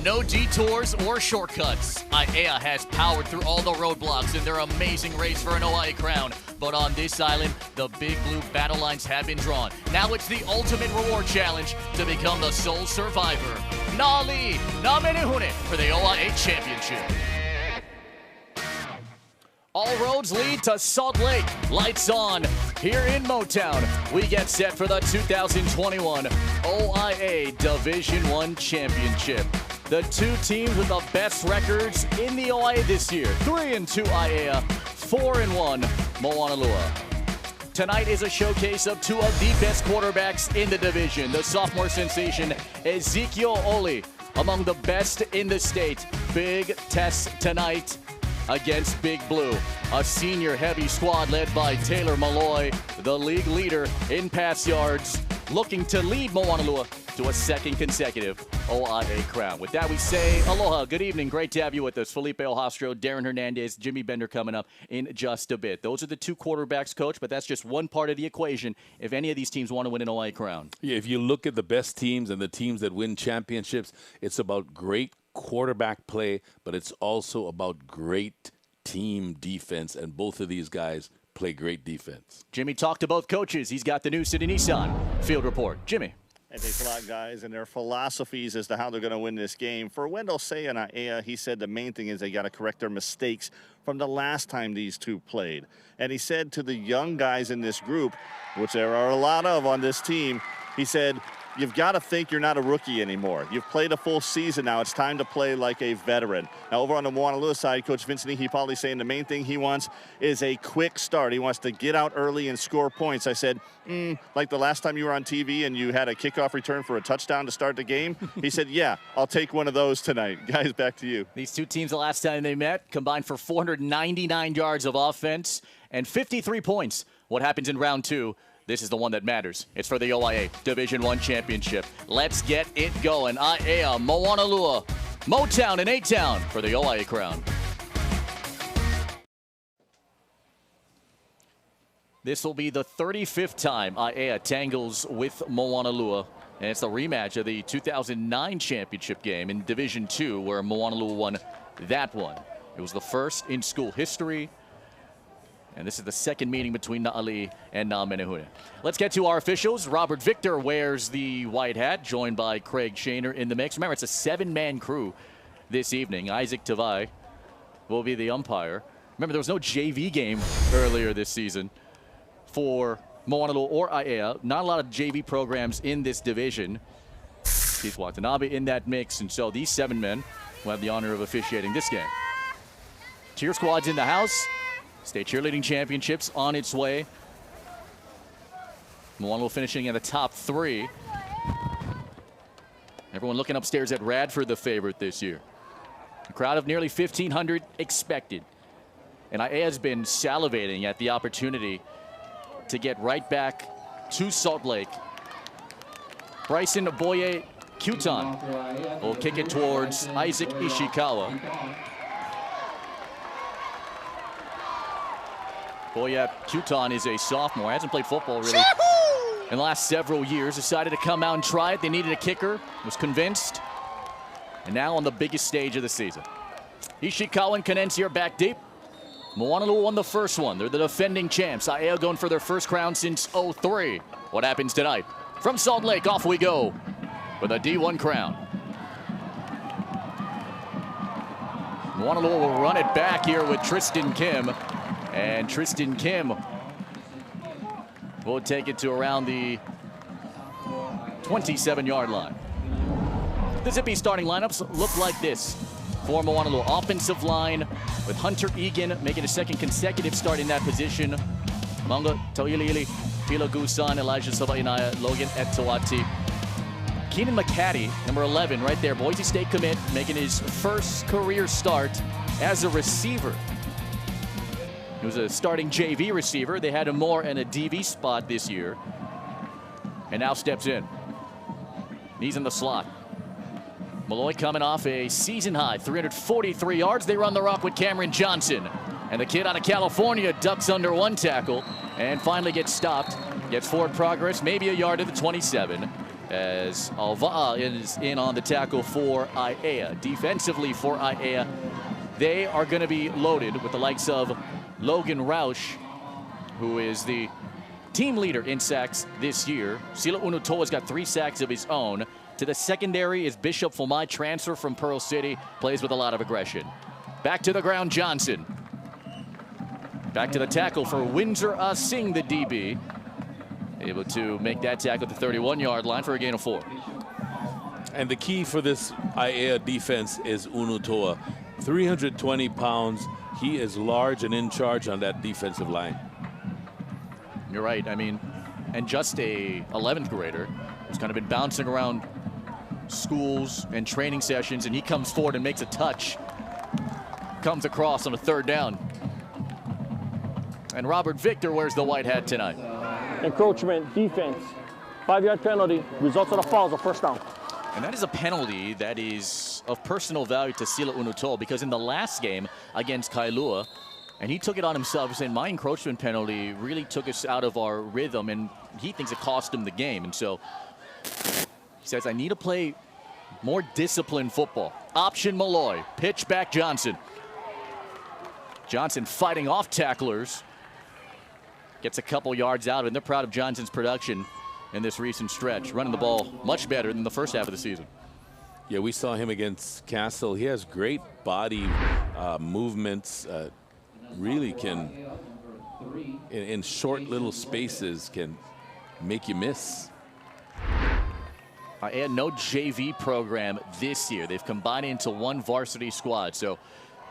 No detours or shortcuts. Aiea has powered through all the roadblocks in their amazing race for an OIA crown. But on this island, the big blue battle lines have been drawn. Now it's the ultimate reward challenge to become the sole survivor. Nali, na Menehune for the OIA championship. All roads lead to Salt Lake. Lights on here in Motown. We get set for the 2021 OIA Division I Championship. The two teams with the best records in the OIA this year. 3-2 Aiea, 4-1 Moanalua. Tonight is a showcase of two of the best quarterbacks in the division. The sophomore sensation, Ezekiel Oli, among the best in the state. Big test tonight against Big Blue, a senior heavy squad led by Taylor Malloy, the league leader in pass yards, looking to lead Moanalua to a second consecutive OIA crown. With that, we say aloha, good evening, great to have you with us. Felipe Ojastro, Darren Hernandez, Jimmy Bender coming up in just a bit. Those are the two quarterbacks, Coach, but that's just one part of the equation if any of these teams want to win an OIA crown. Yeah, if you look at the best teams and the teams that win championships, it's about great quarterback play, but it's also about great team defense, and both of these guys play great defense. Jimmy talked to both coaches. He's got the new City Nissan field report. Jimmy. It takes a lot, guys, and their philosophies as to how they're going to win this game. For Wendell Say and Aiea, he said the main thing is they got to correct their mistakes from the last time these two played. And he said to the young guys in this group, which there are a lot of on this team, he said, you've got to think you're not a rookie anymore. You've played a full season now. It's time to play like a veteran. Now, over on the Moanalua side, Coach Vincent probably saying the main thing he wants is a quick start. He wants to get out early and score points. I said, like the last time you were on TV and you had a kickoff return for a touchdown to start the game? He said, yeah, I'll take one of those tonight. Guys, back to you. These two teams, the last time they met, combined for 499 yards of offense and 53 points. What happens in round two? This is the one that matters. It's for the OIA Division I Championship. Let's get it going. Aiea, Moanalua, Motown, and A-Town for the OIA crown. This will be the 35th time Aiea tangles with Moanalua. And it's the rematch of the 2009 championship game in Division II, where Moanalua won that one. It was the first in school history. And this is the second meeting between Na'ali and Menehune. Let's get to our officials. Robert Victor wears the white hat, joined by Craig Shaner in the mix. Remember, it's a 7-man crew this evening. Isaac Tavai will be the umpire. Remember, there was no JV game earlier this season for Moanalua or Aiea. Not a lot of JV programs in this division. Keith Watanabe in that mix, and so these 7 men will have the honor of officiating this game. Cheer squads in the house. State Cheerleading Championships on its way. Moanalua finishing in the top 3. Everyone looking upstairs at Radford, the favorite this year. A crowd of nearly 1,500 expected. And Aiea has been salivating at the opportunity to get right back to Salt Lake. Bryson Boye Kutan will kick it towards Isaac Ishikawa. Boya Kutan is a sophomore. Hasn't played football really in the last several years. Decided to come out and try it. They needed a kicker. Was convinced. And now on the biggest stage of the season. Ishikawa and Canencia back deep. Moanalua won the first one. They're the defending champs. Aiea going for their first crown since '03. What happens tonight? From Salt Lake, off we go with a D1 crown. Moanalua will run it back here with Tristan Kim. And Tristan Kim will take it to around the 27-yard line. The Zippy starting lineups look like this for Moanalua. Offensive line with Hunter Egan making a second consecutive start in that position. Manga Tauiliili, Pila Gusan, Elijah Sabainaya, Logan Etawati. Keenan McCaddy, number 11 right there. Boise State commit, making his first career start as a receiver. He was a starting JV receiver. They had him more in a DV spot this year. And now steps in. He's in the slot. Malloy coming off a season high, 343 yards. They run the rock with Cameron Johnson. And the kid out of California ducks under one tackle and finally gets stopped. Gets forward progress, maybe a yard to the 27. as Alva'a is in on the tackle for Aiea. Defensively for Aiea, they are going to be loaded with the likes of Logan Roush, who is the team leader in sacks this year. Sila Unutoa's got 3 sacks of his own. To the secondary is Bishop Fomai, transfer from Pearl City, plays with a lot of aggression. Back to the ground, Johnson. Back to the tackle for Windsor Singh, the DB. Able to make that tackle at the 31-yard line for a gain of 4. And the key for this Aiea defense is Unutoa. 320 pounds. He is large and in charge on that defensive line. You're right. I mean, and just a 11th grader who's kind of been bouncing around schools and training sessions, and he comes forward and makes a touch. Comes across on a 3rd down. And Robert Victor wears the white hat tonight. Encroachment, defense, 5-yard penalty, results of the foul is a 1st down. And that is a penalty that is of personal value to Sila Unutoa, because in the last game against Kailua, and he took it on himself, saying my encroachment penalty really took us out of our rhythm, and he thinks it cost him the game. And so he says, I need to play more disciplined football. Option Malloy, pitch back Johnson. Johnson fighting off tacklers. Gets a couple yards out of it, and they're proud of Johnson's production in this recent stretch. Running the ball much better than the first half of the season. Yeah, we saw him against Castle. He has great body movements. Really can, in short little spaces, can make you miss. And no JV program this year. They've combined into one varsity squad. So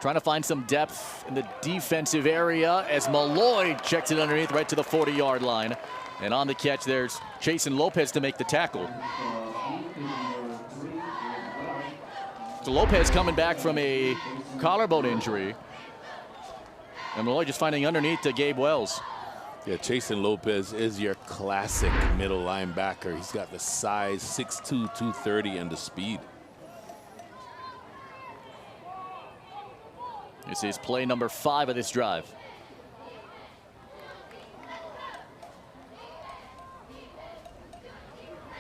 trying to find some depth in the defensive area as Malloy checks it underneath right to the 40-yard line. And on the catch, there's Jason Lopez to make the tackle. So Lopez coming back from a collarbone injury. And Malloy just finding underneath to Gabe Wells. Yeah, Jason Lopez is your classic middle linebacker. He's got the size, 6'2", 230, and the speed. This is play number 5 of this drive.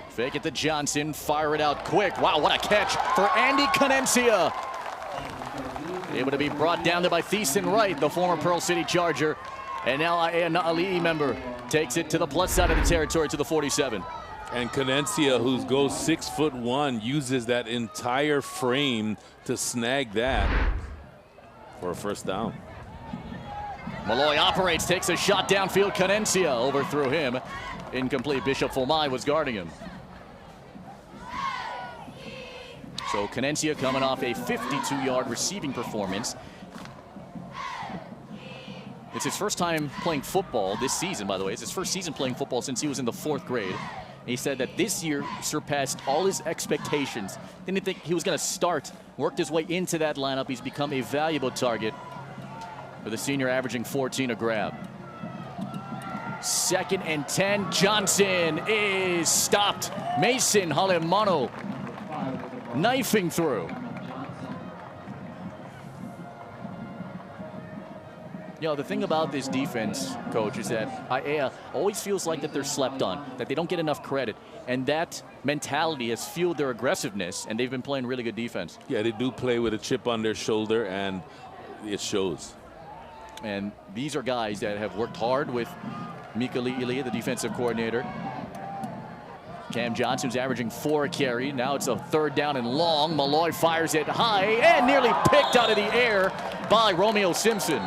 Fake it to Johnson, fire it out quick. Wow, what a catch for Andy Canencia. Able to be brought down there by Thiessen Wright, the former Pearl City Charger. And now Aiea Na'ali'i member takes it to the plus side of the territory to the 47. And Canencia, who goes 6'1", uses that entire frame to snag that for a 1st down. Malloy operates, takes a shot downfield. Canencia overthrew him. Incomplete. Bishop Fomai was guarding him. So Canencia coming off a 52-yard receiving performance. It's his first time playing football this season, by the way. It's his first season playing football since he was in the 4th grade. And he said that this year surpassed all his expectations. Didn't think he was going to start, worked his way into that lineup. He's become a valuable target, with the senior averaging 14 a grab. 2nd and 10. Johnson is stopped. Mason Halemano knifing through. You know, the thing about this defense, Coach, is that Aiea always feels like that they're slept on, that they don't get enough credit. And that mentality has fueled their aggressiveness, and they've been playing really good defense. Yeah, they do play with a chip on their shoulder, and it shows. And these are guys that have worked hard with Mika Li'ili, the defensive coordinator. Cam Johnson's averaging 4 a carry. Now it's a 3rd down and long. Malloy fires it high and nearly picked out of the air by Romeo Simpson.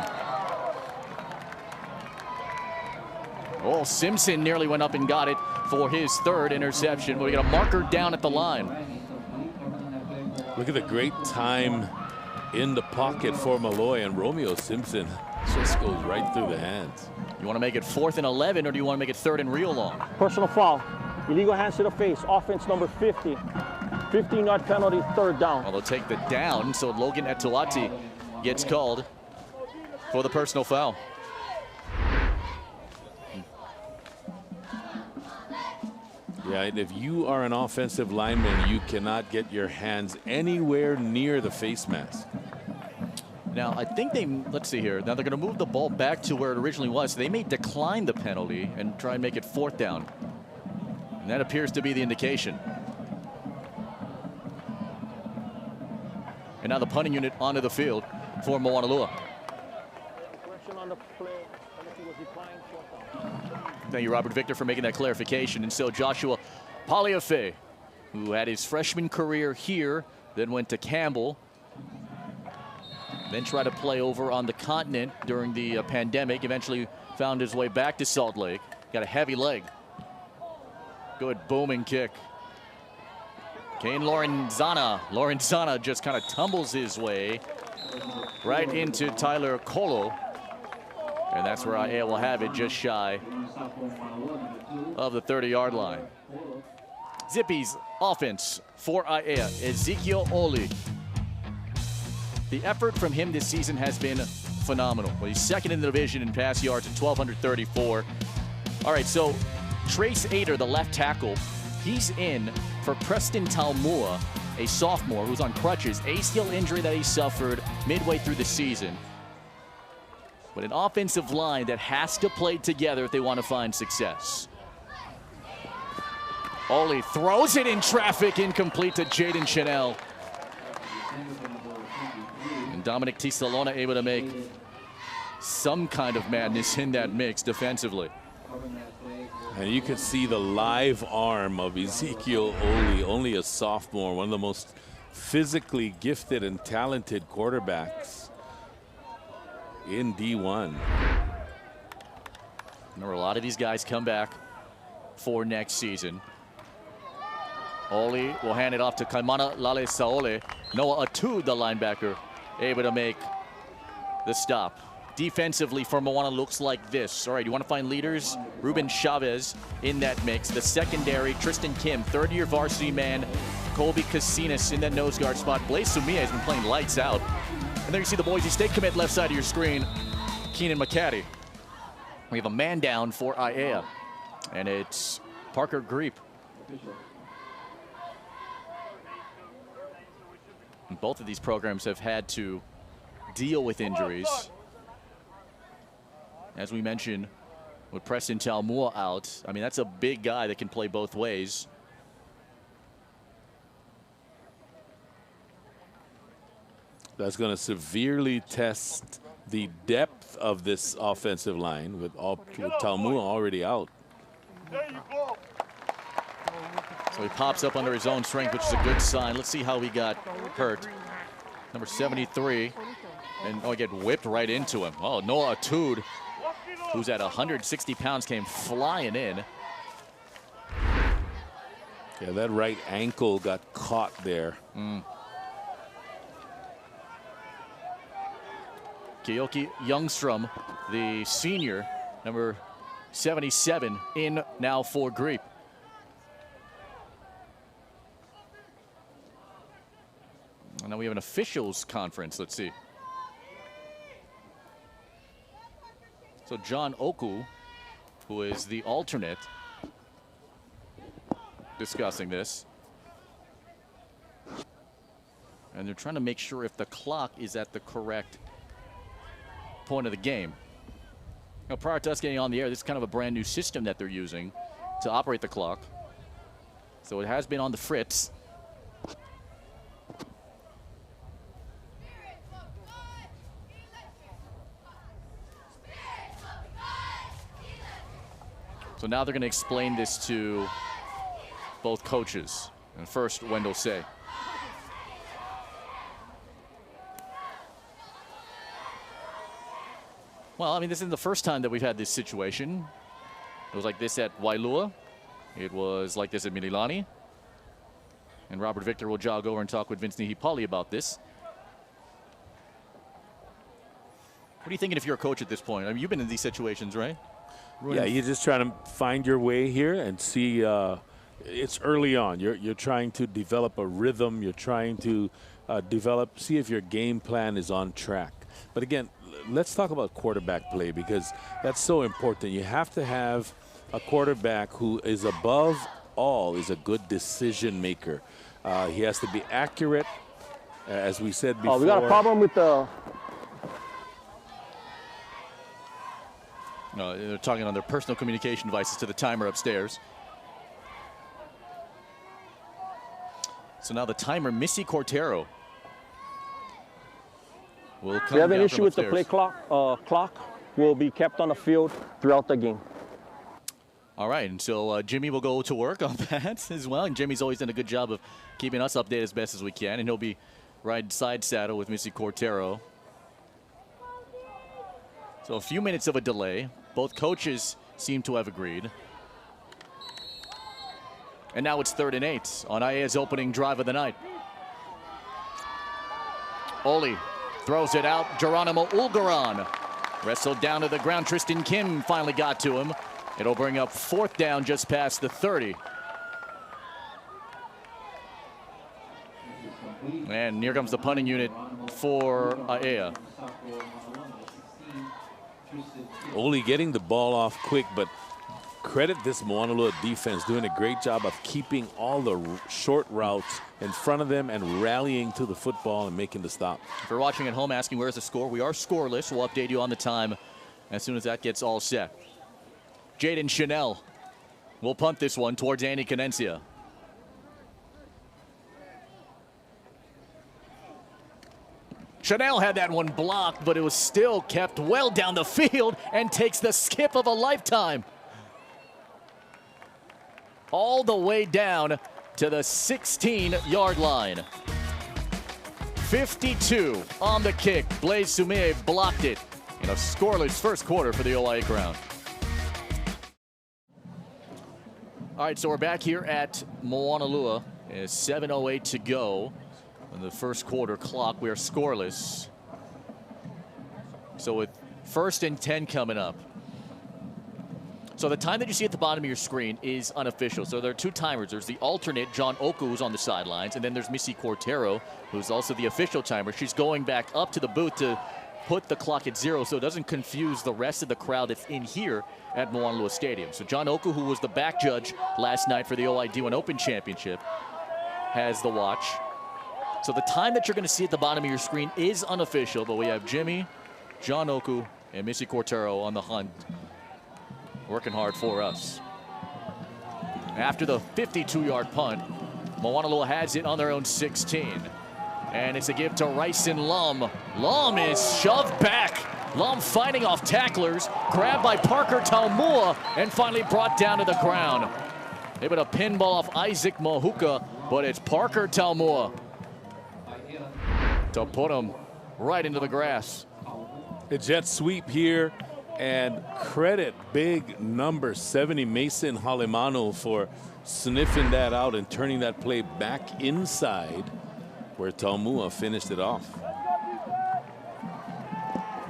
Oh, Simpson nearly went up and got it for his 3rd interception. We got a marker down at the line. Look at the great time in the pocket for Malloy, and Romeo Simpson just goes right through the hands. You want to make it 4th and 11, or do you want to make it 3rd and real long? Personal foul, illegal hands to the face, offense number 50. 15-yard penalty, 3rd down. Well, they'll take the down, so Logan Etuati gets called for the personal foul. Yeah, and if you are an offensive lineman, you cannot get your hands anywhere near the face mask. Now, I think let's see here. Now they're going to move the ball back to where it originally was. They may decline the penalty and try and make it 4th down. And that appears to be the indication. And now the punting unit onto the field for Moanalua. Thank you, Robert Victor, for making that clarification. And so Joshua Paliafe, who had his freshman career here, then went to Campbell, then tried to play over on the continent during the pandemic, eventually found his way back to Salt Lake. Got a heavy leg. Good booming kick. Kane Lorenzana just kind of tumbles his way right into Tyler Colo. And that's where Aiea will have it, just shy of the 30-yard line. Zippy's offense for Aiea, Ezekiel Oli. The effort from him this season has been phenomenal. Well, he's second in the division in pass yards at 1,234. All right, so Trace Ader, the left tackle, he's in for Preston Talmua, a sophomore who's on crutches, ACL injury that he suffered midway through the season. But an offensive line that has to play together if they want to find success. Oli throws it in traffic, incomplete to Jaden Chanel. And Dominic Tisalona able to make some kind of madness in that mix defensively. And you can see the live arm of Ezekiel Oli, only a sophomore, one of the most physically gifted and talented quarterbacks in D1. Remember, a lot of these guys come back for next season. Oli will hand it off to Kaimana Lale Saole. Noah Atud, the linebacker, able to make the stop. Defensively for Moana looks like this. All right, you want to find leaders? Ruben Chavez in that mix. The secondary, Tristan Kim, third-year varsity man. Colby Casinas in that nose guard spot. Blaise Sumia has been playing lights out. And there you see the Boise State commit left side of your screen, Keenan McCaddy. We have a man down for Aiea, and it's Parker Greep. And both of these programs have had to deal with injuries. As we mentioned, with Preston Talmua out, I mean, that's a big guy that can play both ways. That's going to severely test the depth of this offensive line with Talmua already out. So he pops up under his own strength, which is a good sign. Let's see how he got hurt. Number 73. And he get whipped right into him. Oh, Noah Atud, who's at 160 pounds, came flying in. Yeah, that right ankle got caught there. Keoki Youngstrom, the senior, number 77, in now for Greep. And now we have an officials conference. Let's see. So John Oku, who is the alternate, discussing this. And they're trying to make sure if the clock is at the correct point of the game. Now, prior to us getting on the air, this is kind of a brand new system that they're using to operate the clock. So it has been on the fritz. So now they're going to explain this to both coaches. And first, Wendell Say. Well, I mean, this isn't the first time that we've had this situation. It was like this at Wailua. It was like this at Mililani. And Robert Victor will jog over and talk with Vince Nihipali about this. What are you thinking if you're a coach at this point? I mean, you've been in these situations, right? Yeah, you're just trying to find your way here and see. It's early on. You're trying to develop a rhythm. You're trying to see if your game plan is on track. But again, let's talk about quarterback play, because that's so important. You have to have a quarterback who is above all is a good decision maker. He has to be accurate, as we said before. Oh, we got a problem with the. No, they're talking on their personal communication devices to the timer upstairs. So now the timer, Missy Cortero, will come If you have an down issue from with the upstairs. play clock will be kept on the field throughout the game. All right, and so Jimmy will go to work on that as well. And Jimmy's always done a good job of keeping us updated as best as we can. And he'll be riding side saddle with Missy Cortero. So a few minutes of a delay. Both coaches seem to have agreed. And now it's 3rd and 8 on Aiea's opening drive of the night. Oli throws it out. Geronimo Ulgaran wrestled down to the ground. Tristan Kim finally got to him. It'll bring up 4th down just past the 30. And here comes the punting unit for Aiea. Only getting the ball off quick, but credit this Moanalua defense doing a great job of keeping all the short routes in front of them and rallying to the football and making the stop. If you're watching at home asking where's the score, we are scoreless. We'll update you on the time as soon as that gets all set. Jaden Chanel will punt this one towards Andy Canencia. Chanel had that one blocked, but it was still kept well down the field and takes the skip of a lifetime. All the way down to the 16-yard line. 52 on the kick. Blaise Sumie blocked it in a scoreless first quarter for the OIA Crown. All right, so we're back here at Moanalua. It's 7:08 to go in the first quarter clock. We are scoreless. So with 1st and 10 coming up. So the time that you see at the bottom of your screen is unofficial. So there are 2 timers. There's the alternate, John Oku, who's on the sidelines, and then there's Missy Cortero, who's also the official timer. She's going back up to the booth to put the clock at 0 so it doesn't confuse the rest of the crowd that's in here at Moanalua Stadium. So John Oku, who was the back judge last night for the OIA D1 Open Championship, has the watch. So the time that you're going to see at the bottom of your screen is unofficial, but we have Jimmy, John Oku, and Missy Cortero on the hunt, working hard for us. After the 52-yard punt, Moanalua has it on their own 16. And it's a give to Ryson Lum. Lum is shoved back. Lum fighting off tacklers, grabbed by Parker Taumua, and finally brought down to the ground. Able to pinball off Isaac Mahuka, but it's Parker Taumua to put him right into the grass. A jet sweep here, and credit big number 70 Mason Halimano for sniffing that out and turning that play back inside where Taumua finished it off.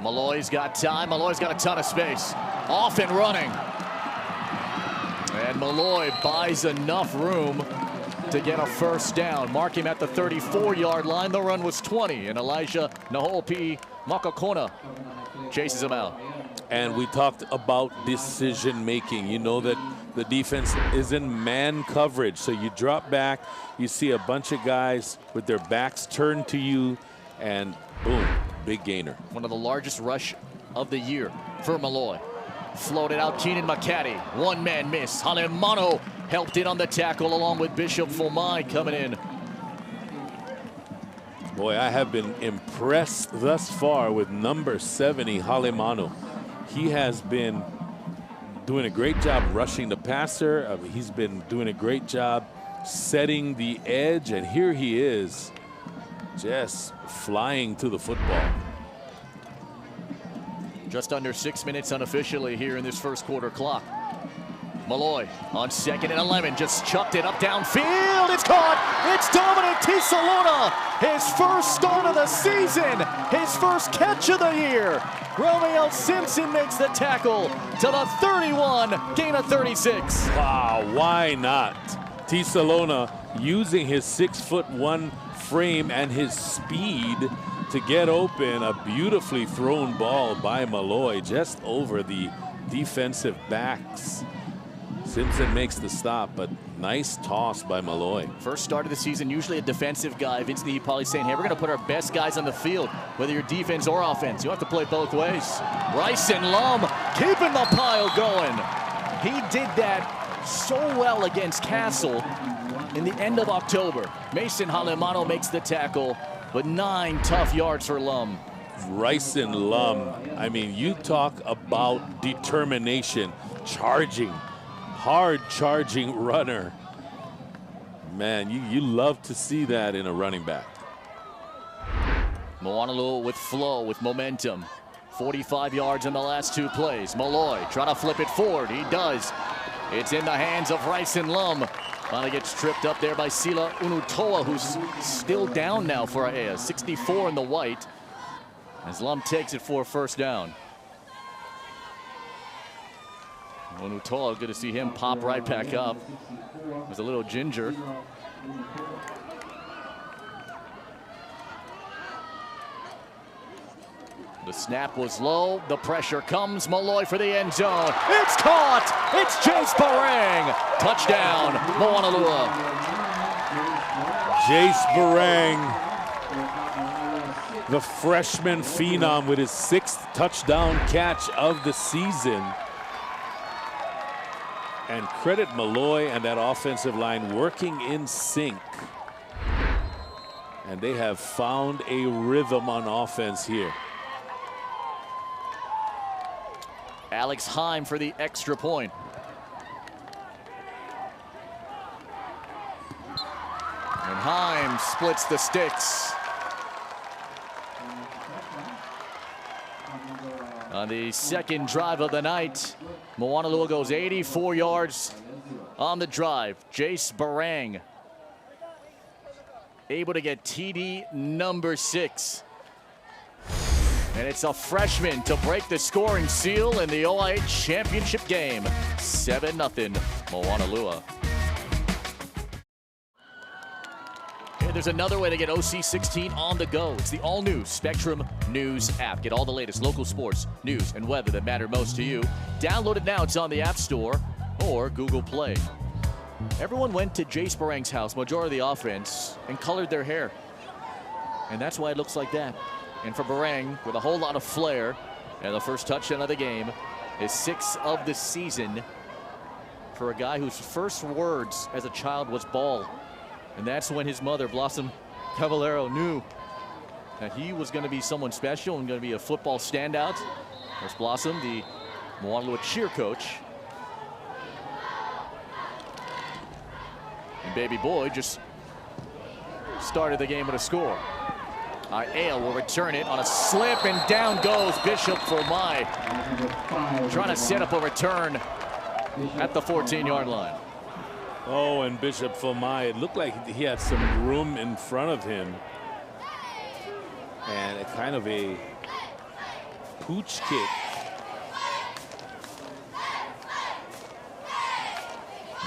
Malloy's got time. Malloy's got a ton of space. Off and running. And Malloy buys enough room to get a 1st down. Mark him at the 34-yard line. The run was 20, and Elijah Nahopi Makakona chases him out. And we talked about decision making. You know that the defense is in man coverage. So you drop back, you see a bunch of guys with their backs turned to you, and boom, big gainer. One of the largest rush of the year for Malloy. Floated out Keenan McCaddy. One-man miss. Halimano helped in on the tackle along with Bishop Fomai coming in. Boy, I have been impressed thus far with number 70, Halimano. He has been doing a great job rushing the passer. He's been doing a great job setting the edge, and here he is just flying to the football. Just under 6 minutes unofficially here in this first quarter clock. Malloy on 2nd and 11, just chucked it up downfield. It's caught. It's Dominic Tisalona. His first start of the season. His first catch of the year. Romeo Simpson makes the tackle to the 31, gain of 36. Wow, why not? Tisalona using his 6'1" frame and his speed to get open. A beautifully thrown ball by Malloy just over the defensive backs. Simpson makes the stop, but nice toss by Malloy. First start of the season, usually a defensive guy. Vince Nihipali saying, hey, we're going to put our best guys on the field, whether you're defense or offense. You have to play both ways. Ryson Lum keeping the pile going. He did that so well against Castle. in the end of October. Mason Halemano makes the tackle, but 9 tough yards for Lum. Ryson Lum, I mean, you talk about determination, charging, hard charging runner. Man, you love to see that in a running back. Moanalua with flow, with momentum. 45 yards in the last 2 plays. Malloy trying to flip it forward. He does. It's in the hands of Ryson Lum. Finally gets tripped up there by Sila Unutoa, who's still down now for Aiea. 64 in the white, as Lum takes it for a first down. Unutoa, good to see him pop right back up. There's a little ginger. The snap was low. The pressure comes. Malloy for the end zone. It's caught. It's Jace Barang. Touchdown, Moanalua. Jace Barang, the freshman phenom, with his 6th touchdown catch of the season. And credit Malloy and that offensive line working in sync. And they have found a rhythm on offense here. Alex Heim for the extra point. And Heim splits the sticks. On the second drive of the night, Moanalua goes 84 yards on the drive. Jace Barang able to get TD number 6. And it's a freshman to break the scoring seal in the OIA championship game. 7-0, Moanalua. And there's another way to get OC16 on the go. It's the all-new Spectrum News app. Get all the latest local sports, news, and weather that matter most to you. Download it now. It's on the App Store or Google Play. Everyone went to Jace Barang's house, majority of the offense, and colored their hair. And that's why it looks like that. And for Barang, with a whole lot of flair, and the first touchdown of the game is 6th of the season for a guy whose first words as a child was ball. And that's when his mother, Blossom Cavallero, knew that he was going to be someone special and going to be a football standout. There's Blossom, the Moanalua cheer coach. And baby boy just started the game with a score. Aiea will return it on a slip, and down goes Bishop Fomai, trying to set up a return at the 14-yard line. Oh, and Bishop Fomai, it looked like he had some room in front of him. And a kind of a pooch kick.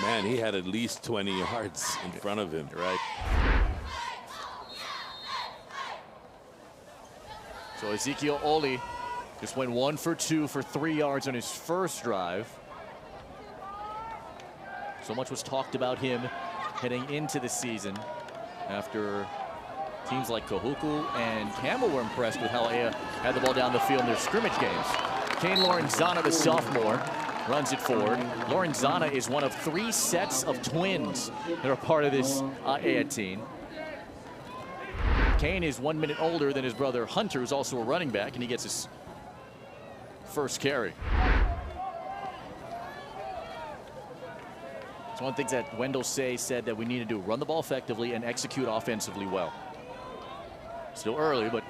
Man, he had at least 20 yards in front of him. Right. So Ezekiel Oli just went 1 for 2 for 3 yards on his first drive. So much was talked about him heading into the season after teams like Kahuku and Campbell were impressed with how Aiea had the ball down the field in their scrimmage games. Kane Lorenzana, the sophomore, runs it forward. Lorenzana is one of 3 sets of twins that are part of this Aiea team. Kane is 1 minute older than his brother Hunter, who's also a running back, and he gets his first carry. It's one of the things that Wendell Say said that we need to do: run the ball effectively and execute offensively well. Still early, but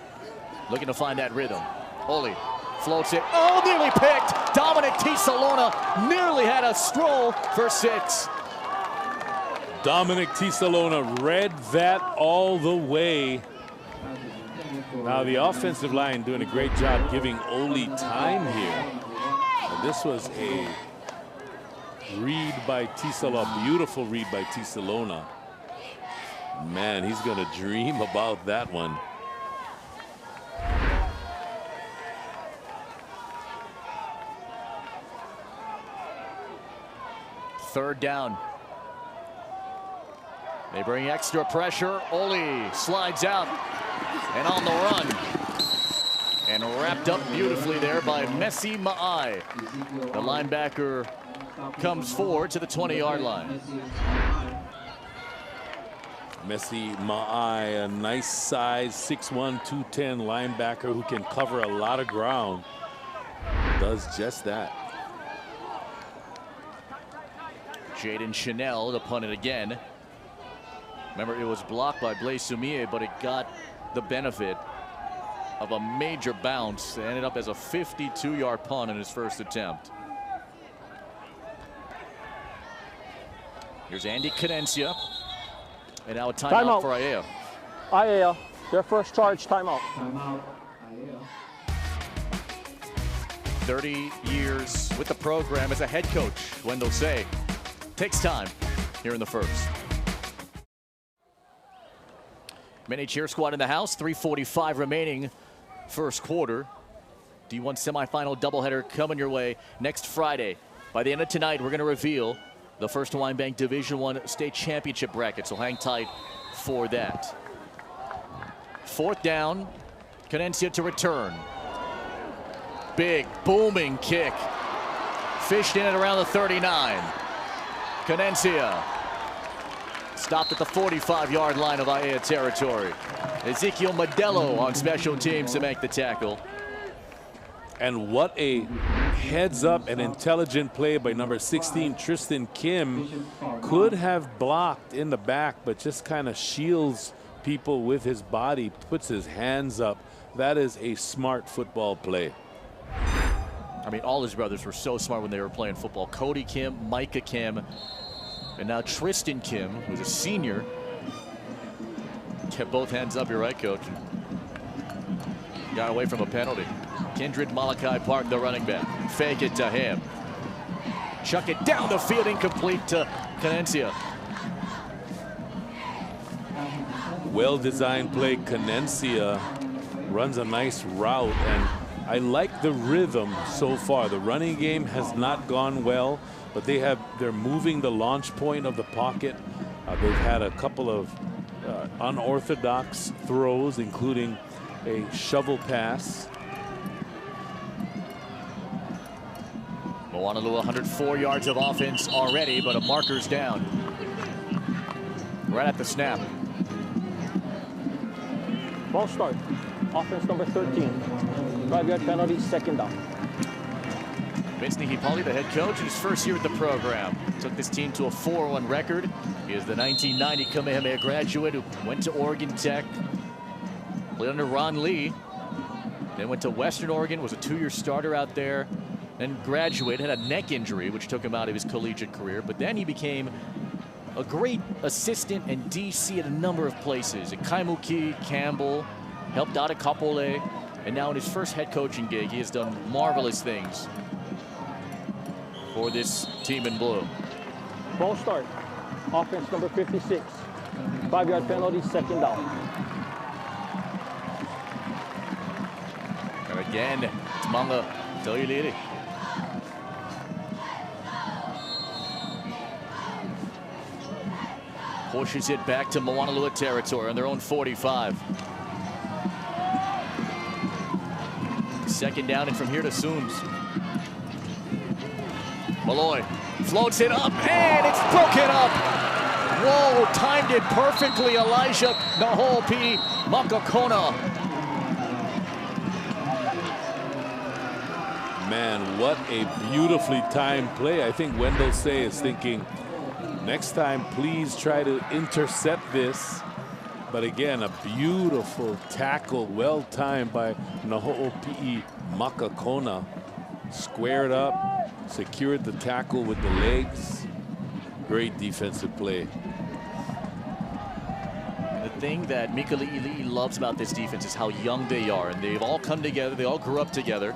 looking to find that rhythm. Oli floats it. Oh, nearly picked. Dominic Tisalona nearly had a stroll for 6. Dominic Tisalona read that all the way. Now the offensive line doing a great job giving Oli time here. And this was a read by Tisalona, beautiful read by Tisalona. Man, he's going to dream about that one. Third down. They bring extra pressure. Oli slides out and on the run. And wrapped up beautifully there by Messi Ma'ai. The linebacker comes forward to the 20-yard line. Messi Ma'ai, a nice size 6'1", 210 linebacker who can cover a lot of ground. Does just that. Jaden Chanel to punt it again. Remember, it was blocked by Blaise Sumie, but it got the benefit of a major bounce. It ended up as a 52-yard punt in his first attempt. Here's Andy Cadencia. And now a timeout for Aiea. Aiea, their first charge, timeout. 30 years with the program as a head coach, Wendell Say. Takes time here in the first. Mini cheer squad in the house, 3:45 remaining first quarter. D1 semifinal doubleheader coming your way next Friday. By the end of tonight, we're going to reveal the first Hawaiian Bank Division I state championship bracket, so hang tight for that. Fourth down, Cadencia to return. Big booming kick. Fished in at around the 39. Cadencia stopped at the 45-yard line of Aiea territory. Ezekiel Modelo on special teams to make the tackle. And what a heads up and intelligent play by number 16, Tristan Kim. Could have blocked in the back, but just kind of shields people with his body, puts his hands up. That is a smart football play. I mean, all his brothers were so smart when they were playing football. Cody Kim, Micah Kim, and now Tristan Kim, who's a senior. Kept both hands up, you're right, Coach. Got away from a penalty. Kindred Malachi Park, the running back. Fake it to him. Chuck it down the field, incomplete to Cadencia. Well-designed play. Cadencia runs a nice route, and I like the rhythm so far. The running game has not gone well, but they're moving the launch point of the pocket. They've had a couple of unorthodox throws, including a shovel pass. Moanalua 104 yards of offense already, but a marker's down right at the snap. Ball start. Offense number 13. 5-yard penalty, second down. Vince Nihipali, the head coach, in his first year at the program. Took this team to a 4-1 record. He is the 1990 Kamehameha graduate who went to Oregon Tech. Played under Ron Lee. Then went to Western Oregon, was a 2-year starter out there. Then graduated, had a neck injury, which took him out of his collegiate career. But then he became a great assistant and DC at a number of places. At Kaimuki, Campbell, helped out at Kapolei. And now in his first head coaching gig, he has done marvelous things for this team in blue. Ball start. Offense number 56. 5-yard penalty, second down. And again, it's Manga Toiliri. Pushes it back to Moanalua territory on their own 45. Second down and from here to Sooms. Malloy floats it up and it's broken up. Whoa, timed it perfectly. Elijah Nahopi Makakona. Man, what a beautifully timed play. I think Wendell Say is thinking, next time, please try to intercept this. But again, a beautiful tackle, well timed by Naho'opi'i Makakona. Squared up, secured the tackle with the legs. Great defensive play. The thing that Mikali'ili'i loves about this defense is how young they are, and they've all come together. They all grew up together.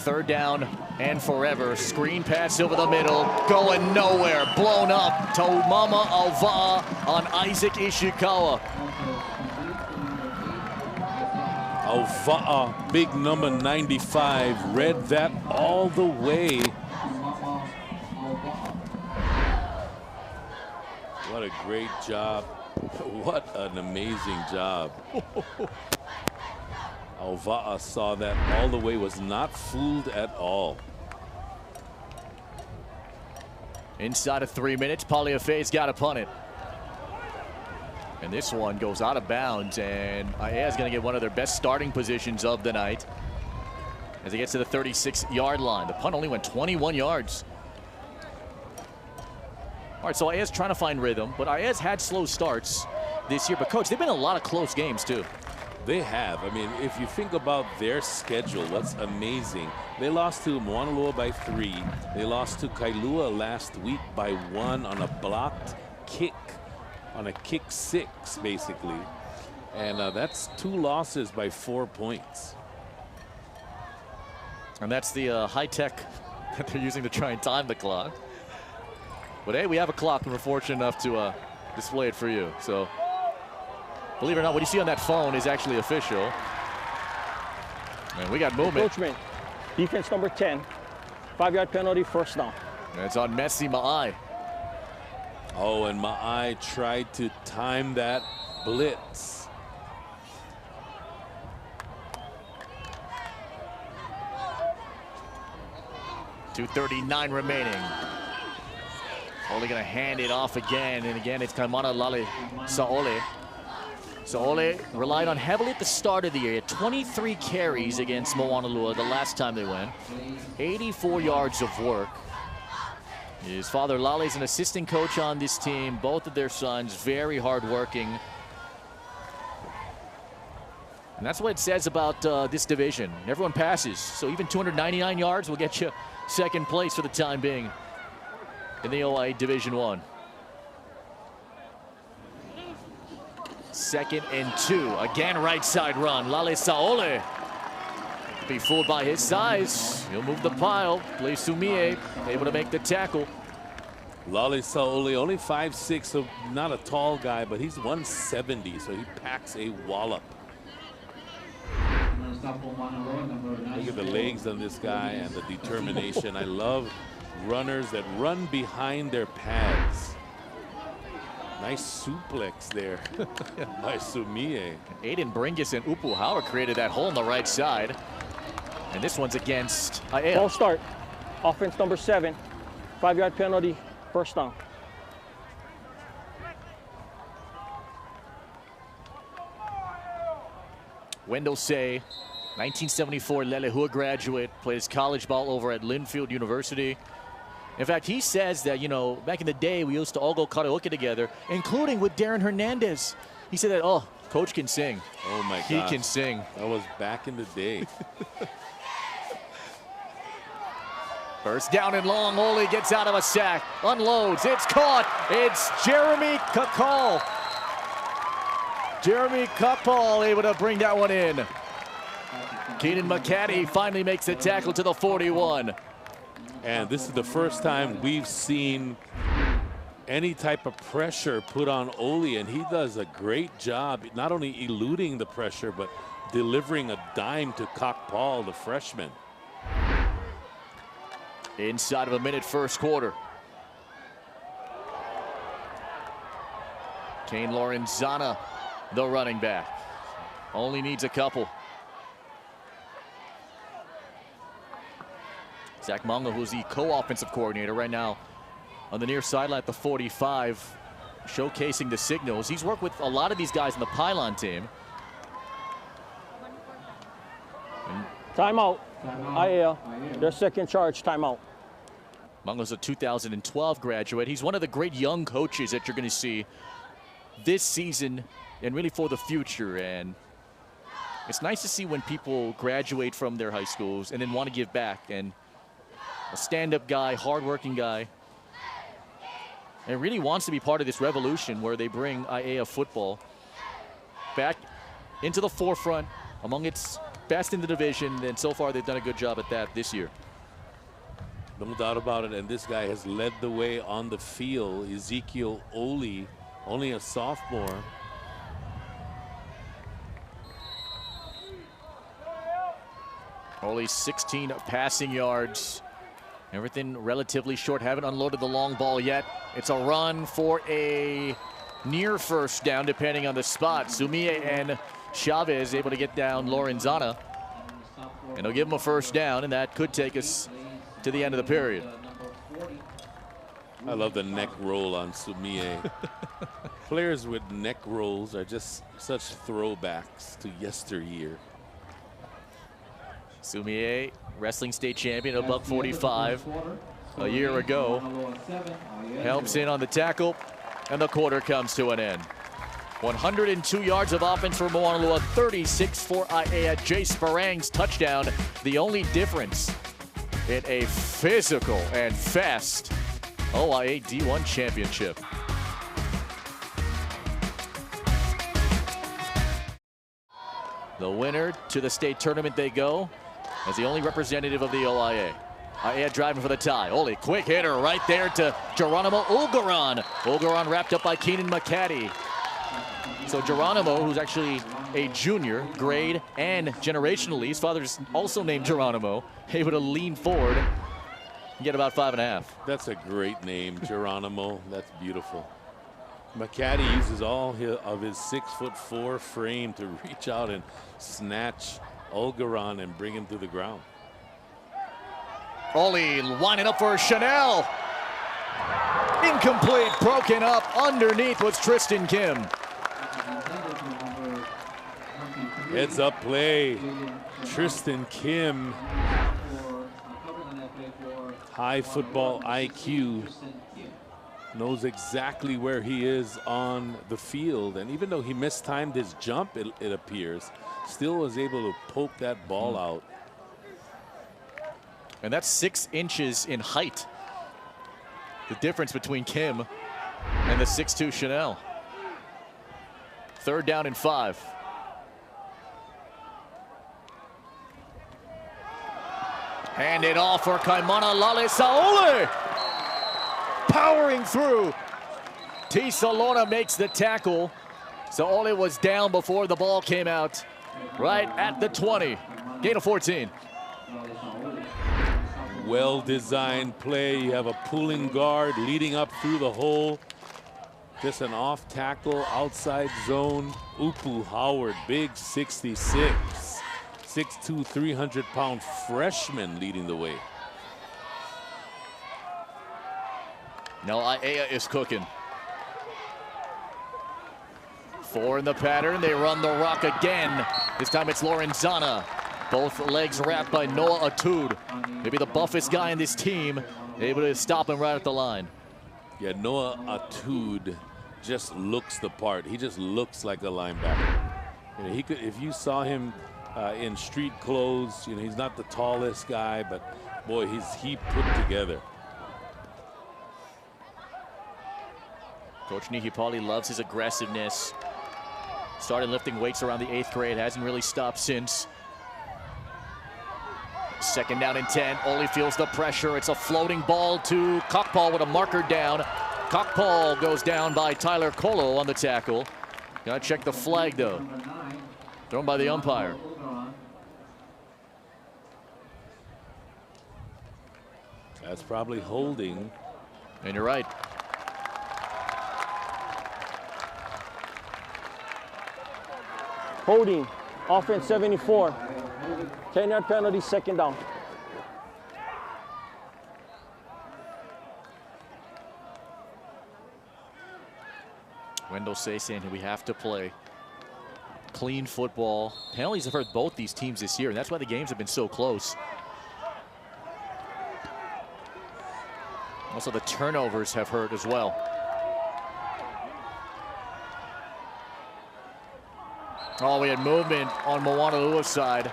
Third down and forever. Screen pass over the middle, going nowhere. Blown up to Mama Auva'a on Isaac Ishikawa. Auva'a, big number 95, read that all the way. What a great job. What an amazing job. Auva'a saw that all the way, was not fooled at all. Inside of 3 minutes, Paliafe's got to punt it. And this one goes out of bounds, and Aiea is going to get one of their best starting positions of the night as he gets to the 36-yard line. The punt only went 21 yards. All right, so Aiea's trying to find rhythm, but Aiea's had slow starts this year. But, Coach, they've been in a lot of close games, too. They have. I mean, if you think about their schedule, that's amazing. They lost to Moanalua by 3. They lost to Kailua last week by 1 on a blocked kick, on a kick 6, basically. And that's 2 losses by 4 points. And that's the high tech that they're using to try and time the clock. But hey, we have a clock, and we're fortunate enough to display it for you. So, believe it or not, what you see on that phone is actually official. And we got movement. Encroachment. Defense number 10. 5-yard penalty, first down. And it's on Messi Ma'ai. Oh, and Ma'ai tried to time that blitz. 2:39 remaining. Only going to hand it off again, and again it's Moanalua Sa'ole. Sa'ole relied on heavily at the start of the year. 23 carries against Moanalua the last time they went. 84 yards of work. His father Lale is an assistant coach on this team. Both of their sons very hardworking. And that's what it says about this division. Everyone passes, so even 299 yards will get you second place for the time being in the OIA Division I. 2nd and 2. Again, right side run. Lale Sa'ole. Be fooled by his size. He'll move the pile. Play Sumie, able to make the tackle. Lale Sa'ole, only 5'6", so not a tall guy, but he's 170, so he packs a wallop. Look at the legs on this guy and the determination. I love runners that run behind their pads. Nice suplex there by Sumie. Aiden Bringus and Upu Hauer created that hole on the right side. And this one's against Aiea. Ball start. Offense number 7. 5-yard penalty, first down. Wendell Say, 1974 Lelehua graduate, played his college ball over at Linfield University. In fact, he says that, you know, back in the day, we used to all go karaoke together, including with Darren Hernandez. He said that, oh, Coach can sing. Oh, my God. He can sing. That was back in the day. First down and long. Ole gets out of a sack, unloads. It's caught. It's Jeremy Kakal. Jeremy Kakal able to bring that one in. Keenan McCaddy finally makes the tackle to the 41. And this is the first time we've seen any type of pressure put on Ole, and he does a great job, not only eluding the pressure, but delivering a dime to Kakpal, the freshman. Inside of a minute, first quarter. Kane Lorenzana, the running back. Only needs a couple. Zach Munga, who's the co-offensive coordinator right now on the near sideline at the 45, showcasing the signals. He's worked with a lot of these guys on the pylon team. Timeout. Aiea, their second charge, timeout. Munga's a 2012 graduate. He's one of the great young coaches that you're going to see this season and really for the future. And it's nice to see when people graduate from their high schools and then want to give back. And a stand-up guy, hard-working guy, and really wants to be part of this revolution where they bring Aiea football back into the forefront among its best in the division, and so far they've done a good job at that this year. No doubt about it, and this guy has led the way on the field. Ezekiel Ole, only a sophomore. Only 16 passing yards. Everything relatively short. Haven't unloaded the long ball yet. It's a run for a near first down, depending on the spot. Sumie and Chavez able to get down Lorenzana. And they'll give him a first down, and that could take us to the end of the period. I love the neck roll on Sumie. Players with neck rolls are just such throwbacks to yesteryear. Sumie, wrestling state champion, a $145 a year ago. Helps in on the tackle, and the quarter comes to an end. 102 yards of offense for Moanalua, 36 for Aiea. Jace Barang's touchdown, the only difference in a physical and fast OIA D1 championship. The winner to the state tournament they go as the only representative of the OIA. Aiea driving for the tie. Ole, quick hitter right there to Geronimo Ulgaran. Ulgaran wrapped up by Keenan McCaddy. So Geronimo, who's actually a junior, grade and generationally, his father's also named Geronimo, able to lean forward and get about 5.5. That's a great name, Geronimo. That's beautiful. McCaddy uses all of his 6'4" frame to reach out and snatch Ulgaran and bring him to the ground. Oli lining up for Chanel. Incomplete, broken up. Underneath was Tristan Kim. Heads up play. Tristan Kim. High football IQ. Knows exactly where he is on the field. And even though he mistimed his jump, it appears, still was able to poke that ball out. And that's 6 inches in height. The difference between Kim and the 6'2" Chanel. 3rd down and 5. Hand it off for Kaimana Lale Saole. Powering through. T. Salona makes the tackle. Saole was down before the ball came out. Right at the 20. Gain of 14. Well-designed play. You have a pulling guard leading up through the hole. Just an off tackle, outside zone. Upu Howard, big 66. 6'2", 300-pound freshman leading the way. Now Aiea is cooking. 4 in the pattern. They run the rock again. This time it's Lorenzana. Both legs wrapped by Noah Atud. Maybe the buffest guy in this team. Able to stop him right at the line. Yeah, Noah Atud just looks the part. He just looks like a linebacker. You know, he could, if you saw him in street clothes, you know, he's not the tallest guy, but boy, he put together. Coach Nihipali loves his aggressiveness. Started lifting weights around the 8th grade, hasn't really stopped since. 2nd down and 10. Ole feels the pressure. It's a floating ball to Cockpaw with a marker down. Cockpaw goes down by Tyler Colo on the tackle. Gotta check the flag though. Thrown by the umpire. That's probably holding. And you're right. Holding, offense 74. 10-yard penalty, 2nd down. Wendell Say saying we have to play clean football. Penalties have hurt both these teams this year, and that's why the games have been so close. Also, the turnovers have hurt as well. Oh, we had movement on Moanalua's side.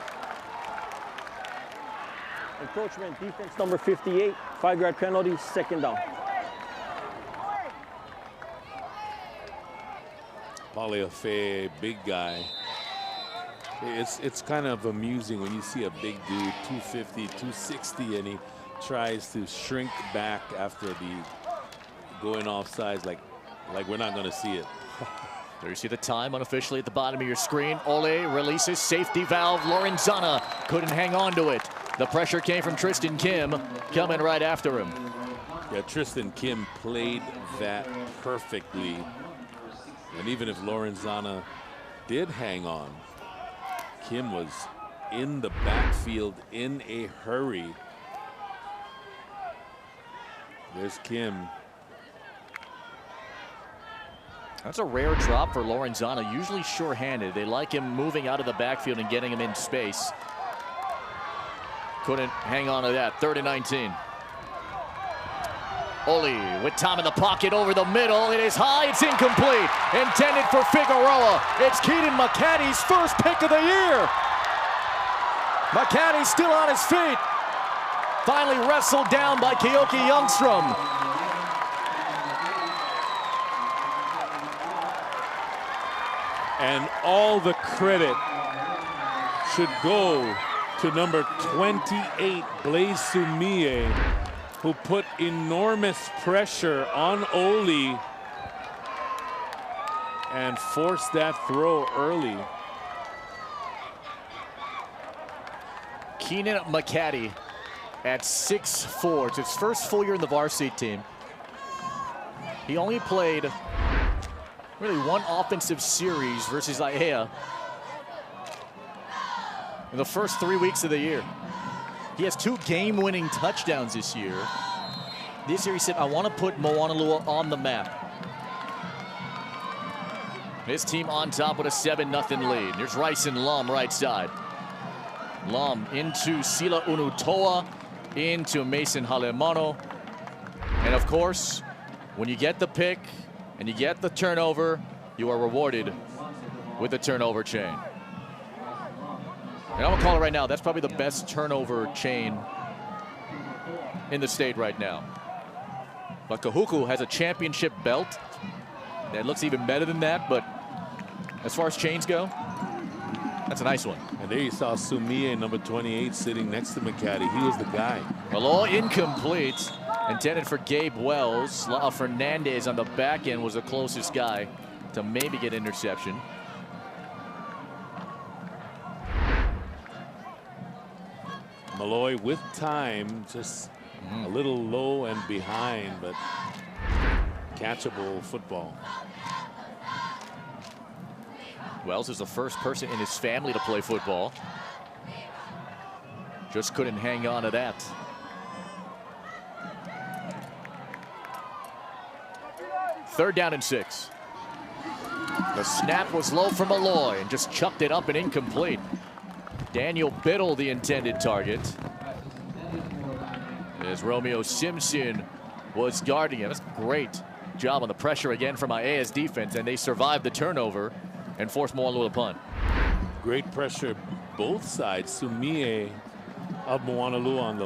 Encroachment, defense number 58. 5-yard penalty, 2nd down. Paleofe, big guy. It's kind of amusing when you see a big dude, 250, 260, and he tries to shrink back after the going off sides like we're not going to see it. There you see the time unofficially at the bottom of your screen. Ole releases safety valve. Lorenzana couldn't hang on to it. The pressure came from Tristan Kim coming right after him. Yeah, Tristan Kim played that perfectly. And even if Lorenzana did hang on, Kim was in the backfield in a hurry. There's Kim. That's a rare drop for Lorenzana, usually sure-handed. They like him moving out of the backfield and getting him in space. Couldn't hang on to that. 3rd and 19. Oli with time in the pocket over the middle. It is high, it's incomplete. Intended for Figueroa. It's Keaton McCaddy's first pick of the year. McCaddy still on his feet. Finally wrestled down by Keoki Youngstrom. And all the credit should go to number 28, Blaise Sumie, who put enormous pressure on Oli and forced that throw early. Keenan McCaddy at 6'4". It's his first full year in the varsity team. He only played really one offensive series versus Aiea in the first 3 weeks of the year. He has 2 game-winning touchdowns this year. This year he said, I want to put Moanalua on the map. His team on top with a 7-0 lead. There's Rice and Lum right side. Lum into Sila Unutoa, into Mason Halemano. And of course, when you get the pick and you get the turnover, you are rewarded with the turnover chain. And I'm gonna call it right now, that's probably the best turnover chain in the state right now. But Kahuku has a championship belt that looks even better than that, but as far as chains go, that's a nice one. And there you saw Sumie, number 28, sitting next to McCaddy. He was the guy. Well, incomplete. Intended for Gabe Wells. Fernandez on the back end was the closest guy to maybe get interception. Malloy with time, just a little low and behind, but catchable football. Wells is the first person in his family to play football. Just couldn't hang on to that. Third down and 6. The snap was low for Malloy and just chucked it up and incomplete. Daniel Biddle, the intended target. As Romeo Simpson was guarding him. That's a great job on the pressure again from Aiea's defense, and they survived the turnover and forced Moanalua to punt. Great pressure both sides. Sumie of Moanalua on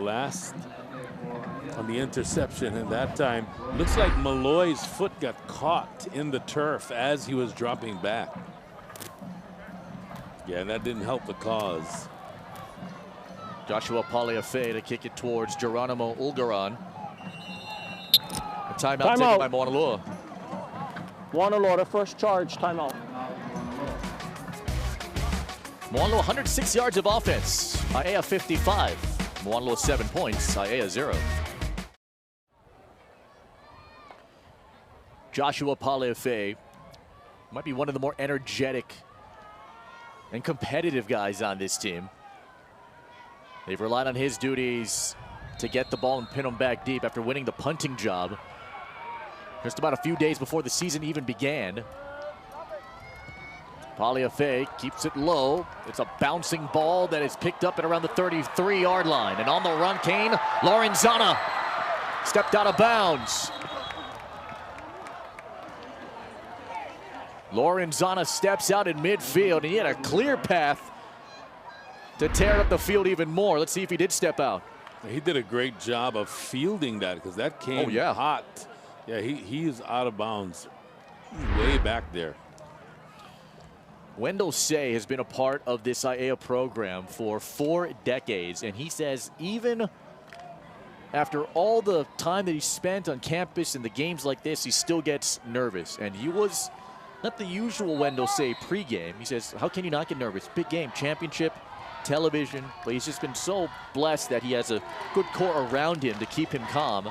the interception, and that time looks like Malloy's foot got caught in the turf as he was dropping back. Yeah, that didn't help the cause. Joshua Paliafe to kick it towards Geronimo Ulgaran. A timeout taken by Moanalua. Moanalua, the first charge, timeout. Moanalua 106 yards of offense. Aiea 55. Moanalua 7 points. Aiea 0. Joshua Paliafe might be one of the more energetic and competitive guys on this team. They've relied on his duties to get the ball and pin him back deep after winning the punting job just about a few days before the season even began. Paliafe keeps it low. It's a bouncing ball that is picked up at around the 33-yard line. And on the run, Kane Lorenzana stepped out of bounds. Lorenzana steps out in midfield, and he had a clear path to tear up the field even more. Let's see if he did step out. He did a great job of fielding that because that came hot. Yeah, he is out of bounds. Way back there. Wendell Say has been a part of this Aiea program for 4 decades, and he says even after all the time that he spent on campus and the games like this, he still gets nervous. And he was not the usual Wendell Say pregame. He says, how can you not get nervous? Big game, championship, television. But he's just been so blessed that he has a good core around him to keep him calm.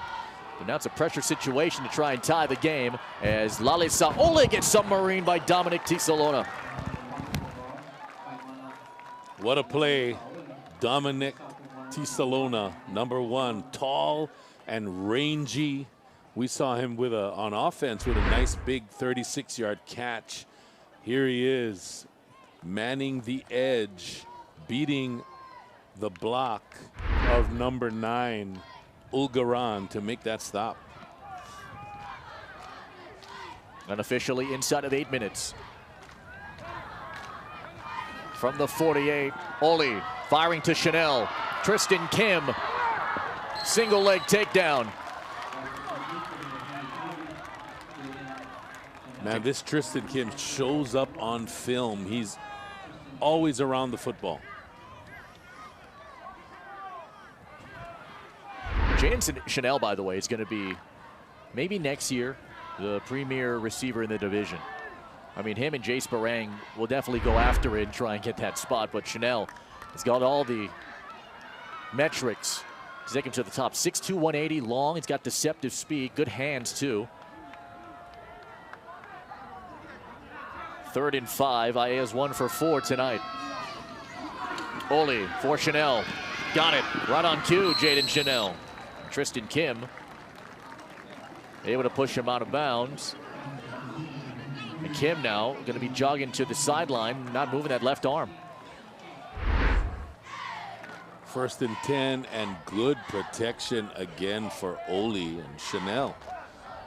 But now it's a pressure situation to try and tie the game as Lale Saole gets submarined by Dominic Tisalona. What a play. Dominic Tisalona, number 1, tall and rangy We saw him with on offense with a nice big 36-yard catch. Here he is, manning the edge, beating the block of number 9, Ulgaran, to make that stop. Unofficially inside of 8 minutes. From the 48, Oli firing to Chanel. Tristan Kim, single leg takedown. Man, this Tristan Kim shows up on film. He's always around the football. Jaden Chanel, by the way, is going to be, maybe next year, the premier receiver in the division. I mean, him and Jace Barang will definitely go after it and try and get that spot, but Chanel has got all the metrics to take him to the top. 6'2", 180, long. He's got deceptive speed, good hands, too. 3rd and 5. Aia's 1 for 4 tonight. Oli for Chanel. Got it. Right on cue, Jaden Chanel. Tristan Kim able to push him out of bounds. And Kim now going to be jogging to the sideline, not moving that left arm. 1st and 10, and good protection again for Oli, and Chanel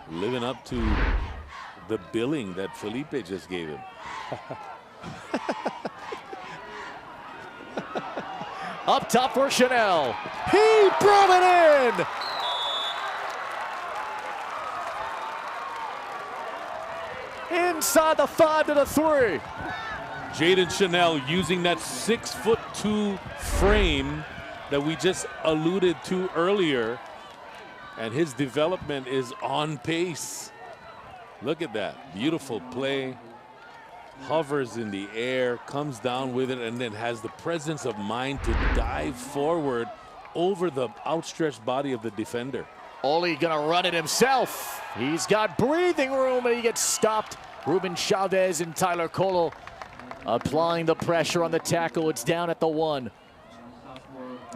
living up to the billing that Felipe just gave him. Up top for Chanel. He brought it in. Inside the 5 to the 3. Jaden Chanel using that 6'2" frame that we just alluded to earlier, and his development is on pace. Look at that, beautiful play. Hovers in the air, comes down with it, and then has the presence of mind to dive forward over the outstretched body of the defender. Oli gonna run it himself. He's got breathing room, and he gets stopped. Ruben Chavez and Tyler Colo applying the pressure on the tackle. It's down at the 1.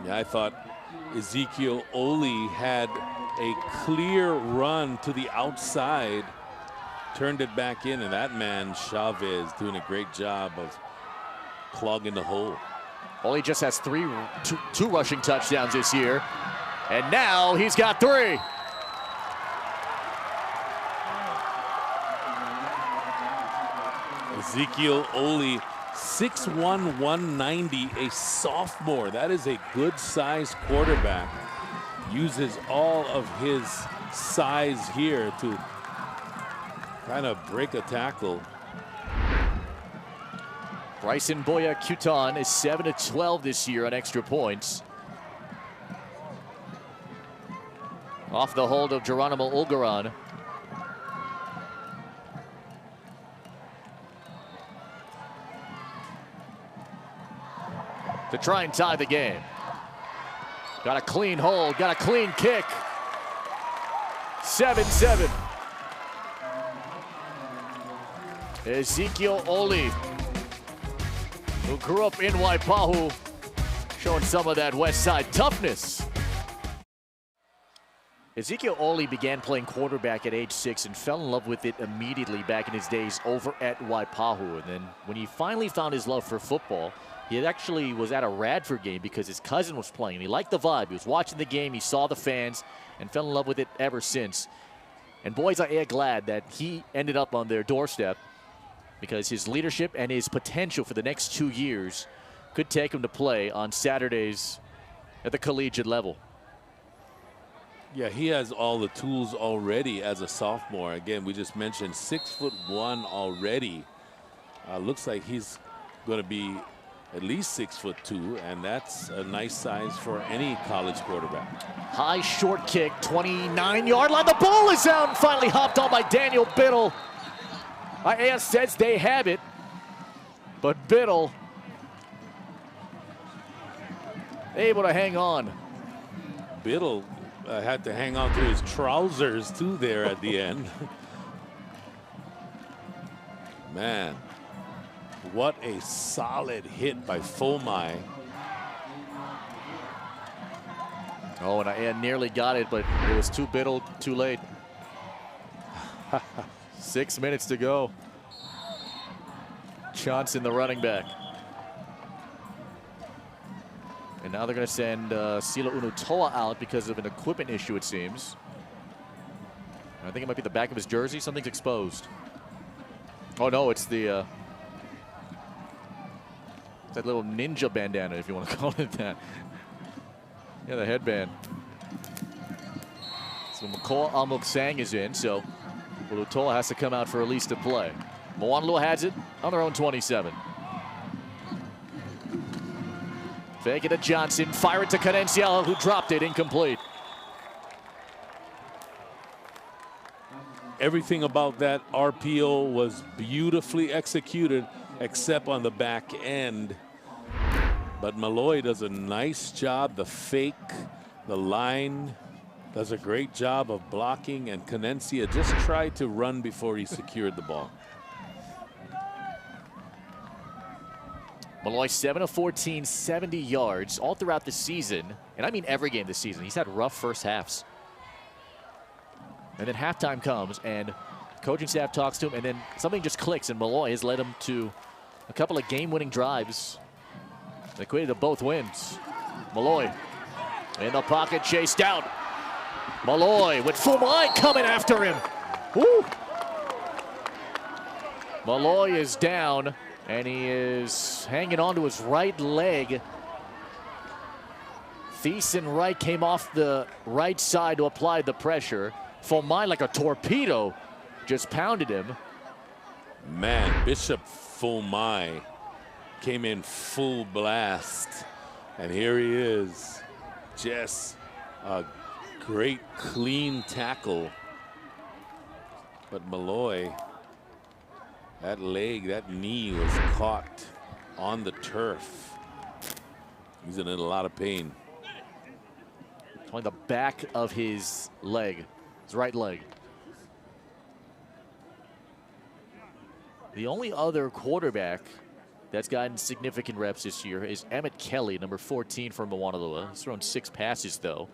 Yeah, I thought Ezekiel Oli had a clear run to the outside, turned it back in, and that man, Chavez, doing a great job of clogging the hole. Oli just has two rushing touchdowns this year, and now he's got 3. Ezekiel Oli, 6'1", 190, a sophomore. That is a good-sized quarterback. Uses all of his size here to kind of break a tackle. Bryson Boya Cuton is 7-12 this year on extra points. Off the hold of Geronimo Ulgaran. To try and tie the game. Got a clean hold, got a clean kick. 7-7. Ezekiel Oli, who grew up in Waipahu, showing some of that West Side toughness. Ezekiel Oli began playing quarterback at age 6 and fell in love with it immediately back in his days over at Waipahu. And then when he finally found his love for football, he actually was at a Radford game because his cousin was playing. He liked the vibe. He was watching the game. He saw the fans and fell in love with it ever since. And boys are glad that he ended up on their doorstep, because his leadership and his potential for the next 2 years could take him to play on Saturdays at the collegiate level. Yeah, he has all the tools already as a sophomore. Again, we just mentioned 6'1" already. Looks like he's going to be at least 6'2", and that's a nice size for any college quarterback. High short kick, 29-yard line. The ball is out and finally hopped on by Daniel Biddle. Aiea says they have it, but Biddle able to hang on. Biddle had to hang on to his trousers too there at the end. Man, what a solid hit by Fomai. Oh, and Aiea nearly got it, but it was too Biddle, too late. 6 minutes to go. Johnson, the running back. And now they're going to send Sila Unutoa out because of an equipment issue, it seems. I think it might be the back of his jersey. Something's exposed. Oh, no, it's the that little ninja bandana, if you want to call it that. Yeah, the headband. So McCall Amuksang is in, so Unutoa has to come out for release to play. Moanalua has it on their own 27. Fake it to Johnson, fire it to Cadencial, who dropped it, incomplete. Everything about that RPO was beautifully executed, except on the back end. But Malloy does a nice job. The fake, the line, does a great job of blocking, and Cadencia just tried to run before he secured the ball. Malloy 7 of 14, 70 yards all throughout the season. And I mean every game this season. He's had rough first halves. And then halftime comes and coaching staff talks to him, and then something just clicks, and Malloy has led him to a couple of game-winning drives that equated to both wins. Malloy in the pocket, chased out. Malloy with Fumai coming after him. Woo! Malloy is down, and he is hanging on to his right leg. Thiessen Wright came off the right side to apply the pressure. Fumai, like a torpedo, just pounded him. Man, Bishop Fumai came in full blast. And here he is. Just a great clean tackle. But Malloy, that leg, that knee was caught on the turf. He's in a lot of pain. On the back of his leg, his right leg. The only other quarterback that's gotten significant reps this year is Emmett Kelly, number 14 for Moanalua. He's thrown 6 passes, though.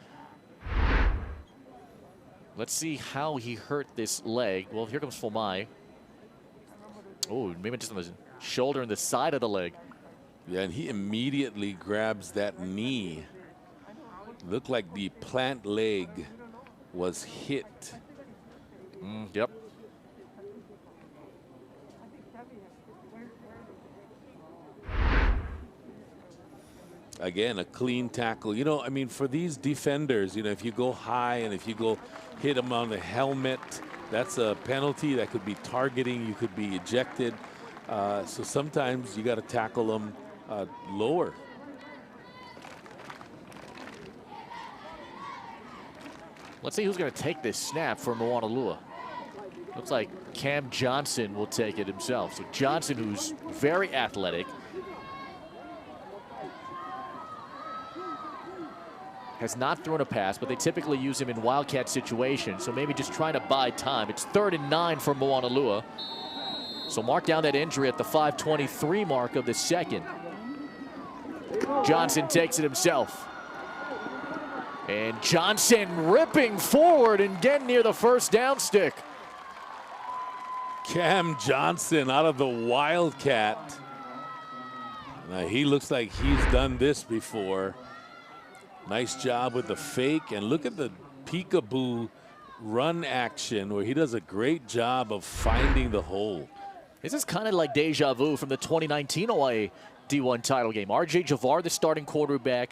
Let's see how he hurt this leg. Well, here comes Fumai. Oh, maybe just on the shoulder and the side of the leg. Yeah, and he immediately grabs that knee. Looked like the plant leg was hit. Yep. Again, a clean tackle. You know, I mean, for these defenders, you know, if you go high and if you go hit them on the helmet, that's a penalty. That could be targeting. You could be ejected. So sometimes you got to tackle them lower. Let's see who's going to take this snap for Moanalua. Looks like Cam Johnson will take it himself. So Johnson, who's very athletic, has not thrown a pass, but they typically use him in wildcat situations. So maybe just trying to buy time. It's 3rd and 9 for Moanalua. So mark down that injury at the 5:23 mark of the second. Johnson takes it himself. And Johnson ripping forward and getting near the first down stick. Cam Johnson out of the Wildcat. Now he looks like he's done this before. Nice job with the fake, and look at the peekaboo run action where he does a great job of finding the hole. This is kind of like deja vu from the 2019 OIA D1 title game. RJ Javar, the starting quarterback,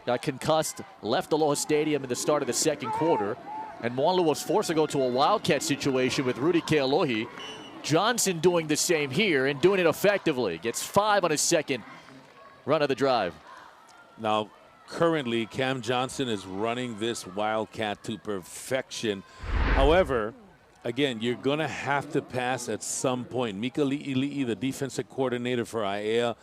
got concussed, left Aloha Stadium in the start of the second quarter, and Moanalua was forced to go to a wildcat situation with Rudy Kealohi. Johnson doing the same here and doing it effectively. Gets 5 on his second run of the drive. Now, currently, Cam Johnson is running this wildcat to perfection. However, again, you're going to have to pass at some point. Mika Li'ili'i, the defensive coordinator for Aiea,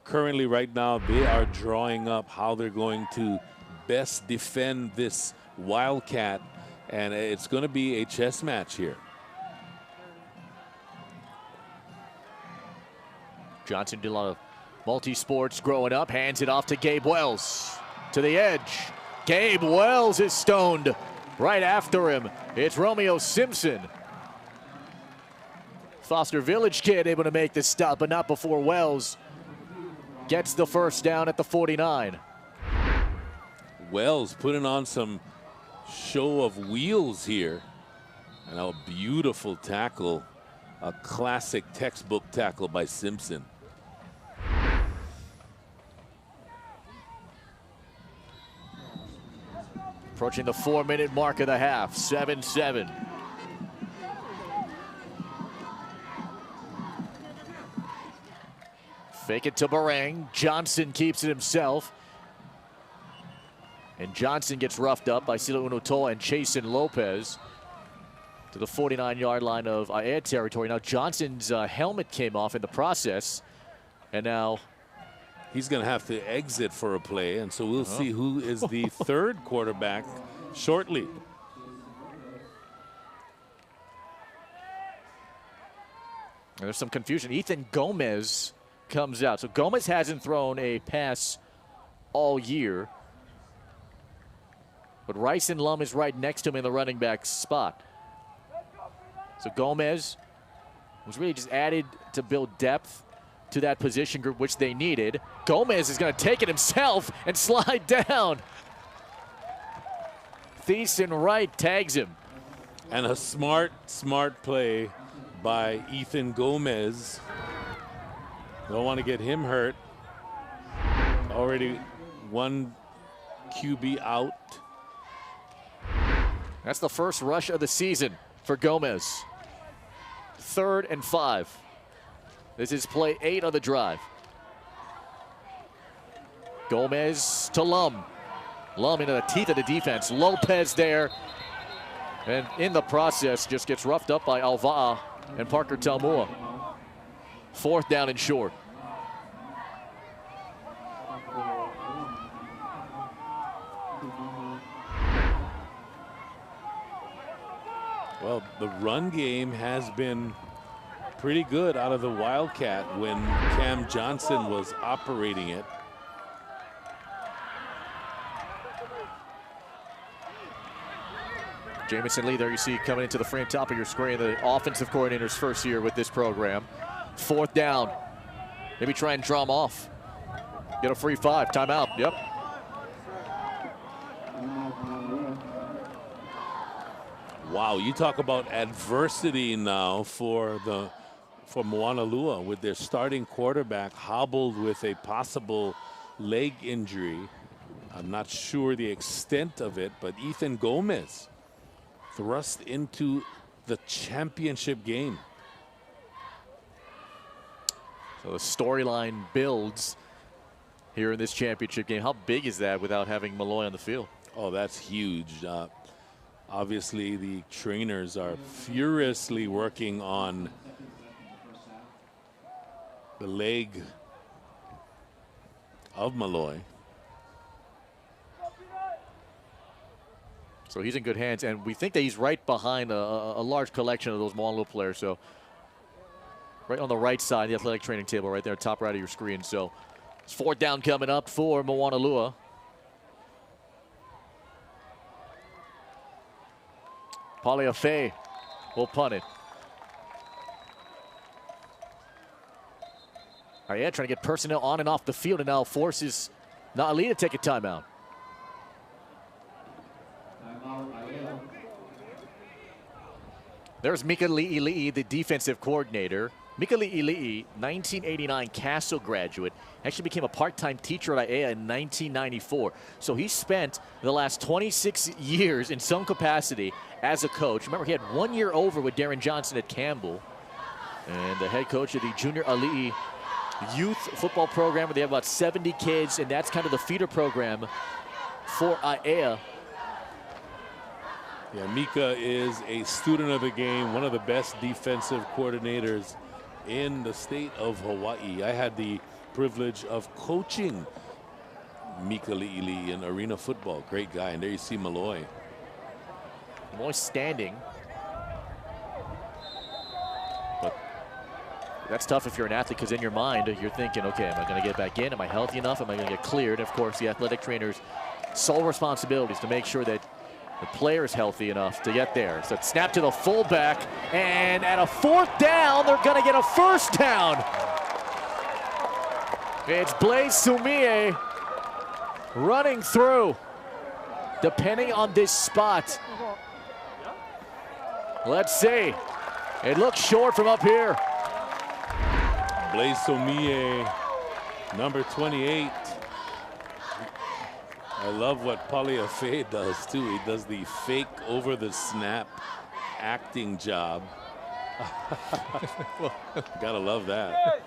currently right now they are drawing up how they're going to best defend this wildcat, and it's going to be a chess match here. Johnson did a lot of multi-sports growing up, hands it off to Gabe Wells. To the edge. Gabe Wells is stoned right after him. It's Romeo Simpson. Foster Village kid able to make the stop, but not before Wells gets the first down at the 49. Wells putting on some show of wheels here. And a beautiful tackle, a classic textbook tackle by Simpson. Approaching the 4-minute mark of the half, 7-7. Fake it to Barang. Johnson keeps it himself. And Johnson gets roughed up by Sila Unutoa and Chasen Lopez to the 49-yard line of Aiea territory. Now Johnson's helmet came off in the process, and now he's going to have to exit for a play, and so we'll see who is the third quarterback shortly. There's some confusion. Ethan Gomez comes out. So Gomez hasn't thrown a pass all year, but Rice and Lum is right next to him in the running back spot. So Gomez was really just added to build depth to that position group, which they needed. Gomez is going to take it himself and slide down. Thiessen Wright tags him. And a smart play by Ethan Gomez. Don't want to get him hurt. Already one QB out. That's the first rush of the season for Gomez. 3rd and 5. This is play 8 of the drive. Gomez to Lum. Lum into the teeth of the defense. Lopez there. And in the process just gets roughed up by Alva'a and Parker Talmua. 4th down and short. Well, the run game has been pretty good out of the Wildcat when Cam Johnson was operating it. Jamison Lee there you see coming into the frame top of your screen, the offensive coordinator's first year with this program. 4th down. Maybe try and draw him off. Get a free 5. Timeout. Yep. Wow, you talk about adversity now for Moanalua with their starting quarterback hobbled with a possible leg injury. I'm not sure the extent of it, but Ethan Gomez thrust into the championship game. So the storyline builds here in this championship game. How big is that without having Malloy on the field? Oh, that's huge. Obviously, the trainers are furiously working on the leg of Malloy. So he's in good hands, and we think that he's right behind a large collection of those Moanalua players. So right on the right side, the athletic training table right there, top right of your screen. So it's 4th down coming up for Moanalua. Pauliafe will punt it. Aiea trying to get personnel on and off the field, and now forces Naali to take a timeout. There's Mika Li'i, the defensive coordinator. Mika Li'i, 1989 Castle graduate, actually became a part-time teacher at Aiea in 1994. So he spent the last 26 years in some capacity as a coach. Remember, he had 1 year over with Darren Johnson at Campbell. And the head coach of the Junior Ali'i youth football program, where they have about 70 kids, and that's kind of the feeder program for Aiea. Yeah, Mika is a student of the game, one of the best defensive coordinators in the state of Hawaii. I had the privilege of coaching Mika Li'i in arena football. Great guy. And there you see Malloy. Malloy standing. But that's tough if you're an athlete, because in your mind, you're thinking, okay, am I going to get back in? Am I healthy enough? Am I going to get cleared? And of course, the athletic trainer's sole responsibility is to make sure that the player's healthy enough to get there. So snap to the fullback, and at a 4th down, they're gonna get a 1st down. It's Blaise Sumie running through, depending on this spot. Let's see. It looks short from up here. Blaise Sumie, number 28. I love what Aiea does too. He does the fake over the snap acting job. Gotta love that.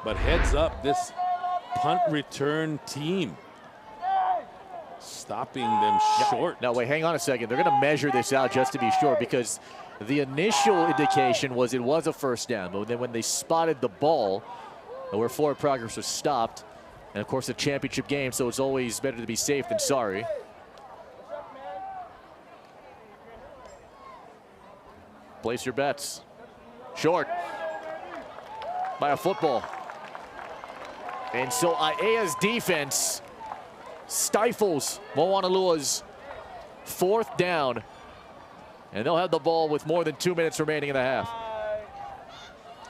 But heads up, this punt return team stopping them short. Now wait, hang on a second. They're gonna measure this out just to be sure, because the initial indication was it was a 1st down, but then when they spotted the ball where forward progress was stopped, and of course a championship game, so it's always better to be safe than sorry. Place your bets. Short by a football. And so Aiea's defense stifles Moanalua's 4th down, and they'll have the ball with more than 2 minutes remaining in the half.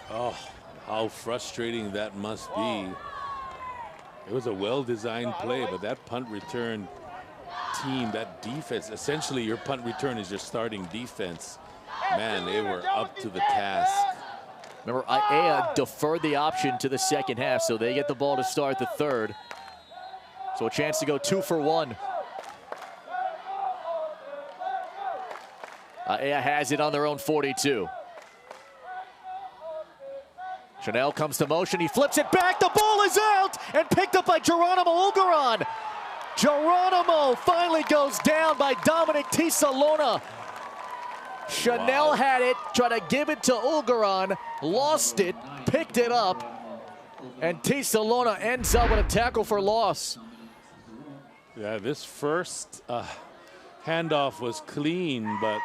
Oh, how frustrating that must be. It was a well-designed play, but that punt return team, that defense, essentially your punt return is your starting defense. Man, they were up to the task. Remember, Aiea deferred the option to the 2nd half, so they get the ball to start the 3rd. So a chance to go 2 for 1. Aiea has it on their own 42. Chanel comes to motion, he flips it back, the ball is out, and picked up by Geronimo Ugaran. Geronimo finally goes down by Dominic Tisalona. Chanel had it, tried to give it to Ugaran, lost it, picked it up, and Tisalona ends up with a tackle for loss. Yeah, this first handoff was clean, but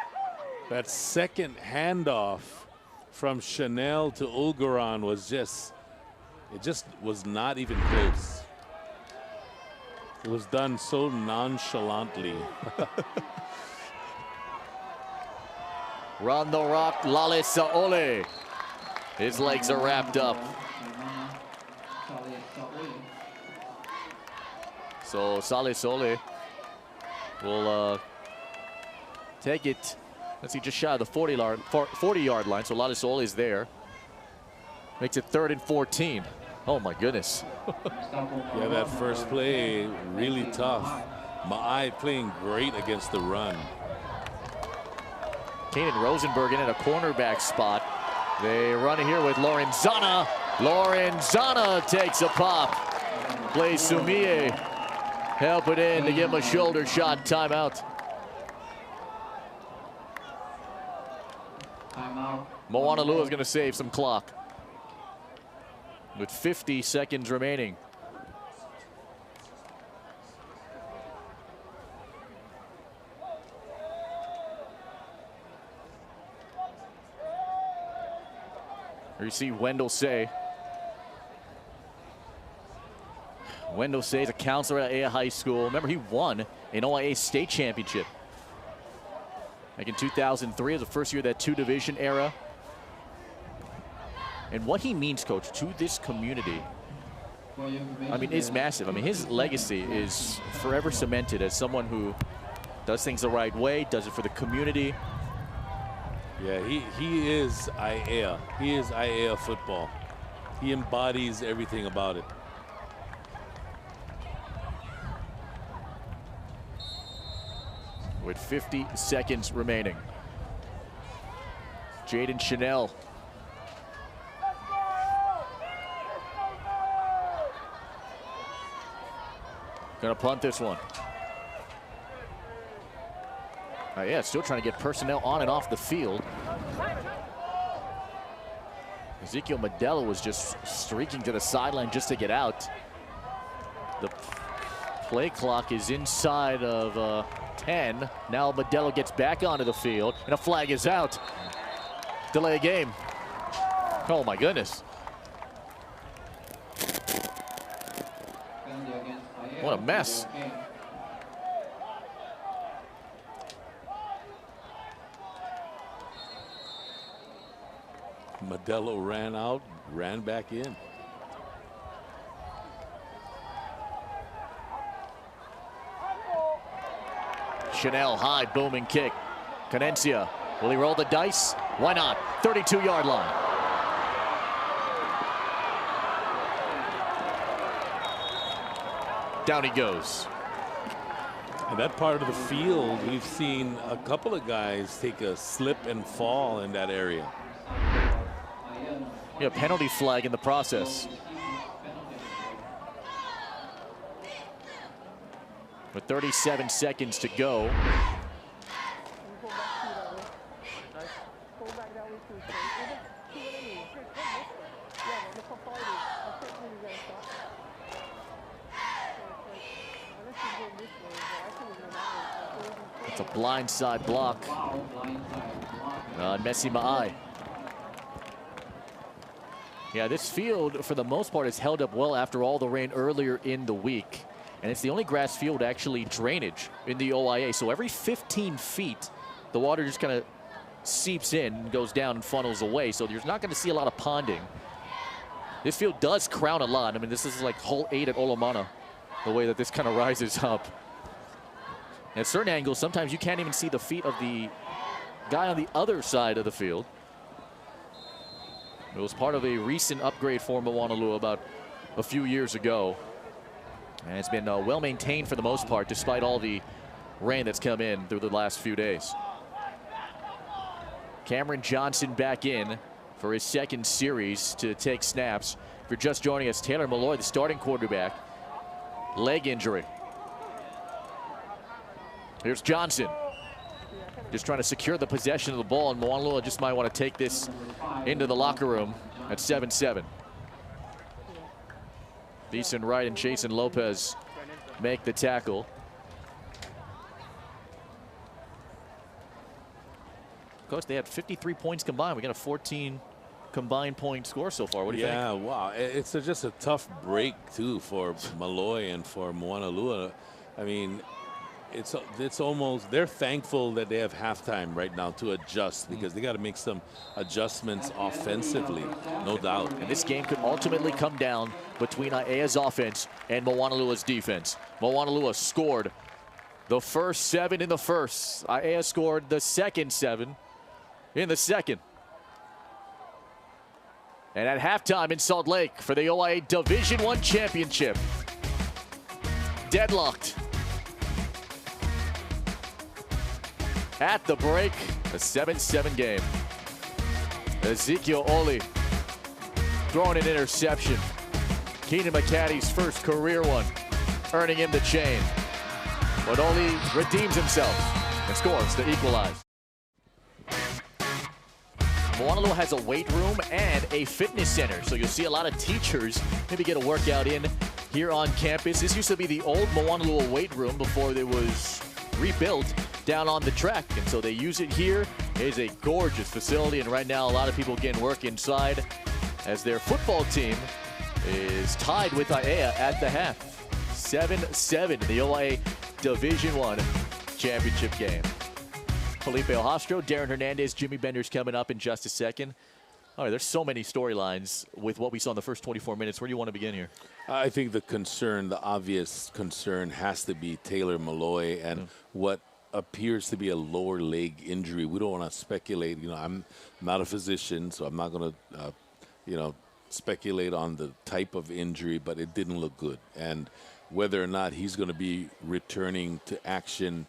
that 2nd handoff from Chanel to Ugaran was just was not even close. It was done so nonchalantly. Run the rock, Lale Saole. His legs are wrapped up. So Sale Sole will take it. Let's see, just shy of the 40-yard line. So Lale Sole is there. Makes it 3rd and 14. Oh my goodness. Yeah, that first play really tough. Ma'ai playing great against the run. Kanan Rosenberg in at a cornerback spot. They run it here with Lorenzana. Lorenzana takes a pop. Blaise Sumie help it in to give him a shoulder shot. Timeout. Moanalua is going to save some clock with 50 seconds remaining. Here you see Wendell Say. Wendell Say is a counselor at Aiea High School. Remember, he won an OIA state championship back in 2003. It was the first year of that 2-division era. And what he means, coach, to this community, I mean, is massive. I mean, his legacy is forever cemented as someone who does things the right way, does it for the community. Yeah, he is Aiea. He is Aiea football. He embodies everything about it. With 50 seconds remaining. Jaden Chanel. Gonna punt this one. Yeah, still trying to get personnel on and off the field. Ezekiel Medella was just streaking to the sideline just to get out. The play clock is inside of 10. Now Medella gets back onto the field, and a flag is out. Delay game. Oh my goodness. What a mess. Modelo ran out, ran back in. Chanel, high, booming kick. Canencia, will he roll the dice? Why not? 32-yard line. Down he goes. And that part of the field, we've seen a couple of guys take a slip and fall in that area. Yeah, penalty flag in the process. With 37 seconds to go. It's a blindside block on Messi Ma'ai. Yeah, this field, for the most part, has held up well after all the rain earlier in the week. And it's the only grass field actually drainage in the OIA. So every 15 feet, the water just kind of seeps in and goes down and funnels away. So you're not going to see a lot of ponding. This field does crown a lot. I mean, this is like hole 8 at Olomana, the way that this kind of rises up. And at certain angles, sometimes you can't even see the feet of the guy on the other side of the field. It was part of a recent upgrade for Moanalua about a few years ago. And it's been well maintained for the most part, despite all the rain that's come in through the last few days. Cameron Johnson back in for his second series to take snaps. If you're just joining us, Taylor Malloy, the starting quarterback, leg injury. Here's Johnson, just trying to secure the possession of the ball, and Moanalua just might want to take this into the locker room at 7-7. Beeson Wright and Jason Lopez make the tackle. Coach, they had 53 points combined. We got a 14 combined point score so far. What do you think? Yeah, wow. It's just a tough break, too, for Malloy and for Moanalua. I mean, it's almost, they're thankful that they have halftime right now to adjust, because they got to make some adjustments offensively, no doubt. And this game could ultimately come down between Aiea's offense and Moanalua's defense. Moanalua scored the first 7 in the first. Aiea scored the second 7 in the second. And at halftime in Salt Lake for the OIA Division I Championship. Deadlocked. At the break, a 7-7 game. Ezekiel Oli throwing an interception. Keenan McCaddy's first career one, earning him the chain. But Oli redeems himself and scores to equalize. Moanalua has a weight room and a fitness center, so you'll see a lot of teachers maybe get a workout in here on campus. This used to be the old Moanalua weight room before it was rebuilt down on the track, and so they use it here. It is a gorgeous facility, and right now a lot of people getting work inside as their football team is tied with Aiea at the half. 7-7 in the OIA Division I championship game. Felipe Ojastro, Darren Hernandez, Jimmy Bender's coming up in just a second. All right, there's so many storylines with what we saw in the first 24 minutes. Where do you want to begin here? I think the obvious concern has to be Taylor Malloy and what appears to be a lower leg injury. We don't want to speculate. You know, I'm not a physician, so I'm not going to, speculate on the type of injury, but it didn't look good. And whether or not he's going to be returning to action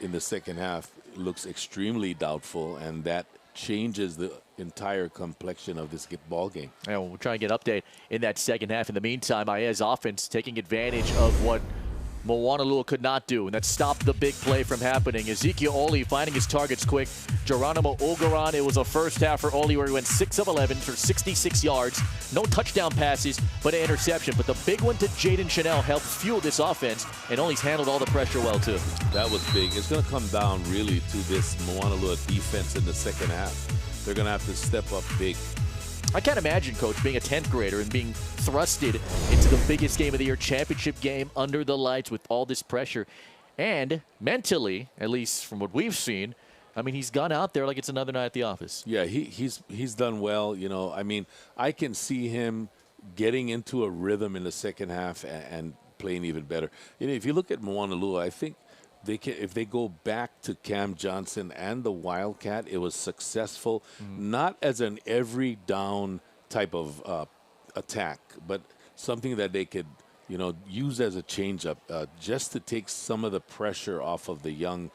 in the second half looks extremely doubtful, and that changes the entire complexion of this ball game. Yeah, we'll try and get an update in that second half. In the meantime, Aia's offense taking advantage of what Moanalua could not do, and that stopped the big play from happening. Ezekiel Oli finding his targets quick. Geronimo Ugaran, it was a first half for Oli where he went 6 of 11 for 66 yards. No touchdown passes, but an interception. But the big one to Jaden Chanel helped fuel this offense, and Oli's handled all the pressure well, too. That was big. It's going to come down really to this Moanalua defense in the second half. They're going to have to step up big. I can't imagine, Coach, being a 10th grader and being thrusted into the biggest game of the year, championship game, under the lights with all this pressure. And mentally, at least from what we've seen, I mean, he's gone out there like it's another night at the office. Yeah, he's done well. You know, I mean, I can see him getting into a rhythm in the second half and playing even better. You know, if you look at Moanalua, I think they can, if they go back to Cam Johnson and the Wildcat, it was successful, not as an every down type of attack, but something that they could, you know, use as a changeup just to take some of the pressure off of the young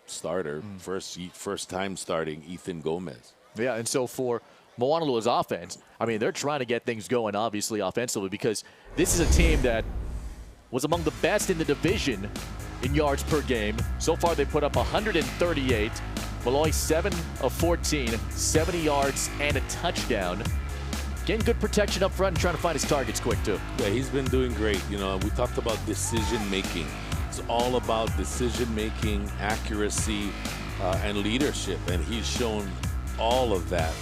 starter, first time starting Ethan Gomez. Yeah, and so for Moanalua's offense, I mean, they're trying to get things going, obviously, offensively, because this is a team that was among the best in the division in yards per game. So far, they put up 138. Malloy, 7 of 14, 70 yards and a touchdown. Getting good protection up front and trying to find his targets quick, too. Yeah, he's been doing great. You know, we talked about decision-making. It's all about decision-making, accuracy, and leadership, and he's shown all of that.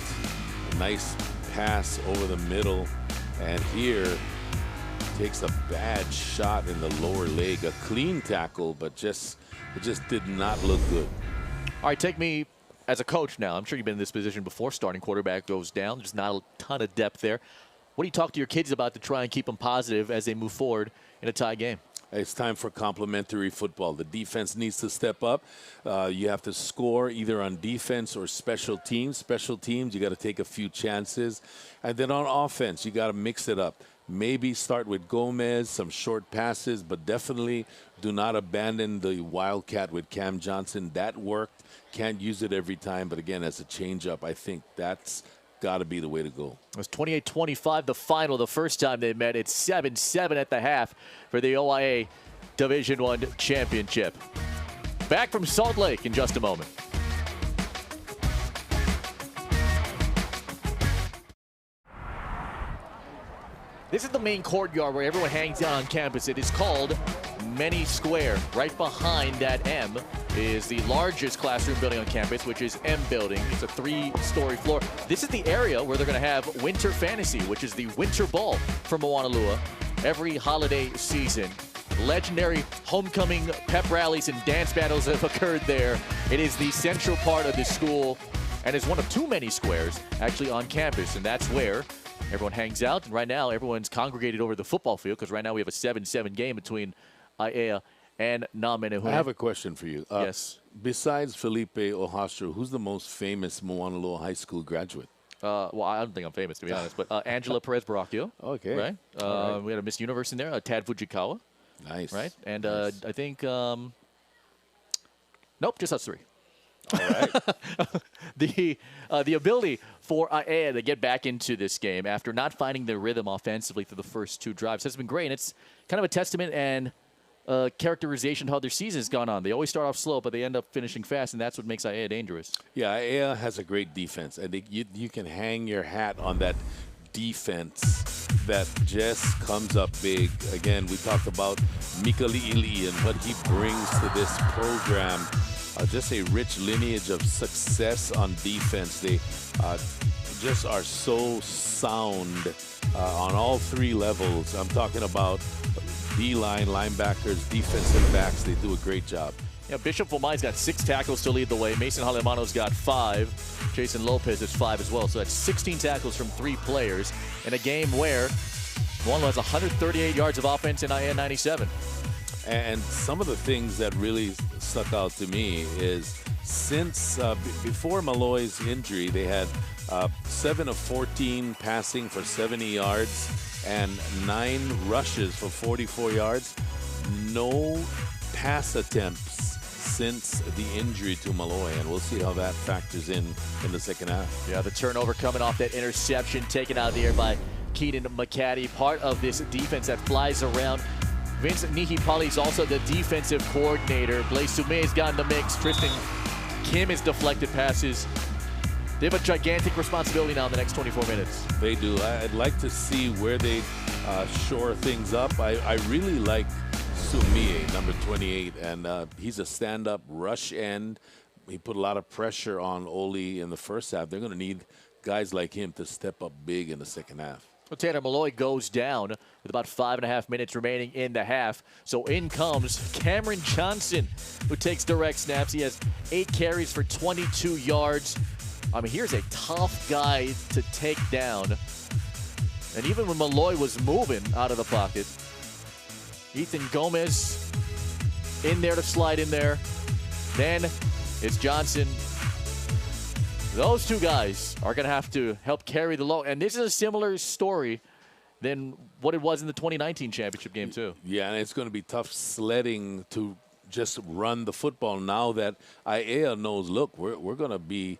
A nice pass over the middle, and here takes a bad shot in the lower leg. A clean tackle, but it just did not look good. All right, take me as a coach now. I'm sure you've been in this position before. Starting quarterback goes down. There's not a ton of depth there. What do you talk to your kids about to try and keep them positive as they move forward in a tie game? It's time for complementary football. The defense needs to step up. You have to score either on defense or special teams. Special teams, you got to take a few chances. And then on offense, you got to mix it up. Maybe start with Gomez, some short passes, but definitely do not abandon the Wildcat with Cam Johnson. That worked. Can't use it every time, but again, as a change-up, I think that's got to be the way to go. It was 28-25 the final the first time they met. It's 7-7 at the half for the OIA Division I championship. Back from Salt Lake in just a moment. This is the main courtyard where everyone hangs out on campus. It is called Menehune Square. Right behind that M is the largest classroom building on campus, which is M Building. It's a 3-story floor. This is the area where they're going to have Winter Fantasy, which is the winter ball for Moanalua every holiday season. Legendary homecoming pep rallies and dance battles have occurred there. It is the central part of the school and is one of too many squares actually on campus, and that's where everyone hangs out. And right now, everyone's congregated over the football field because right now we have a 7-7 game between Aiea and Menehune. I have a question for you. Yes. Besides Felipe Ohastro, who's the most famous Moanalua High School graduate? Well, I don't think I'm famous, to be honest, but Angela Perez-Baracchio. Okay. Right? All right. We had a Miss Universe in there, Tad Fujikawa. Nice. Right? And nice. I think, nope, just us three. All right. The ability for Aiea to get back into this game after not finding their rhythm offensively through the first 2 drives has been great. And it's kind of a testament and characterization of how their season has gone on. They always start off slow, but they end up finishing fast, and that's what makes Aiea dangerous. Yeah, Aiea has a great defense, and you can hang your hat on that defense that just comes up big. Again, we talked about Mikali'ili and what he brings to this program. Just a rich lineage of success on defense. They just are so sound on all 3 levels. I'm talking about D-line, linebackers, defensive backs. They do a great job. Yeah, Bishop Vomai's got 6 tackles to lead the way. Mason Halemano's got 5. Jason Lopez has 5 as well. So that's 16 tackles from 3 players in a game where Moanalua has 138 yards of offense in Aiea 97. And some of the things that really stuck out to me is since before Malloy's injury, they had 7 of 14 passing for 70 yards and 9 rushes for 44 yards. No pass attempts since the injury to Malloy, and we'll see how that factors in the second half. Yeah, the turnover coming off that interception taken out of the air by Keaton McCaddy, part of this defense that flies around. Vince Nihipali is also the defensive coordinator. Blaise Sume's got in the mix. Tristan Kim has deflected passes. They have a gigantic responsibility now in the next 24 minutes. They do. I'd like to see where they shore things up. I really like Sumie, number 28, and he's a stand-up rush end. He put a lot of pressure on Oli in the first half. They're going to need guys like him to step up big in the second half. Well, Taylor Malloy goes down with about 5.5 minutes remaining in the half. So in comes Cameron Johnson, who takes direct snaps. He has 8 carries for 22 yards. I mean, here's a tough guy to take down. And even when Malloy was moving out of the pocket, Ethan Gomez in there to slide in there. Then it's Johnson. Those two guys are going to have to help carry the load. And this is a similar story than what it was in the 2019 championship game, too. Yeah, and it's going to be tough sledding to just run the football now that Aiea knows, look, we're going to be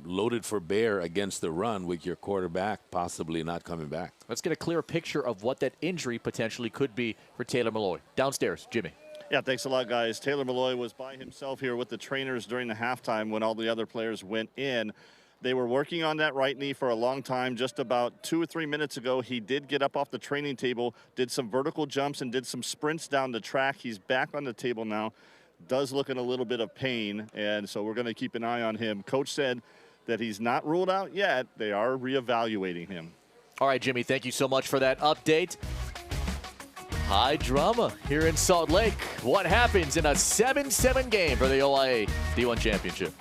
loaded for bear against the run with your quarterback possibly not coming back. Let's get a clear picture of what that injury potentially could be for Taylor Malloy. Downstairs, Jimmy. Yeah, thanks a lot, guys. Taylor Malloy was by himself here with the trainers during the halftime when all the other players went in. They were working on that right knee for a long time. Just about 2 or 3 minutes ago, he did get up off the training table, did some vertical jumps, and did some sprints down the track. He's back on the table now. Does look in a little bit of pain, and so we're going to keep an eye on him. Coach said that he's not ruled out yet. They are reevaluating him. All right, Jimmy, thank you so much for that update. High drama here in Salt Lake. What happens in a 7-7 game for the OIA D1 Championship?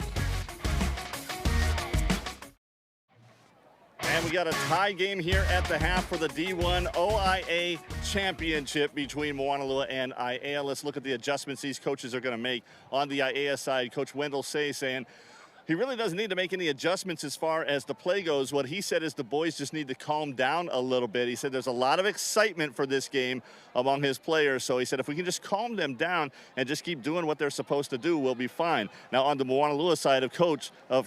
And we got a tie game here at the half for the D1 OIA Championship between Moanalua and Aiea. Let's look at the adjustments these coaches are going to make. On the Aiea side, Coach Wendell Say saying he really doesn't need to make any adjustments as far as the play goes. What he said is the boys just need to calm down a little bit. He said there's a lot of excitement for this game among his players. So he said if we can just calm them down and just keep doing what they're supposed to do, we'll be fine. Now on the Moanalua side of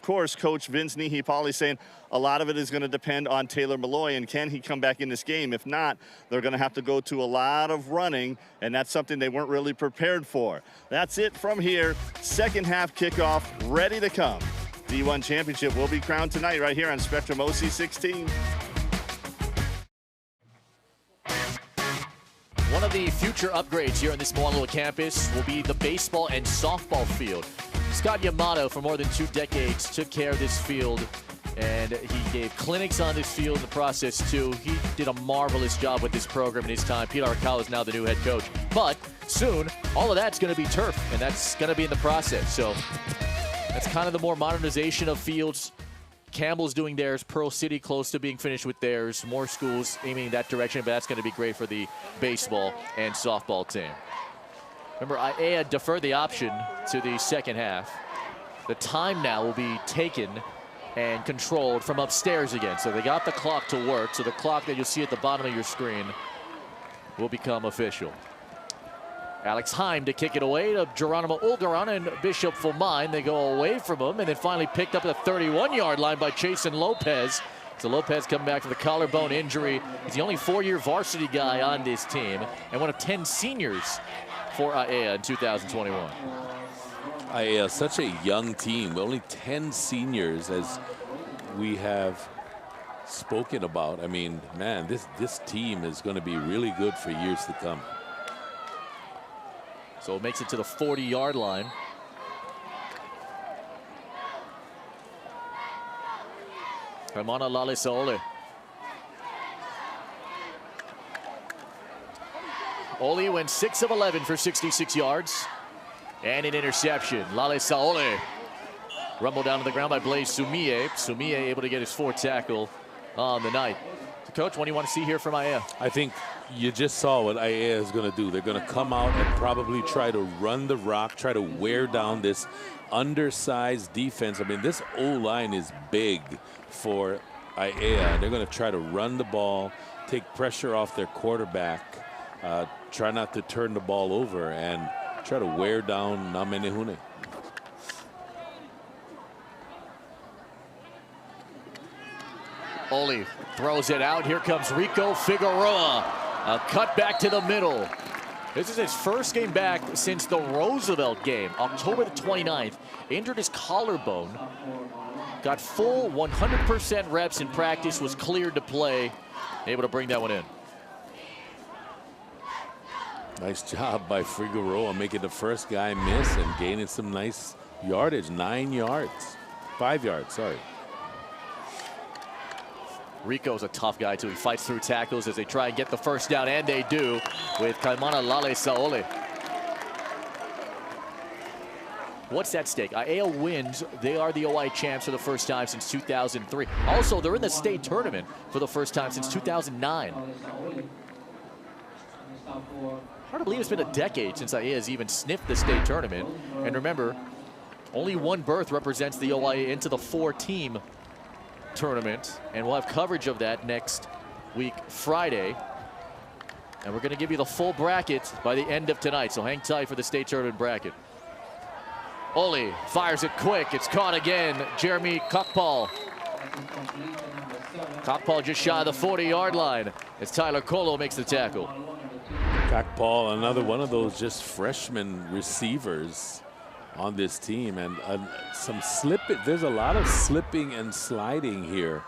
course, Coach Vince Nihipali saying a lot of it is going to depend on Taylor Malloy and can he come back in this game. If not, they're going to have to go to a lot of running, and that's something they weren't really prepared for. That's it from here. Second half kickoff ready to come. D1 Championship will be crowned tonight right here on Spectrum OC16. One of the future upgrades here on this Moanalua campus will be the baseball and softball field. Scott Yamato, for more than 2 decades, took care of this field, and he gave clinics on this field in the process, too. He did a marvelous job with this program in his time. Peter Arcala is now the new head coach. But soon, all of that's going to be turf, and that's going to be in the process. So that's kind of the more modernization of fields. Campbell's doing theirs. Pearl City close to being finished with theirs. More schools aiming in that direction, but that's going to be great for the baseball and softball team. Remember, Aiea deferred the option to the second half. The time now will be taken and controlled from upstairs again. So they got the clock to work. So the clock that you'll see at the bottom of your screen will become official. Alex Heim to kick it away to Geronimo Ulgaran and Bishop Fulmine. They go away from him and then finally picked up at the 31-yard line by Jason Lopez. So Lopez coming back from the collarbone injury. He's the only 4-year varsity guy on this team and one of 10 seniors for Aiea in 2021. Aiea, such a young team. Only 10 seniors, as we have spoken about. I mean, man, this team is going to be really good for years to come. So it makes it to the 40-yard line. Ramona Lalisaole. Oli went 6 of 11 for 66 yards and an interception. Lalisaole rumbled down to the ground by Blaise Sumie. Sumie able to get his 4th tackle on the night. So Coach, what do you want to see here from Aiea? I think you just saw what Aiea is going to do. They're going to come out and probably try to run the rock, try to wear down this undersized defense. I mean, this O-line is big for Aiea. They're going to try to run the ball, take pressure off their quarterback, try not to turn the ball over, and try to wear down Menehune. Oli throws it out. Here comes Rico Figueroa. A cut back to the middle. This is his first game back since the Roosevelt game, October the 29th. Injured his collarbone. Got full 100% reps in practice, was cleared to play. Able to bring that one in. Nice job by Figueroa making the first guy miss and gaining some nice yardage. 9 yards. 5 yards, sorry. Rico's a tough guy, too. He fights through tackles as they try and get the first down, and they do with Kaimana Lale Saole. What's at stake? Aiea wins. They are the OIA champs for the first time since 2003. Also, they're in the state tournament for the first time since 2009. Hard to believe it's been a decade since Aiea has even sniffed the state tournament. And remember, only one berth represents the OIA into the 4-team tournament. And we'll have coverage of that next week, Friday. And we're going to give you the full bracket by the end of tonight. So hang tight for the state tournament bracket. Oli fires it quick. It's caught again. Jeremy Cockpaul. Cockpaul just shy of the 40-yard line as Tyler Colo makes the tackle. Cockpaul, another one of those just freshman receivers on this team, and some slipping. There's a lot of slipping and sliding here,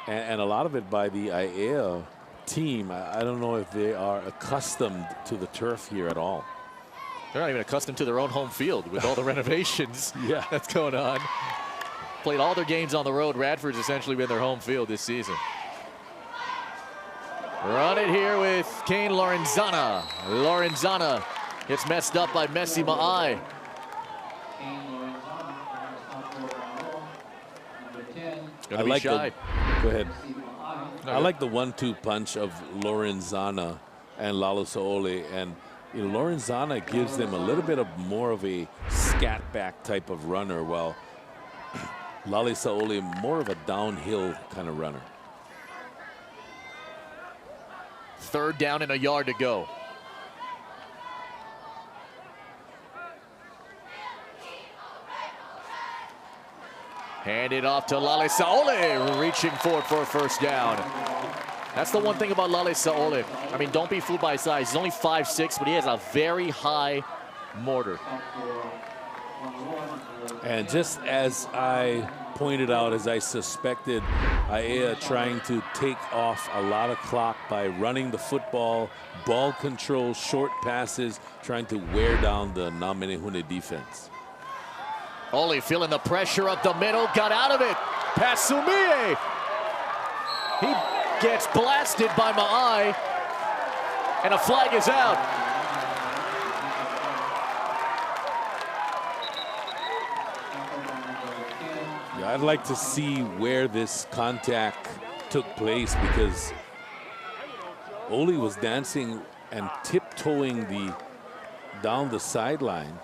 and a lot of it by the Aiea team. I don't know if they are accustomed to the turf here at all. They're not even accustomed to their own home field with all the renovations that's going on. Played all their games on the road. Radford's essentially been their home field this season. Run it here with Kane Lorenzana. Lorenzana gets messed up by Messi Ma'ai. Gonna be shy. Go ahead. I like the 1-2 punch of Lorenzana and Lalo Saole, and Lorenzana gives them a little bit of more of a scat back type of runner, while Lale Saole more of a downhill kind of runner. 3rd down and a yard to go. Hand it off to Lale Saole, reaching forward for a first down. That's the one thing about Lale Saole. I mean, don't be fooled by his size. He's only 5'6", but he has a very high mortar. And just as I pointed out, as I suspected, Aiea trying to take off a lot of clock by running the football, ball control, short passes, trying to wear down the Menehune defense. Oli feeling the pressure up the middle, got out of it. Pass Sumie. He gets blasted by Ma'ai, and a flag is out. I'd like to see where this contact took place, because Oli was dancing and tiptoeing down the sideline.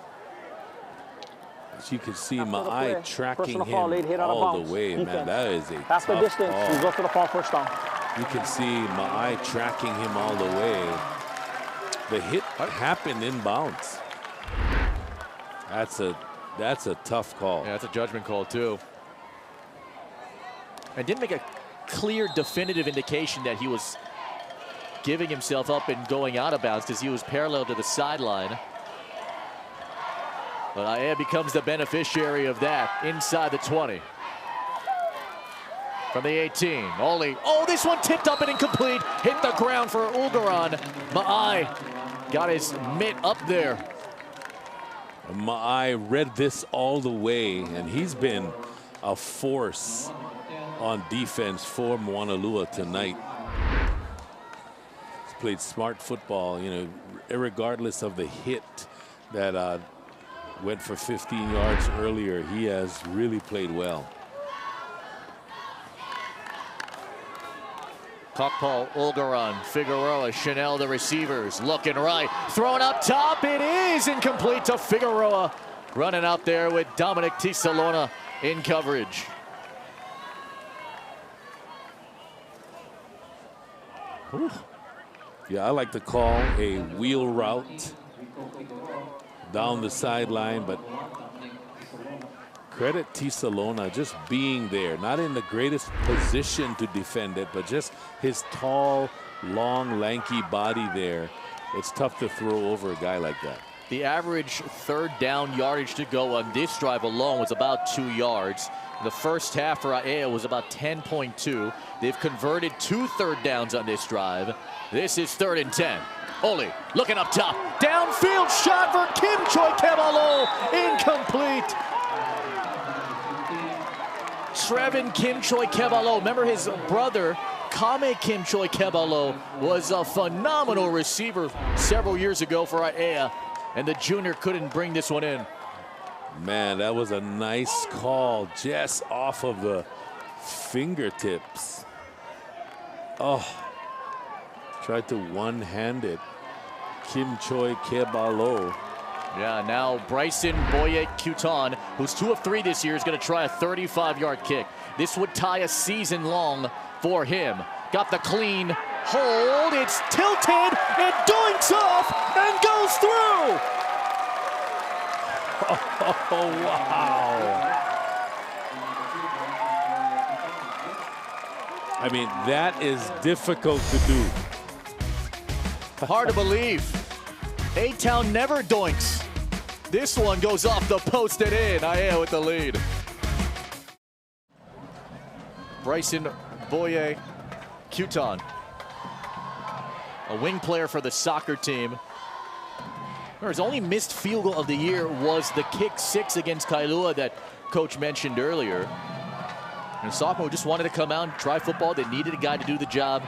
As you can see, Ma'ai tracking him all the way. Man, that is a tough the distance. ball. We go to the fall, first down. You can see Ma'ai tracking him all the way. The hit happened in bounds. That's a tough call. Yeah, that's a judgment call too. And didn't make a clear, definitive indication that he was giving himself up and going out of bounds, because he was parallel to the sideline. But Aiea becomes the beneficiary of that inside the 20. From the 18, Oli. Oh, this one tipped up and incomplete. Hit the ground for Ulgaran. Ma'ai got his mitt up there. Ma'ai read this all the way, and he's been a force on defense for Moanalua tonight. He's played smart football, irregardless of the hit that went for 15 yards earlier. He has really played well. Cockpaul, Ulgaran, Figueroa, Chanel, the receivers, looking right, thrown up top, it is incomplete to Figueroa. Running out there with Dominic Tisalona in coverage. Ooh. Yeah, I like to call a wheel route down the sideline, but credit Tisalona just being there, not in the greatest position to defend it, but just his tall, long, lanky body there. It's tough to throw over a guy like that. The average 3rd down yardage to go on this drive alone was about 2 yards. The first half for Aiea was about 10.2. They've converted 2 3rd downs on this drive. This is 3rd and 10. Oli looking up top. Downfield shot for Kim Choi Kemalo. Incomplete. Trevin Kim Choi Kebalo. Remember his brother, Kame Kim Choi Kebalo, was a phenomenal receiver several years ago for Aiea, and the junior couldn't bring this one in. Man, that was a nice call, just off of the fingertips. Oh, tried to one-hand it. Kim Choi Kebalo. Yeah, now Bryson Boye Kutan, who's 2 of 3 this year, is going to try a 35-yard kick. This would tie a season long for him. Got the clean hold. It's tilted. It doinks off and goes through. Oh, wow. I mean, that is difficult to do. Hard to believe. A-Town never doinks. This one goes off the post and in. Aiea with the lead. Bryson Boye Kutan, a wing player for the soccer team. His only missed field goal of the year was the kick 6 against Kailua that coach mentioned earlier. And sophomore just wanted to come out and try football. They needed a guy to do the job.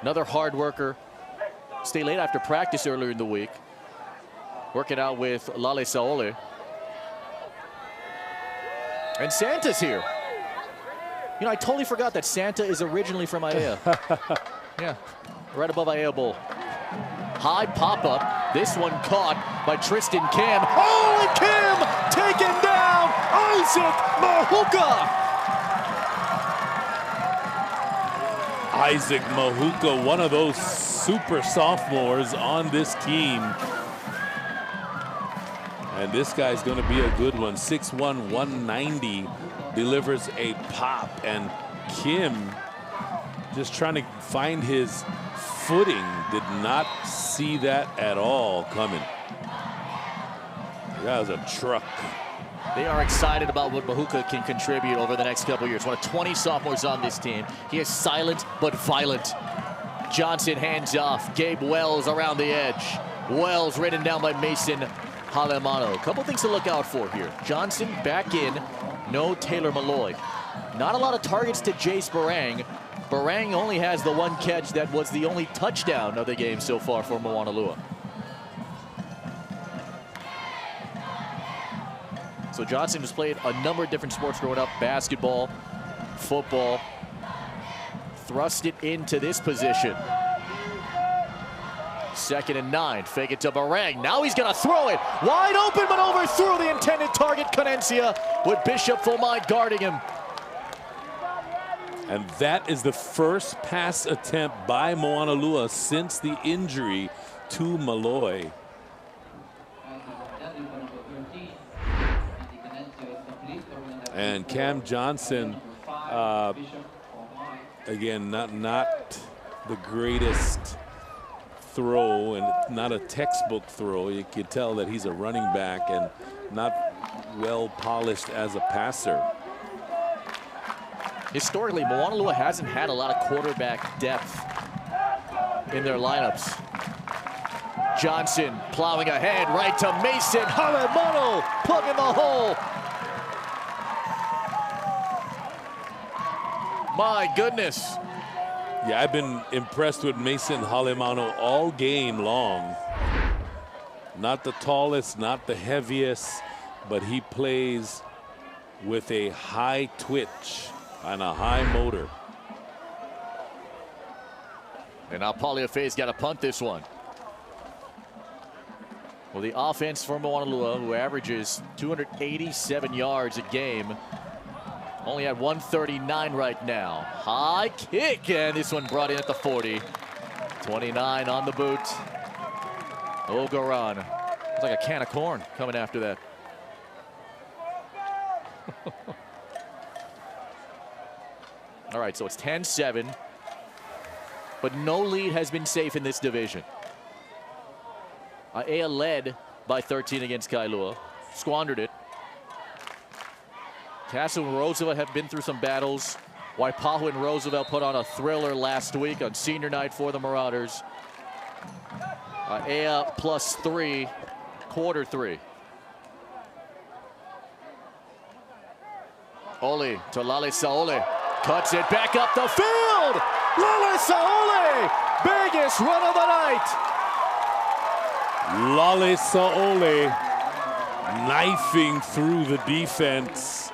Another hard worker. Stay late after practice earlier in the week. Working out with Lale Saole. And Santa's here. You know, I totally forgot that Santa is originally from Aiea. Yeah, right above Aiea Bowl. High pop-up. This one caught by Tristan Kim. Oh, and Kim taken down. Isaac Mahuka. Isaac Mahuka, one of those super sophomores on this team. And this guy's going to be a good one. 6'1", 190, delivers a pop. And Kim just trying to find his footing. Did not see that at all coming. That was a truck. They are excited about what Mahuka can contribute over the next couple of years. One of 20 sophomores on this team. He is silent but violent. Johnson hands off. Gabe Wells around the edge. Wells written down by Mason Halemano. A couple things to look out for here. Johnson back in. No Taylor Malloy. Not a lot of targets to Jace Barang. Barang only has the one catch that was the only touchdown of the game so far for Moanalua. So Johnson has played a number of different sports growing up. Basketball, football. Thrust it into this position. 2nd and 9. Fake it to Barang. Now he's going to throw it. Wide open, but overthrew the intended target, Canencia, with Bishop Fomai guarding him. And that is the first pass attempt by Moanalua since the injury to Malloy. And Cam Johnson, again, not the greatest throw and not a textbook throw. You can tell that he's a running back and not well polished as a passer. Historically, Moanalua hasn't had a lot of quarterback depth in their lineups. Johnson plowing ahead right to Mason Halemano, plugging the hole. My goodness. Yeah, I've been impressed with Mason Halemano all game long. Not the tallest, not the heaviest, but he plays with a high twitch and a high motor. And now Pauliafe's got to punt this one. Well, the offense for Moanalua, who averages 287 yards a game, only at 139 right now. High kick, and this one brought in at the 40. 29 on the boot. Ogaran. It's like a can of corn coming after that. All right, so it's 10-7. But no lead has been safe in this division. Aiea led by 13 against Kailua. Squandered it. Castle and Roosevelt have been through some battles. Waipahu and Roosevelt put on a thriller last week on senior night for the Marauders. Aiea +3, quarter 3. Ole to Lale-Saole. Cuts it back up the field. Lale-Saole, biggest run of the night. Lale-Saole knifing through the defense.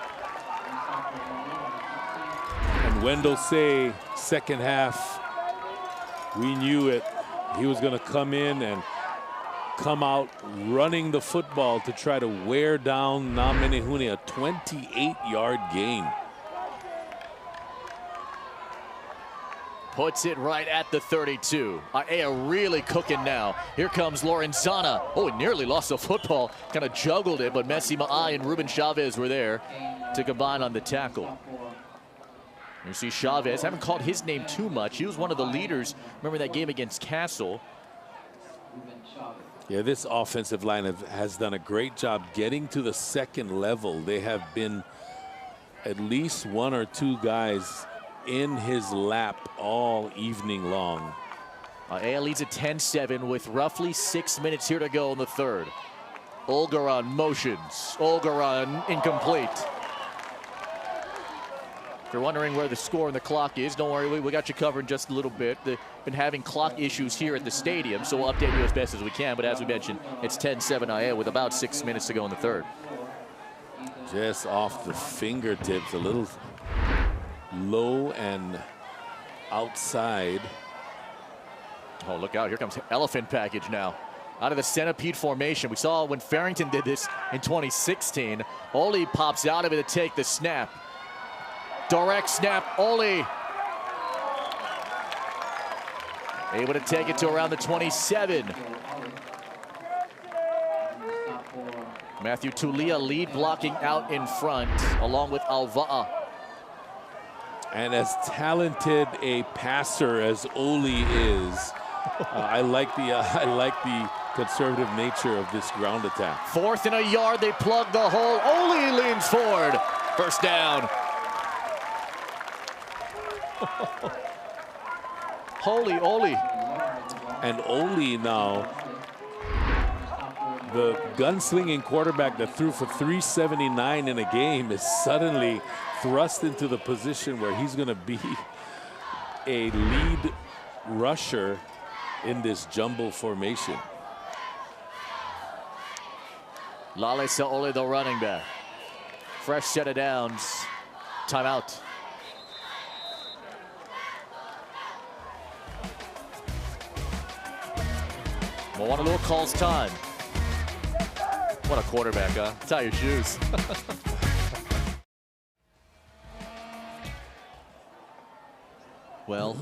And Wendell Say, second half, we knew it. He was going to come in and come out running the football to try to wear down Menehune, a 28-yard gain. Puts it right at the 32. Aiea really cooking now. Here comes Lorenzana. Oh, he nearly lost the football. Kind of juggled it, but Messi Ma'ai and Ruben Chavez were there to combine on the tackle. You see Chavez, haven't called his name too much. He was one of the leaders. Remember that game against Castle? Yeah, this offensive line has done a great job getting to the second level. They have been at least one or two guys in his lap all evening long. Aiea leads at 10-7 with roughly 6 minutes here to go in the third. Olgaran motions. Olgaran incomplete. If you're wondering where the score and the clock is, don't worry, we got you covered in just a little bit. They've been having clock issues here at the stadium, so we'll update you as best as we can. But as we mentioned, it's 10-7 Aiea with about 6 minutes to go in the third. Just off the fingertips, a little low and outside. Oh, look out, here comes elephant package now. Out of the centipede formation. We saw when Farrington did this in 2016. Ole pops out of it to take the snap. Direct snap, Ole. Able to take it to around the 27. Matthew Tulia lead blocking out in front, along with Alva'a. And as talented a passer as Ole is, I like the conservative nature of this ground attack. 4th and a yard, they plug the hole. Ole leans forward. First down. Holy Ole. And Ole now, the gunslinging quarterback that threw for 379 in a game, is suddenly thrust into the position where he's going to be a lead rusher in this jumbo formation. Lale-Saole, the running back. Fresh set of downs. Timeout. Moanalua calls time. What a quarterback, huh? Tie your shoes. Well,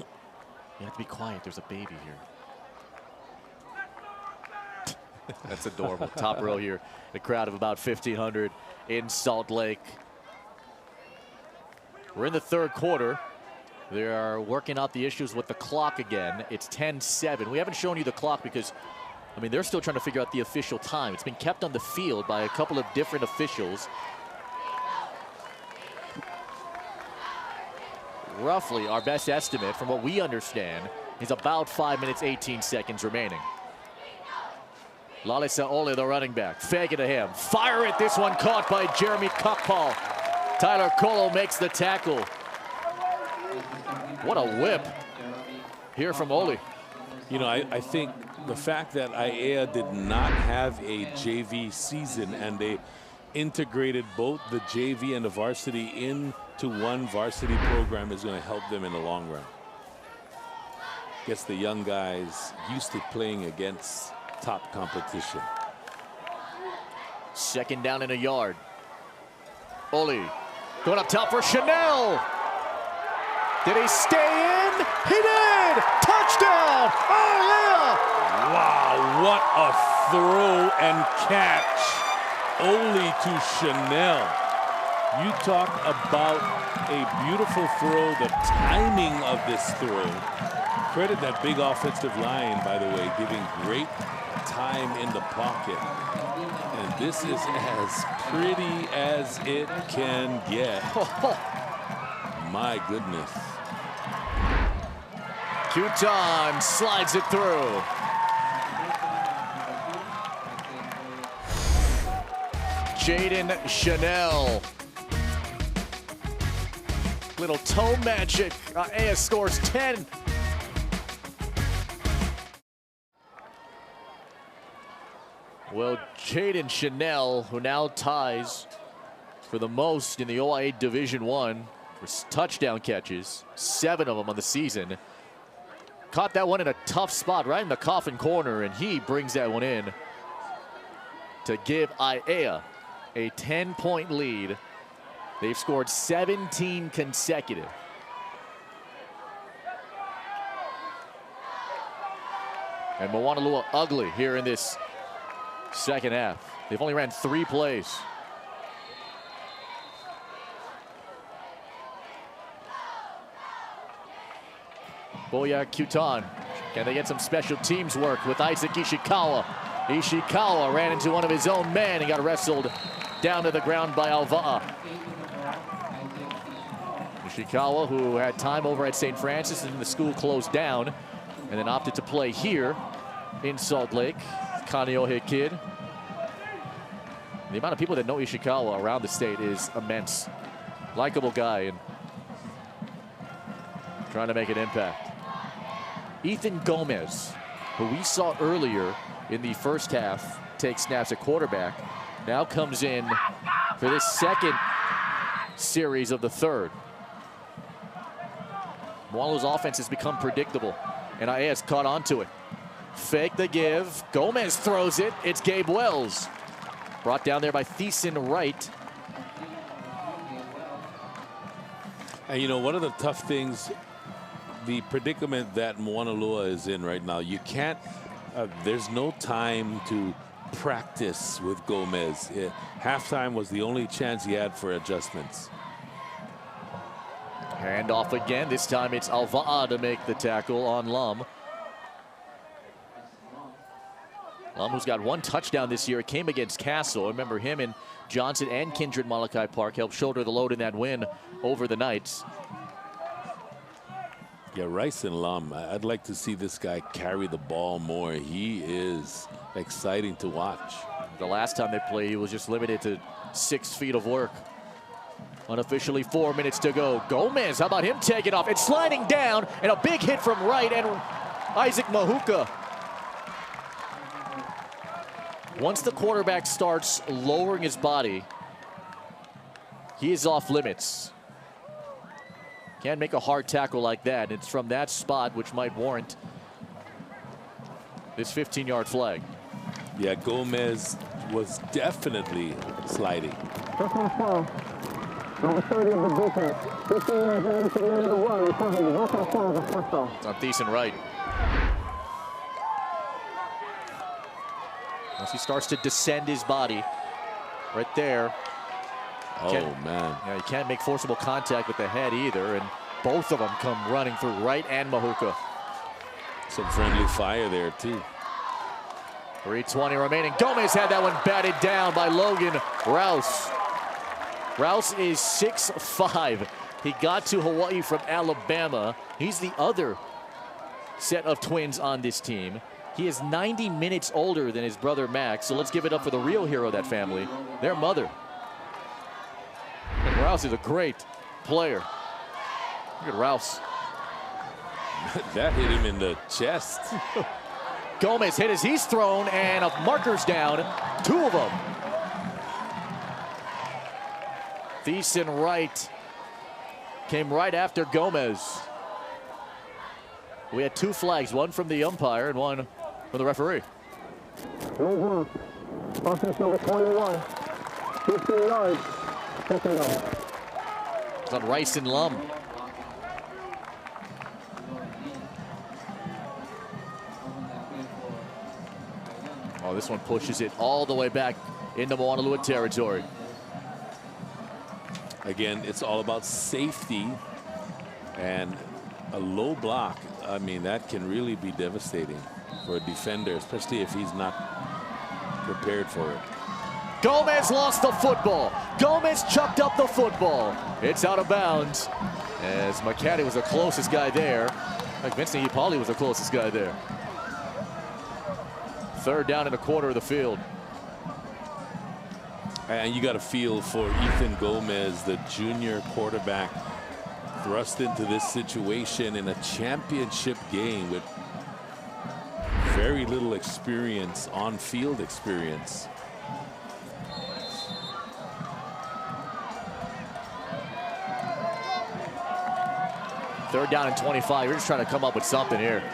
you have to be quiet. There's a baby here. That's adorable. Top row here. A crowd of about 1,500 in Salt Lake. We're in the third quarter. They are working out the issues with the clock again. It's 10-7. We haven't shown you the clock because, I mean, they're still trying to figure out the official time. It's been kept on the field by a couple of different officials. Roughly, our best estimate, from what we understand, is about 5 minutes, 18 seconds remaining. Lale-Saole, the running back. Fake it to him. Fire it. This one caught by Jeremy Cockpaul. Tyler Colo makes the tackle. What a whip here from Ole. You know, I think the fact that Aiea did not have a JV season and they integrated both the JV and the varsity into one varsity program is going to help them in the long run. Gets the young guys used to playing against top competition. Second down in a yard. Ole going up top for Chanel. Did he stay in? He did! Touchdown! Oh, yeah! Wow, what a throw and catch. Ole to Chanel. You talk about a beautiful throw, the timing of this throw. Credit that big offensive line, by the way, giving great time in the pocket. And this is as pretty as it can get. My goodness. Kutan slides it through. Jaden Chanel. Little toe magic. Aiea scores 10. Well, Jaden Chanel, who now ties for the most in the OIA Division I for touchdown catches, 7 of them on the season. Caught that one in a tough spot right in the coffin corner, and he brings that one in to give Aiea a 10-point lead. They've scored 17 consecutive. And Moanalua ugly here in this second half. They've only ran 3 plays. Boya Kutan. Can they get some special teams work with Isaac Ishikawa? Ishikawa ran into one of his own men and got wrestled down to the ground by Alva'a. Ishikawa, who had time over at St. Francis and the school closed down, and then opted to play here in Salt Lake. Kaneohe kid. The amount of people that know Ishikawa around the state is immense. Likeable guy and trying to make an impact. Ethan Gomez, who we saw earlier in the first half take snaps at quarterback, now comes in for this second series of the third. Moalua's offense has become predictable, and Aia's caught onto it. Fake the give. Gomez throws it. It's Gabe Wells. Brought down there by Thiessen Wright. And you know, one of the tough things, the predicament that Moanalua is in right now, you can't, there's no time to practice with Gomez. Halftime was the only chance he had for adjustments. Hand off again. This time it's Alva'a to make the tackle on Lum. Lum, who's got 1 touchdown this year, it came against Castle. Remember him and Johnson and Kindred Malachi Park helped shoulder the load in that win over the Knights. Yeah, Rice and Lum, I'd like to see this guy carry the ball more. He is exciting to watch. The last time they played, he was just limited to 6 feet of work. Unofficially 4 minutes to go. Gomez, how about him taking off? It's sliding down, and a big hit from Wright and Isaac Mahuka. Once the quarterback starts lowering his body, he is off limits. Can't make a hard tackle like that. It's from that spot which might warrant this 15-yard flag. Yeah, Gomez was definitely sliding. Number 30 of the defense. 15 yards into the end of the run. It's on Thiessen Wright. Once he starts to descend his body, right there. Oh, man. Yeah, you can't make forcible contact with the head either, and both of them come running through Wright and Mahuka. Some friendly fire there, too. 3:20 remaining. Gomez had that one batted down by Logan Rouse. Rouse is 6'5". He got to Hawaii from Alabama. He's the other set of twins on this team. He is 90 minutes older than his brother Max, so let's give it up for the real hero of that family, their mother. And Rouse is a great player. Look at Rouse. That hit him in the chest. Gomez hit as he's thrown, and a marker's down. 2 of them. Thiessen Wright came right after Gomez. We had 2 flags, one from the umpire and one from the referee. Offense number 21. 15 yards. It's on Rice and Lum. Oh, this one pushes it all the way back into Moanalua territory. Again, it's all about safety, and a low block, I mean, that can really be devastating for a defender, especially if he's not prepared for it. Gomez lost the football. Gomez chucked up the football. It's out of bounds as McCaddy was the closest guy there. Like Vincent Ipali was the closest guy there. 3rd down in a quarter of the field. And you got to feel for Ethan Gomez, the junior quarterback. thrust into this situation in a championship game with very little experience, on-field experience. Third down and 25. You're just trying to come up with something here.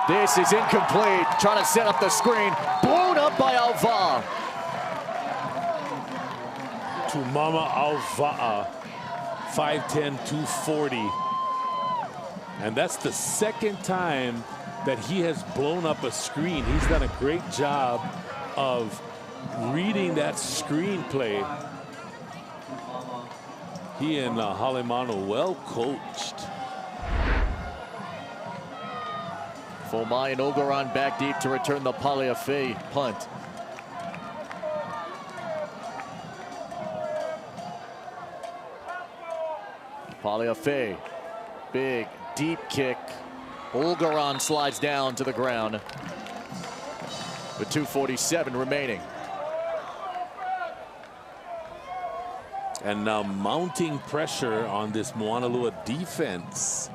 This is incomplete. Trying to set up the screen. Blown up by Alva'a. To Mama Alva'a, 5'10", 240. And that's the second time that he has blown up a screen. He's done a great job of reading that screenplay. He and Halimano well coached. Fomai and Ogeron back deep to return the Paliafe punt. Paliafe, big, deep kick. Ogeron slides down to the ground with 2:47 remaining. And now mounting pressure on this Moanalua defense.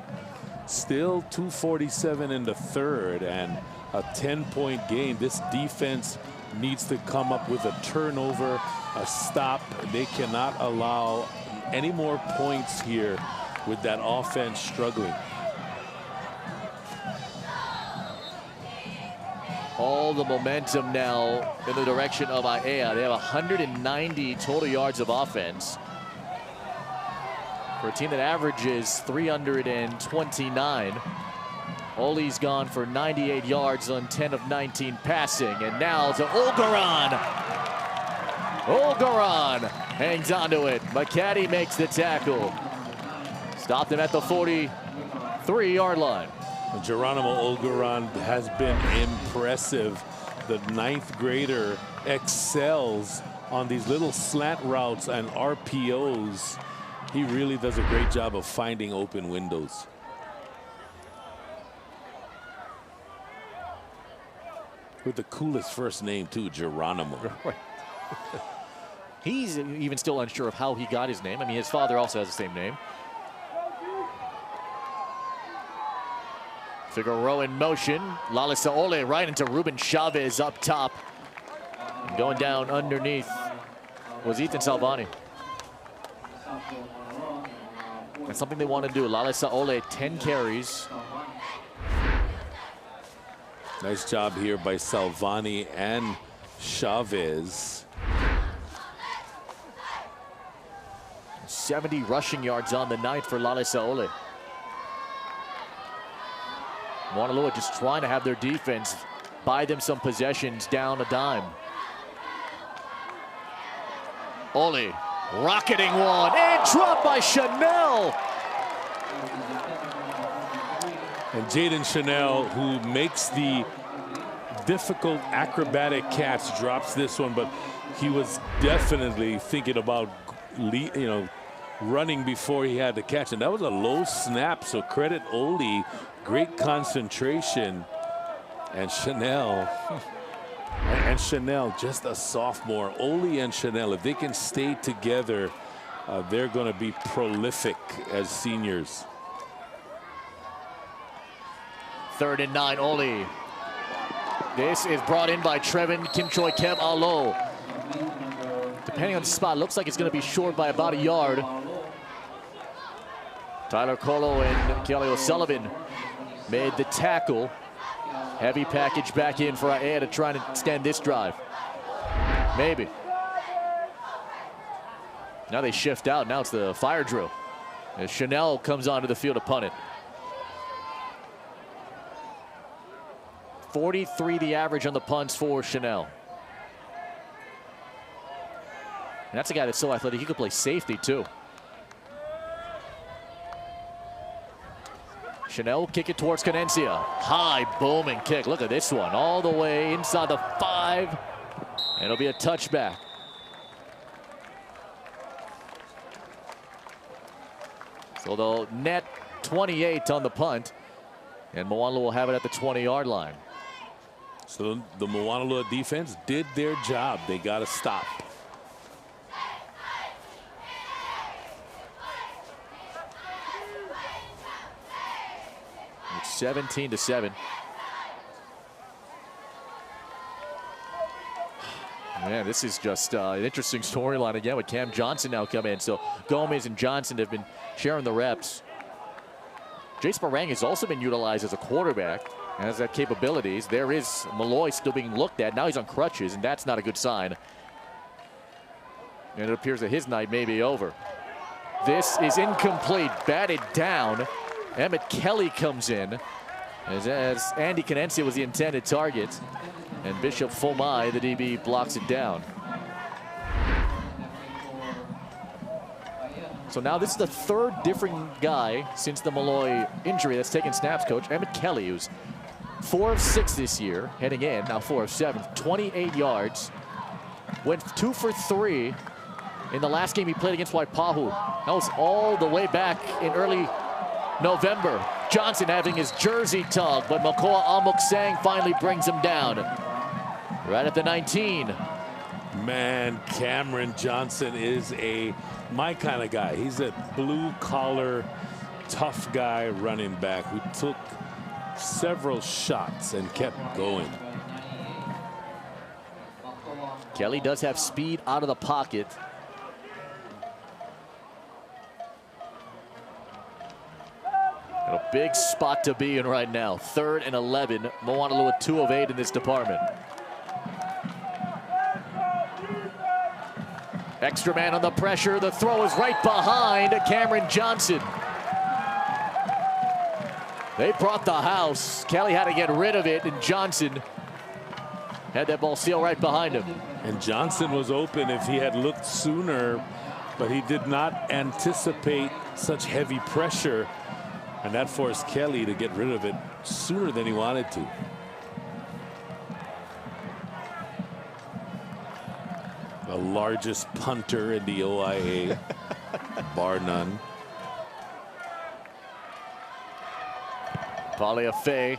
Still 2:47 in the third and a 10-point game. This defense needs to come up with a turnover, a stop. They cannot allow any more points here with that offense struggling. All the momentum now in the direction of Aiea. They have 190 total yards of offense for a team that averages 329. Oli's gone for 98 yards on 10 of 19 passing. And now to Ogeron. Ogeron hangs onto it. McCaddy makes the tackle. Stopped him at the 43-yard line. Geronimo Ogeron has been impressive. The 9th grader excels on these little slant routes and RPOs. He really does a great job of finding open windows. With the coolest first name too, Geronimo. Right. He's even still unsure of how he got his name. I mean, his father also has the same name. Figueroa in motion. Lalisaole right into Ruben Chavez up top. And going down underneath was Ethan Salvani. That's something they want to do. Lalisaole, 10 carries. Nice job here by Salvani and Chavez. 70 rushing yards on the night for Lalisaole. Moanalua just trying to have their defense buy them some possessions down a dime. Oli rocketing one and dropped by Chanel. And Jaden Chanel, who makes the difficult acrobatic catch, drops this one, but he was definitely thinking about, running before he had the catch. And that was a low snap, so credit Oli. Great concentration. And Chanel, just a sophomore. Oli and Chanel, if they can stay together, they're going to be prolific as seniors. 3rd and 9, Oli. This is brought in by Trevin Kimchoi Kev Alo. Depending on the spot, looks like it's going to be short by about a yard. Tyler Colo and Kelly O'Sullivan made the tackle. Heavy package back in for Aiea to try and extend this drive. Maybe. Now they shift out. Now it's the fire drill. As Chanel comes onto the field to punt it. 43 the average on the punts for Chanel. And that's a guy that's so athletic, he could play safety too. Chanel will kick it towards Canencia. High booming kick. Look at this one. All the way inside the 5. And it'll be a touchback. So they'll net 28 on the punt. And Moanalua will have it at the 20-yard line. So the Moanalua defense did their job. They got to stop. 17-7. Man, this is just an interesting storyline again with Cam Johnson now coming in. So Gomez and Johnson have been sharing the reps. Jace Barang has also been utilized as a quarterback and has that capabilities. There is Malloy still being looked at. Now he's on crutches, and that's not a good sign. And it appears that his night may be over. This is incomplete, batted down. Emmett Kelly comes in as Andy Canencia was the intended target. And Bishop Fomai, the DB, blocks it down. So now this is the third different guy since the Malloy injury that's taken snaps, coach. Emmett Kelly, who's 4 of 6 this year, heading in, now 4 of 7, 28 yards. Went 2 for 3 in the last game he played against Waipahu. That was all the way back in early November. Johnson having his jersey tugged, but Makoa Amuksang finally brings him down. Right at the 19. Man, Cameron Johnson is my kind of guy. He's a blue-collar, tough guy running back who took several shots and kept going. Kelly does have speed out of the pocket. And a big spot to be in right now. 3rd and 11. Moanalua 2 of 8 in this department. Extra man on the pressure. The throw is right behind Cameron Johnson. They brought the house. Kelly had to get rid of it, and Johnson had that ball sealed right behind him. And Johnson was open if he had looked sooner, but he did not anticipate such heavy pressure, and that forced Kelly to get rid of it sooner than he wanted to. The largest punter in the OIA, bar none. Paliafe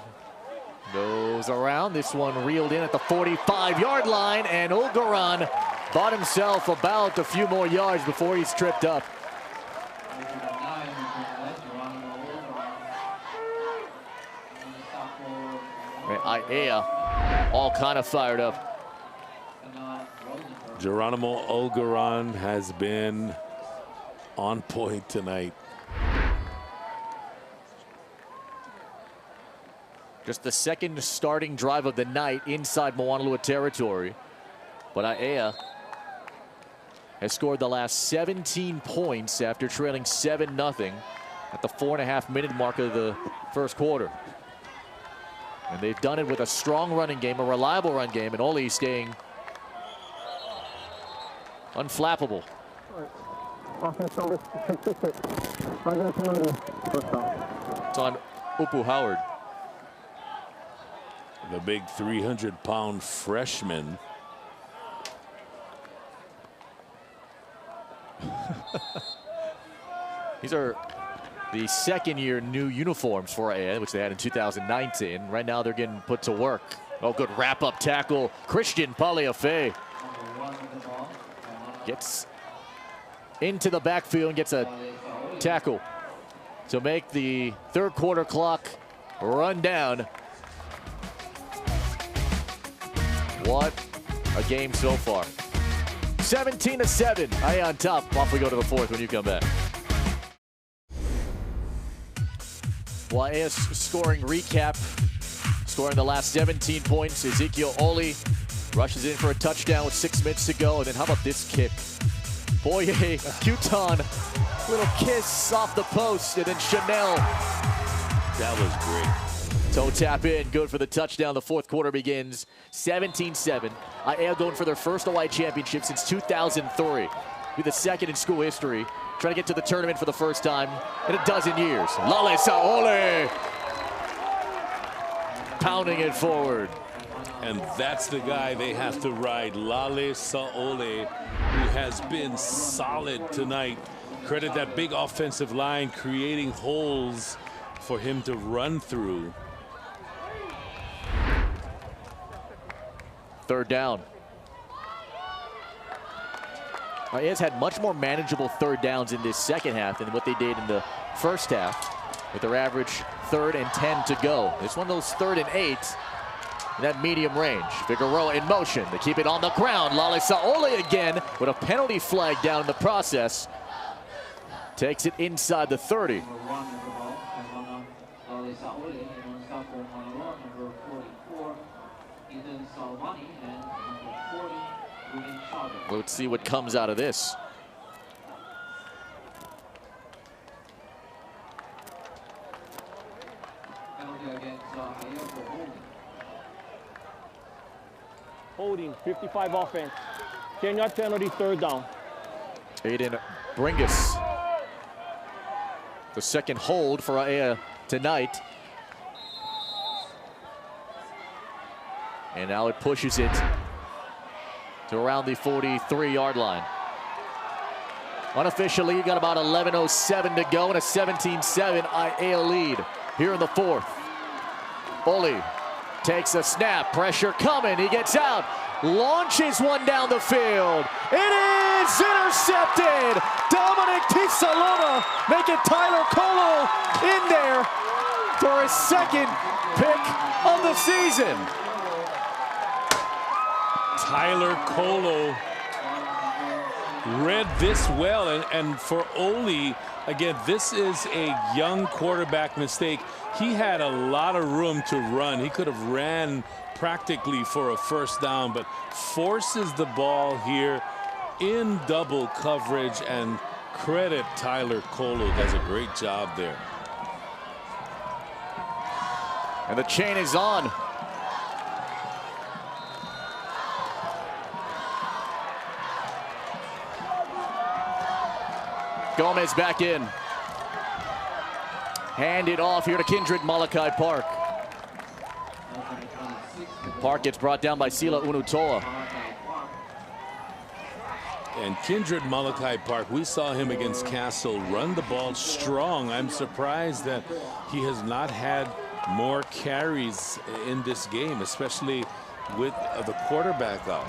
goes around. This one reeled in at the 45-yard line, and Ogaran bought himself about a few more yards before he's tripped up. Aiea all kind of fired up. Geronimo Olgaran has been on point tonight. Just the second starting drive of the night inside Moanalua territory. But Aiea has scored the last 17 points after trailing 7-0 at the 4.5-minute mark of the first quarter. And they've done it with a strong running game, a reliable run game, and Oli staying unflappable. It's on Upu Howard. The big 300-pound freshman. These are the second-year new uniforms for Aiea, which they had in 2019. Right now they're getting put to work. Oh, good wrap-up tackle. Christian Paliafe gets into the backfield and gets a tackle to make the third quarter clock run down. What a game so far. 17-7. Aiea on top. Off we go to the fourth when you come back. Well, Aia's scoring recap. Scoring the last 17 points. Ezekiel Oli rushes in for a touchdown with 6 minutes to go. And then how about this kick? Boye, Kuton, little kiss off the post. And then Chanel. That was great. Toe tap in, good for the touchdown. The fourth quarter begins 17-7. Aiea going for their first OIA championship since 2003. Be the second in school history. Trying to get to the tournament for the first time in a dozen years. Lale Saole pounding it forward. And that's the guy they have to ride, Lale Saole, who has been solid tonight. Credit that big offensive line creating holes for him to run through. Third down. Aia's had much more manageable third downs in this second half than what they did in the first half, with their average 3rd and 10 to go. This one of those 3rd and 8. That medium range. Figueroa in motion. They keep it on the ground. Lalisaole again with a penalty flag down in the process. Takes it inside the 30. Let's see what comes out of this. Holding, 55 offense. 10-yard penalty, 3rd down. Aiden Bringus. The second hold for Aiea tonight. And now it pushes it to around the 43-yard line. Unofficially, you got about 11:07 to go and a 17-7 Aiea lead here in the 4th. Oli takes a snap, pressure coming, he gets out, launches one down the field. It is intercepted! Dominic Tisalona making Tyler Colo in there for his 2nd pick of the season. Tyler Colo read this well, and for Oli, again, this is a young quarterback mistake. He had a lot of room to run. He could have ran practically for a 1st down, but forces the ball here in double coverage, and credit Tyler Colo, does a great job there. And the chain is on. Gomez back in. Hand it off here to Kindred Malachi Park. Park gets brought down by Sila Unutoa. And Kindred Malachi Park, we saw him against Castle run the ball strong. I'm surprised that he has not had more carries in this game, especially with the quarterback out.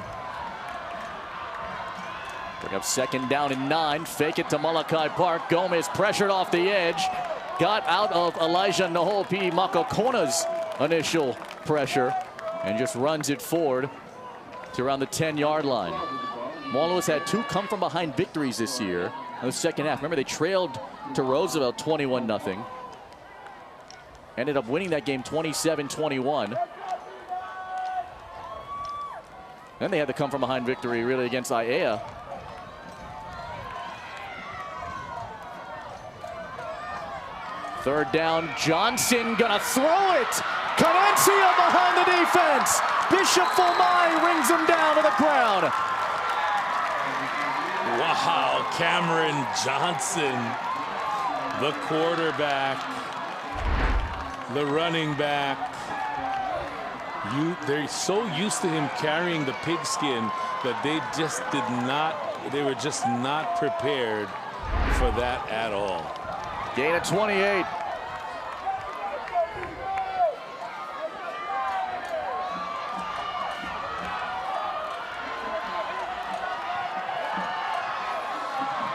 Bring up 2nd down and 9. Fake it to Malachi Park. Gomez pressured off the edge. Got out of Elijah Nahopi Makakona's initial pressure and just runs it forward to around the 10-yard line. Moanalua's had 2 come from behind victories this year in the 2nd half. Remember, they trailed to Roosevelt 21-0. Ended up winning that game 27-21. Then they had the come from behind victory really against Aiea. Third down, Johnson gonna throw it. Cadencia behind the defense. Bishop Fulmai rings him down to the ground. Wow, Cameron Johnson, the quarterback, the running back. They're so used to him carrying the pigskin that they were just not prepared for that at all. Gain of 28.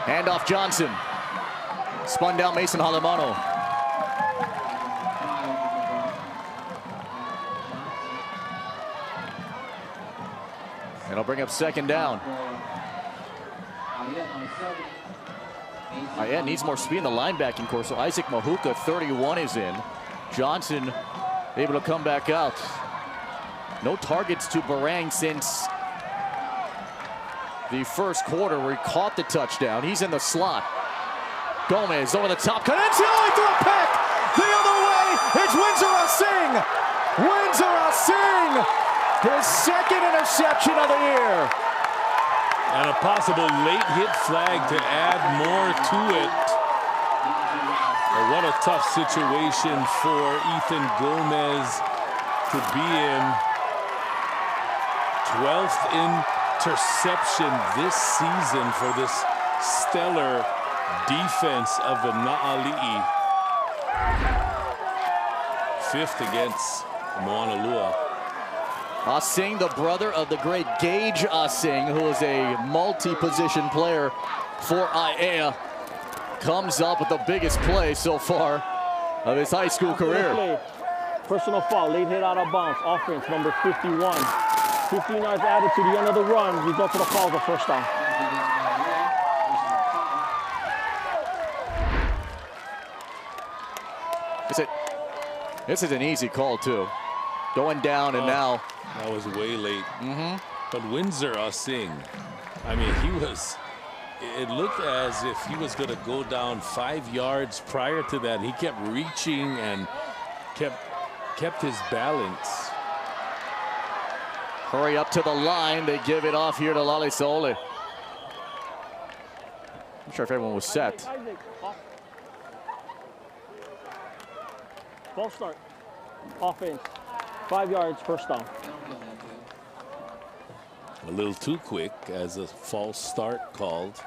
Handoff Johnson. Spun down Mason Halimano. And I'll bring up 2nd down. Aiea needs more speed in the linebacking course, so Isaac Mahuka, 31, is in. Johnson able to come back out. No targets to Barang since the 1st quarter where he caught the touchdown. He's in the slot. Gomez over the top. Cadencia threw a pick. The other way, it's Windsor Asing. Windsor Asing, his 2nd interception of the year. And a possible late hit flag to add more to it. But what a tough situation for Ethan Gomez to be in. 12th interception this season for this stellar defense of the Na'ali'i. 5th against Moanalua. Asing, the brother of the great Gage Asing, who is a multi-position player for Aiea, comes up with the biggest play so far of his high school career. Play. Personal foul, late hit out of bounds. Offense, number 51. 15 yards added to the end of the run. Result of the foul, the first down. This is an easy call, too. Going down, and now. That was way late. But Windsor, Singh, I mean, it looked as if he was going to go down 5 yards prior to that. He kept reaching and kept his balance. Hurry up to the line. They give it off here to Lalisole. I'm sure if everyone was set. False start. Offense. 5 yards, first down. A little too quick as a false start called.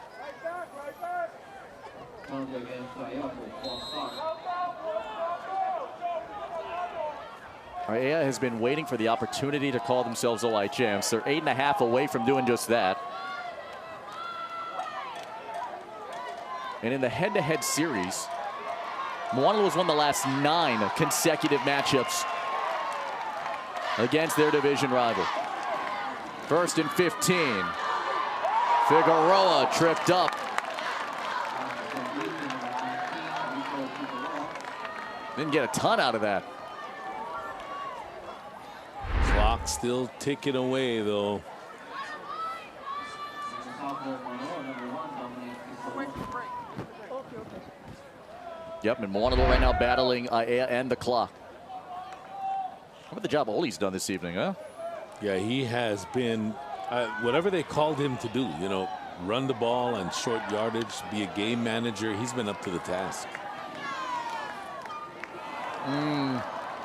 Aiea has been waiting for the opportunity to call themselves OIA champs. They're 8.5 away from doing just that. And in the head-to-head series, Moanalua has won the last 9 consecutive matchups against their division rival. 1st and 15. Figueroa tripped up. Didn't get a ton out of that. Clock still ticking away, though. Yep, and Moanalua right now battling Aiea and the clock. How about the job Oli's done this evening, huh? Yeah, he has been, whatever they called him to do, you know, run the ball and short yardage, be a game manager, he's been up to the task.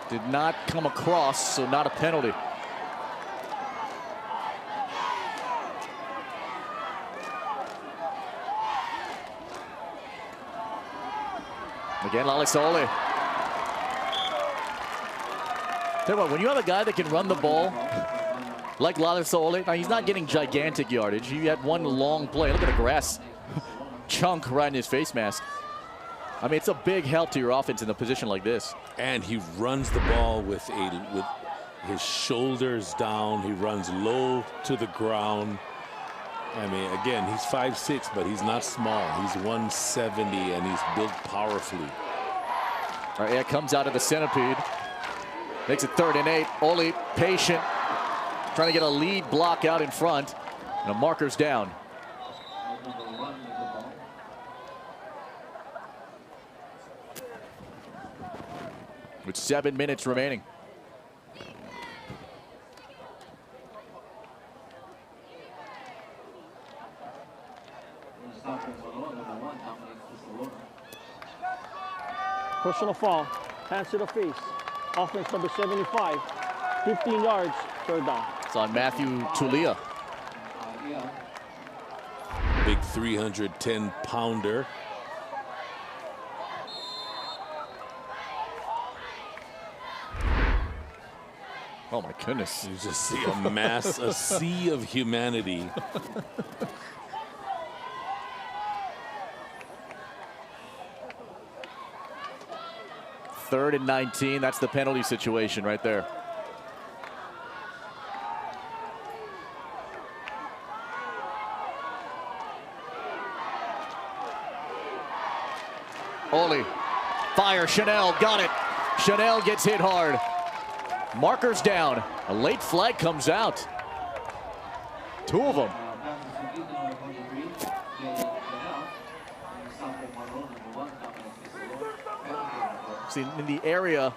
Did not come across, so not a penalty. Again, Lalisole. Tell you what, when you have a guy that can run the ball like Lalisole, now he's not getting gigantic yardage. He had one long play. Look at the grass chunk right in his face mask. I mean, it's a big help to your offense in a position like this. And he runs the ball with his shoulders down. He runs low to the ground. I mean, again, he's 5'6", but he's not small. He's 170, and he's built powerfully. All right, it comes out of the centipede. Makes it 3rd and 8. Oli patient, trying to get a lead block out in front. And a marker's down. With 7 minutes remaining. Personal foul, hands to the face. Offense number 75, 15 yards, 3rd down. It's on Matthew Tulia. Big 310-pounder. Oh my goodness. You just see a sea of humanity. Third and 19. That's the penalty situation right there. Oli, fire, Chanel, got it. Chanel gets hit hard. Marker's down. A late flag comes out. 2 of them. See, in the area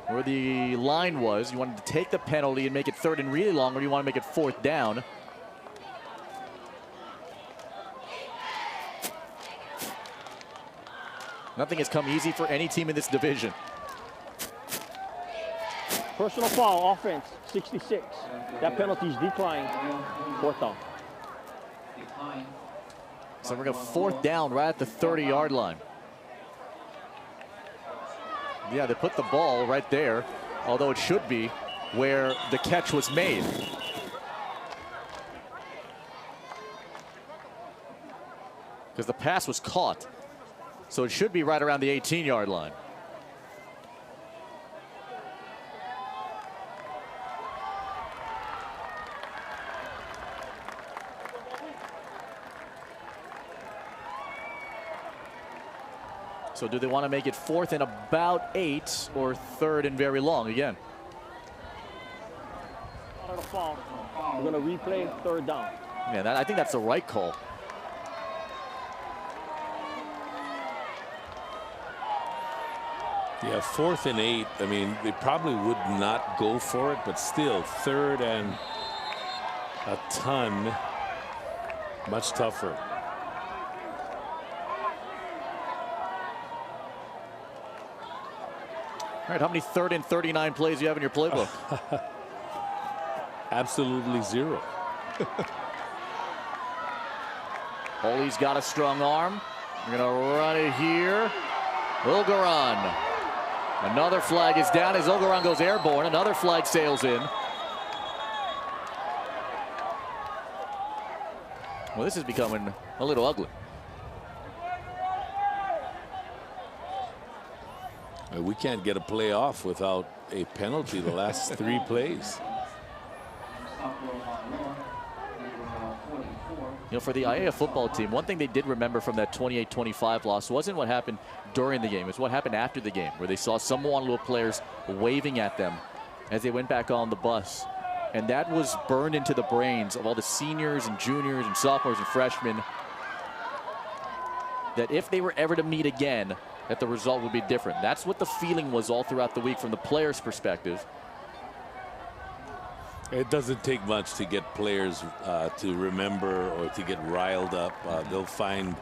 where the line was, you wanted to take the penalty and make it 3rd and really long, or you want to make it 4th down. Nothing has come easy for any team in this division. Personal foul, offense, 66. That penalty's declined, 4th down. So we're going to 4th down right at the 30-yard line. Yeah, they put the ball right there, although it should be where the catch was made. Because the pass was caught. So it should be right around the 18-yard line. So do they want to make it 4th and about 8 or 3rd and very long again? We're going to replay 3rd down. Yeah, I think that's the right call. Yeah, 4th and 8. I mean, they probably would not go for it, but still 3rd and a ton, much tougher. All right, how many 3rd and 39 plays do you have in your playbook? Absolutely 0. Ole's got a strong arm. We're going to run it here. Ogeron. Another flag is down as Ogeron goes airborne. Another flag sails in. Well, this is becoming a little ugly. We can't get a play off without a penalty the last 3 plays. You know, for the Aiea football team, one thing they did remember from that 28-25 loss wasn't what happened during the game. It's what happened after the game, where they saw some Moanalua players waving at them as they went back on the bus. And that was burned into the brains of all the seniors and juniors and sophomores and freshmen, that if they were ever to meet again, that the result would be different. That's what the feeling was all throughout the week from the players' perspective. It doesn't take much to get players to remember or to get riled up. They'll find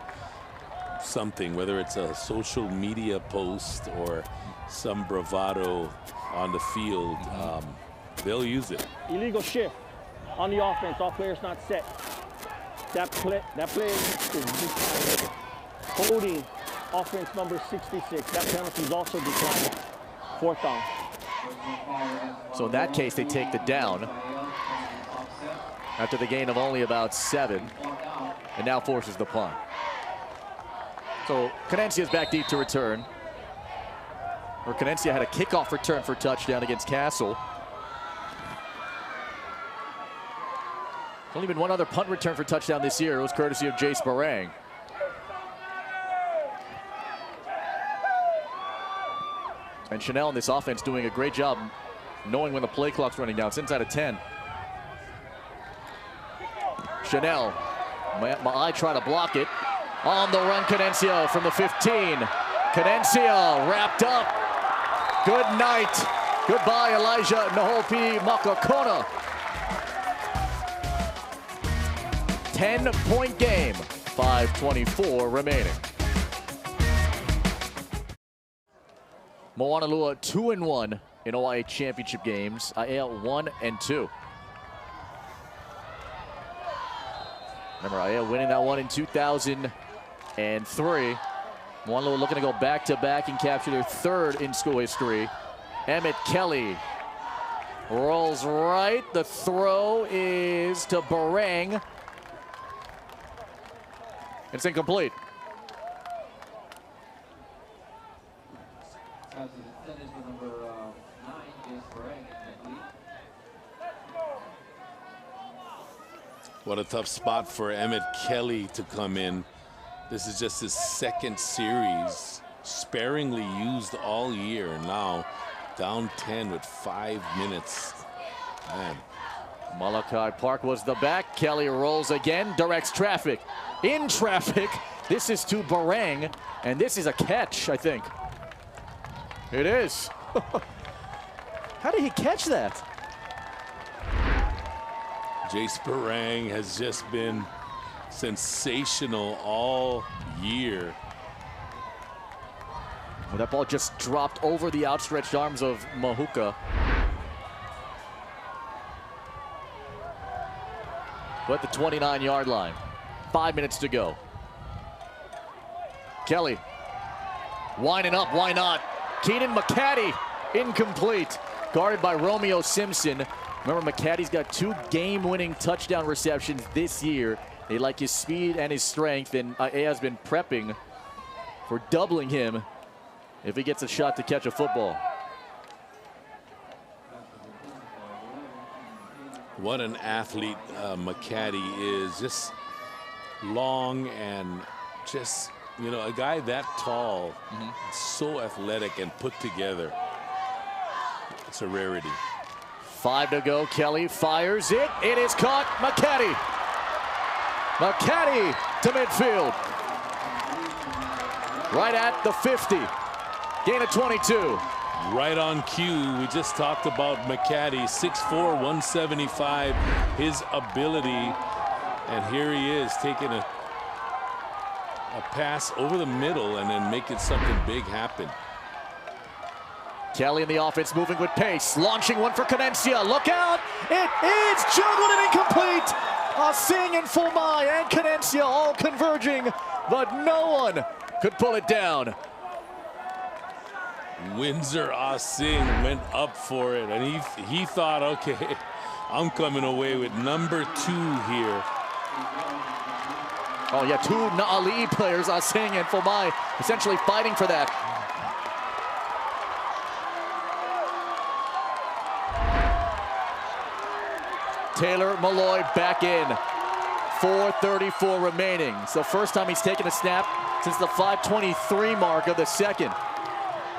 something, whether it's a social media post or some bravado on the field. They'll use it. Illegal shift on the offense. All players not set. That play is holding offense number 66. That penalty is also declined. 4th down. So in that case, they take the down after the gain of only about 7, and now forces the punt. So Canencia's back deep to return. Or Canencia had a kickoff return for touchdown against Castle. There's only been one other punt return for touchdown this year. It was courtesy of Jace Barang. And Chanel in this offense doing a great job knowing when the play clock's running down. It's inside of 10. Chanel, Ma'ai try to block it. On the run, Canencia from the 15. Canencia wrapped up. Good night. Goodbye, Elijah Nahopi Makakona. 10-point game. 5:24 remaining. Moanalua 2-1 in OIA championship games. Aiea 1-2. Remember, Aiea winning that one in 2003. Moanalua looking to go back-to-back and capture their 3rd in school history. Emmett Kelly rolls right. The throw is to Barang. It's incomplete. What a tough spot for Emmett Kelly to come in. This is just his 2nd series, sparingly used all year. Now down 10 with 5 minutes. Man. Malachi Park was the back. Kelly rolls again, directs traffic. In traffic. This is to Barang, and this is a catch, I think. It is. How did he catch that? Jace Barang has just been sensational all year. Well, that ball just dropped over the outstretched arms of Mahuka. But the 29-yard line. 5 minutes to go. Kelly winding up, why not? Keenan McCaddy, incomplete. Guarded by Romeo Simpson. Remember, McCaddy's got 2 game-winning touchdown receptions this year. They like his speed and his strength, and Aiea has been prepping for doubling him if he gets a shot to catch a football. What an athlete McCaddy is. Just long and just, you know, a guy that tall, so athletic and put together. It's a rarity. 5 to go. Kelly fires it. It is caught. McCaddy. McCaddy to midfield. Right at the 50. Gain of 22. Right on cue. We just talked about McCaddy, 6'4", 175, his ability. And here he is taking a pass over the middle and then making something big happen. Kelly in the offense moving with pace. Launching one for Cadencia. Look out. It is juggled and incomplete. Singh and Fulmai and Cadencia all converging, but no one could pull it down. Windsor Singh went up for it, and he thought, okay, I'm coming away with number 2 here. Oh yeah, 2 Na'ali'i players, Singh and Fulmai, essentially fighting for that. Taylor Malloy back in. 4:34 remaining. So first time he's taken a snap since the 5:23 mark of the second.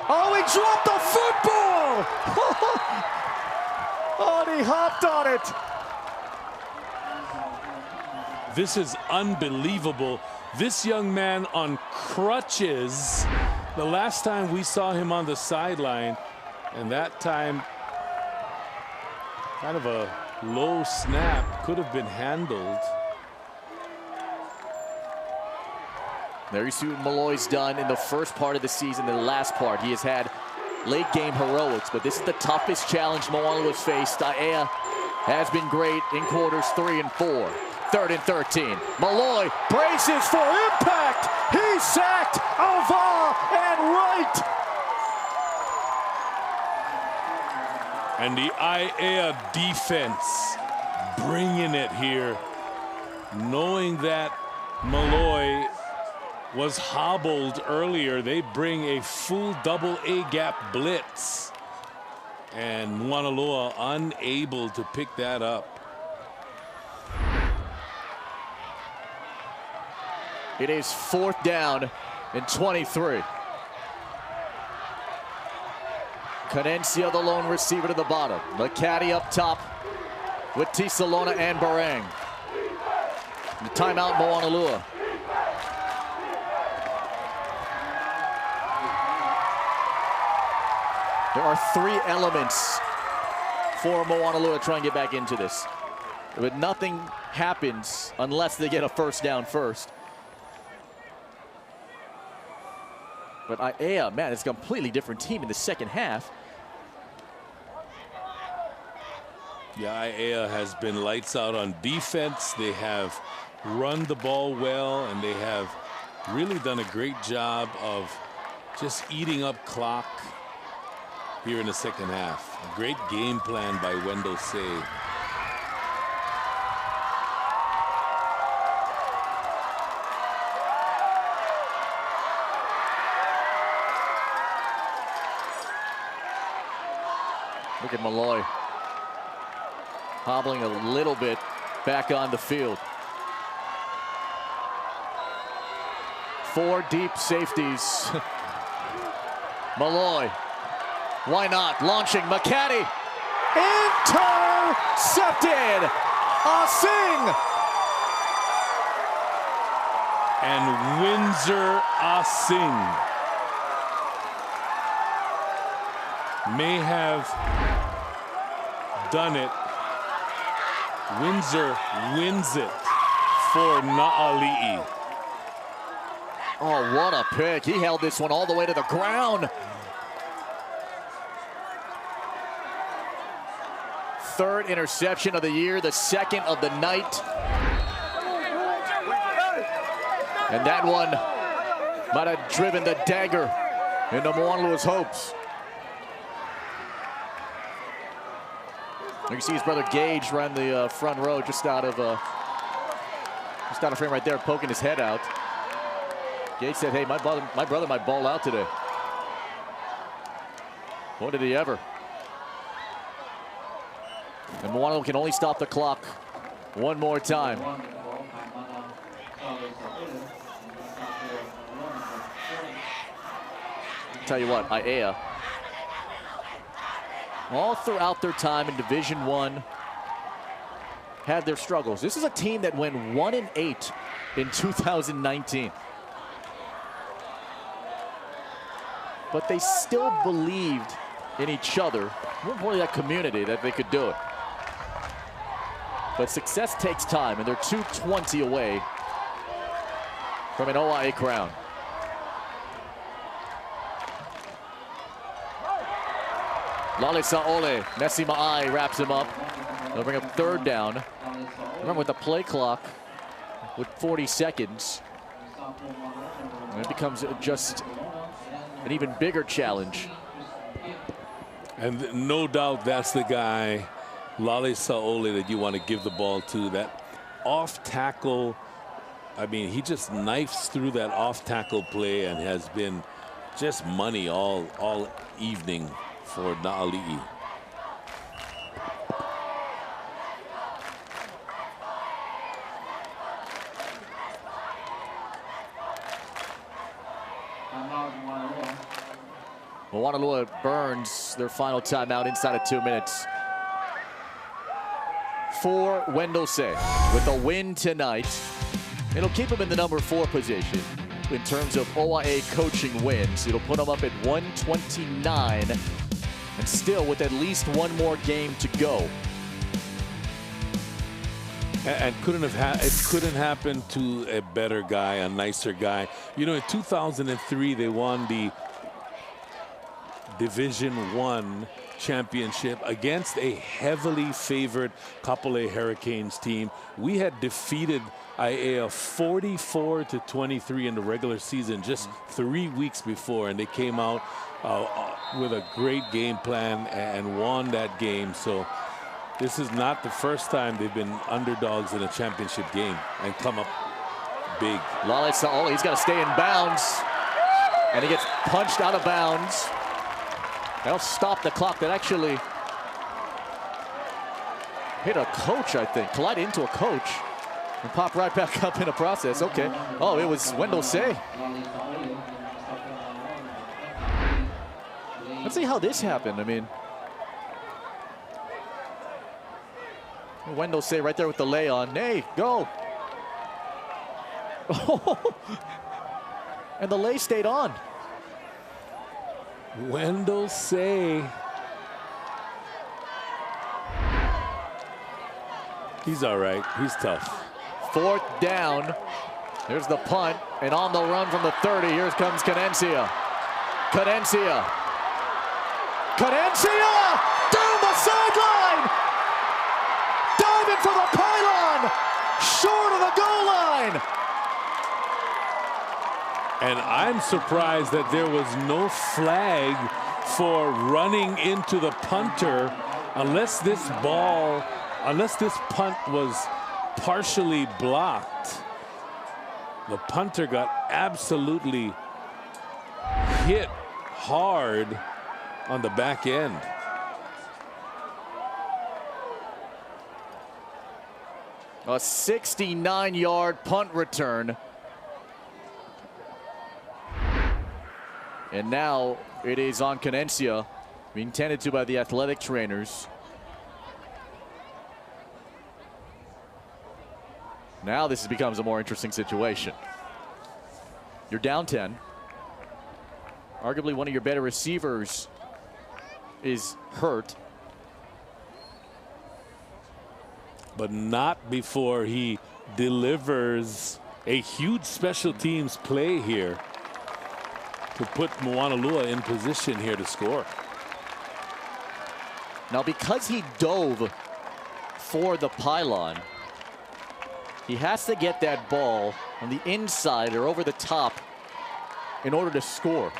Oh, he dropped the football! Oh, and he hopped on it. This is unbelievable. This young man on crutches. The last time we saw him on the sideline, and that time kind of a low snap, could have been handled. There you see what Malloy's done in the first part of the season. The last part, he has had late game heroics, but this is the toughest challenge Moanalua's faced. Aiea has been great in quarters 3 and 4. 3rd and 13. Malloy braces for impact. He's sacked. Alva and right. And the Aiea defense bringing it here, knowing that Malloy was hobbled earlier. They bring a full double A gap blitz, and Moanalua unable to pick that up. It is 4th down and 23. Cadencia, the lone receiver, to the bottom. McCaddy up top with Tisalona and Barang. The timeout, Moanalua. There are 3 elements for Moanalua to try and get back into this. But nothing happens unless they get a first down first. But Aiea, man, it's a completely different team in the second half. Yeah, Aiea has been lights out on defense. They have run the ball well, and they have really done a great job of just eating up clock here in the second half. A great game plan by Wendell Say. Look at Malloy hobbling a little bit back on the field. 4 deep safeties. Malloy, why not? Launching, McCaddy, intercepted. Singh. And Windsor Singh may have done it. Windsor wins it for Na'ali'i. Oh, what a pick. He held this one all the way to the ground. 3rd interception of the year, the 2nd of the night. And that one might have driven the dagger into Moanalua's hopes. You can see his brother Gage run the front row, just out of frame right there, poking his head out. Gates said, hey, my brother might ball out today. What did he ever? And Moanalua can only stop the clock one more time. Tell you what, Aiea, all throughout their time in Division I, had their struggles. This is a team that went 1-8 in 2019. But they still believed in each other, more importantly that community, that they could do it. But success takes time, and they're 220 away from an OIA crown. Lalisa'ole, Messi Ma'ai wraps him up. They'll bring up third down. Remember, with the play clock, with 40 seconds, it becomes just an even bigger challenge. And no doubt that's the guy, Lalisa'ole, that you want to give the ball to. That off tackle, I mean, he just knifes through that off tackle play and has been just money all evening for Na'ali'i. Moanalua burns their final timeout inside of 2 minutes. For Wendell-Say, with a win tonight, it'll keep him in the number 4 position in terms of OIA coaching wins. It'll put him up at 129, and still with at least one more game to go. And it couldn't happen to a better guy, a nicer guy. You know, in 2003, they won the Division I championship against a heavily favored Kapolei Hurricanes team. We had defeated Aiea 44-23 in the regular season just 3 weeks before, and they came out with a great game plan and won that game. So this is not the first time they've been underdogs in a championship game and come up big. Lalisa'ole, he's got to stay in bounds, and he gets punched out of bounds. That'll stop the clock. That actually hit a coach, I think. Collided into a coach and popped right back up in the process. Okay. Oh, it was Wendell-Say. Let's see how this happened. I mean, Wendell-Say right there with the lay on. Hey, go. And the lay stayed on. Wendell-Say. He's all right. He's tough. 4th down. Here's the punt. And on the run from the 30, here comes Cadencia. Cadencia. Cadencia! Down the sideline! Diving for the pylon! Short of the goal line! And I'm surprised that there was no flag for running into the punter unless this punt was partially blocked. The punter got absolutely hit hard on the back end. A 69-yard punt return. And now it is on Cadencia, being tended to by the athletic trainers. Now this becomes a more interesting situation. You're down 10. Arguably one of your better receivers is hurt. But not before he delivers a huge special teams play here to put Moanalua in position here to score. Now, because he dove for the pylon, he has to get that ball on the inside or over the top in order to score.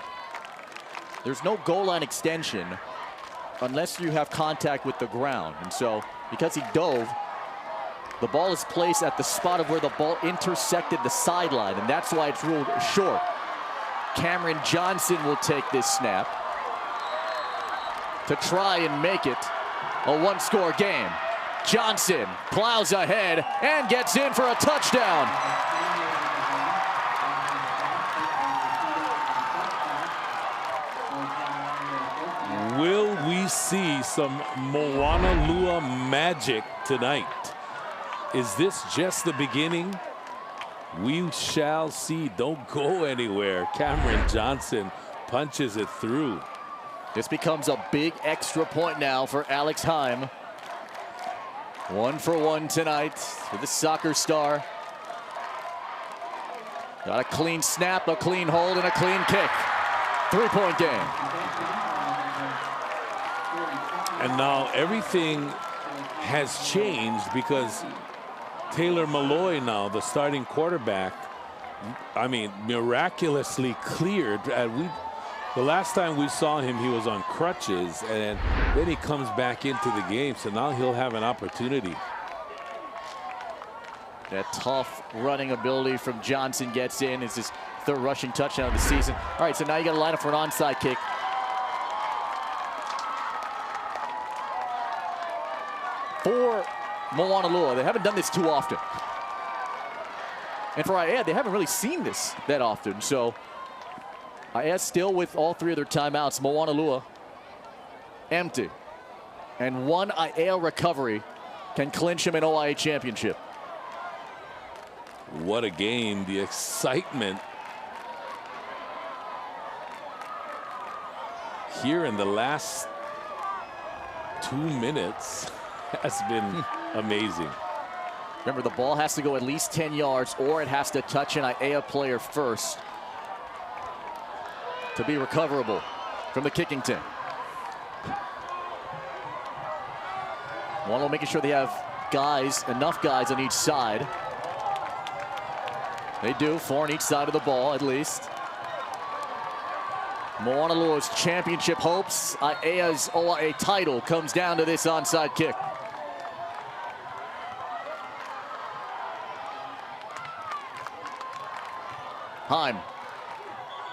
There's no goal line extension unless you have contact with the ground. And so, because he dove, The ball is placed at the spot of where the ball intersected the sideline, and that's why it's ruled short. Cameron Johnson will take this snap to try and make it a one-score game. Johnson plows ahead and gets in for a touchdown. Will we see some Moanalua magic tonight? Is this just the beginning? We shall see. Don't go anywhere. Cameron Johnson punches it through. This becomes a big extra point now for Alex Heim. 1 for 1 tonight for the soccer star. Got a clean snap, a clean hold, and a clean kick. 3-point game. And now everything has changed because Taylor Malloy now, the starting quarterback, I mean, miraculously cleared. The last time we saw him, he was on crutches, and then he comes back into the game, so now he'll have an opportunity. That tough running ability from Johnson gets in. It's his 3rd rushing touchdown of the season. All right, so now you got to line up for an onside kick. For Moanalua, they haven't done this too often. And for Aiea, they haven't really seen this that often. So Aiea still with all 3 of their timeouts. Moanalua empty. And one Aiea recovery can clinch him an OIA championship. What a game. The excitement here in the last 2 minutes has been amazing. Remember, the ball has to go at least 10 yards or it has to touch an Aiea player first to be recoverable from the kicking team. Moanalua making sure they have enough guys on each side. They do, 4 on each side of the ball at least. Moanalua's championship hopes, Aiea's OIA title comes down to this onside kick. Heim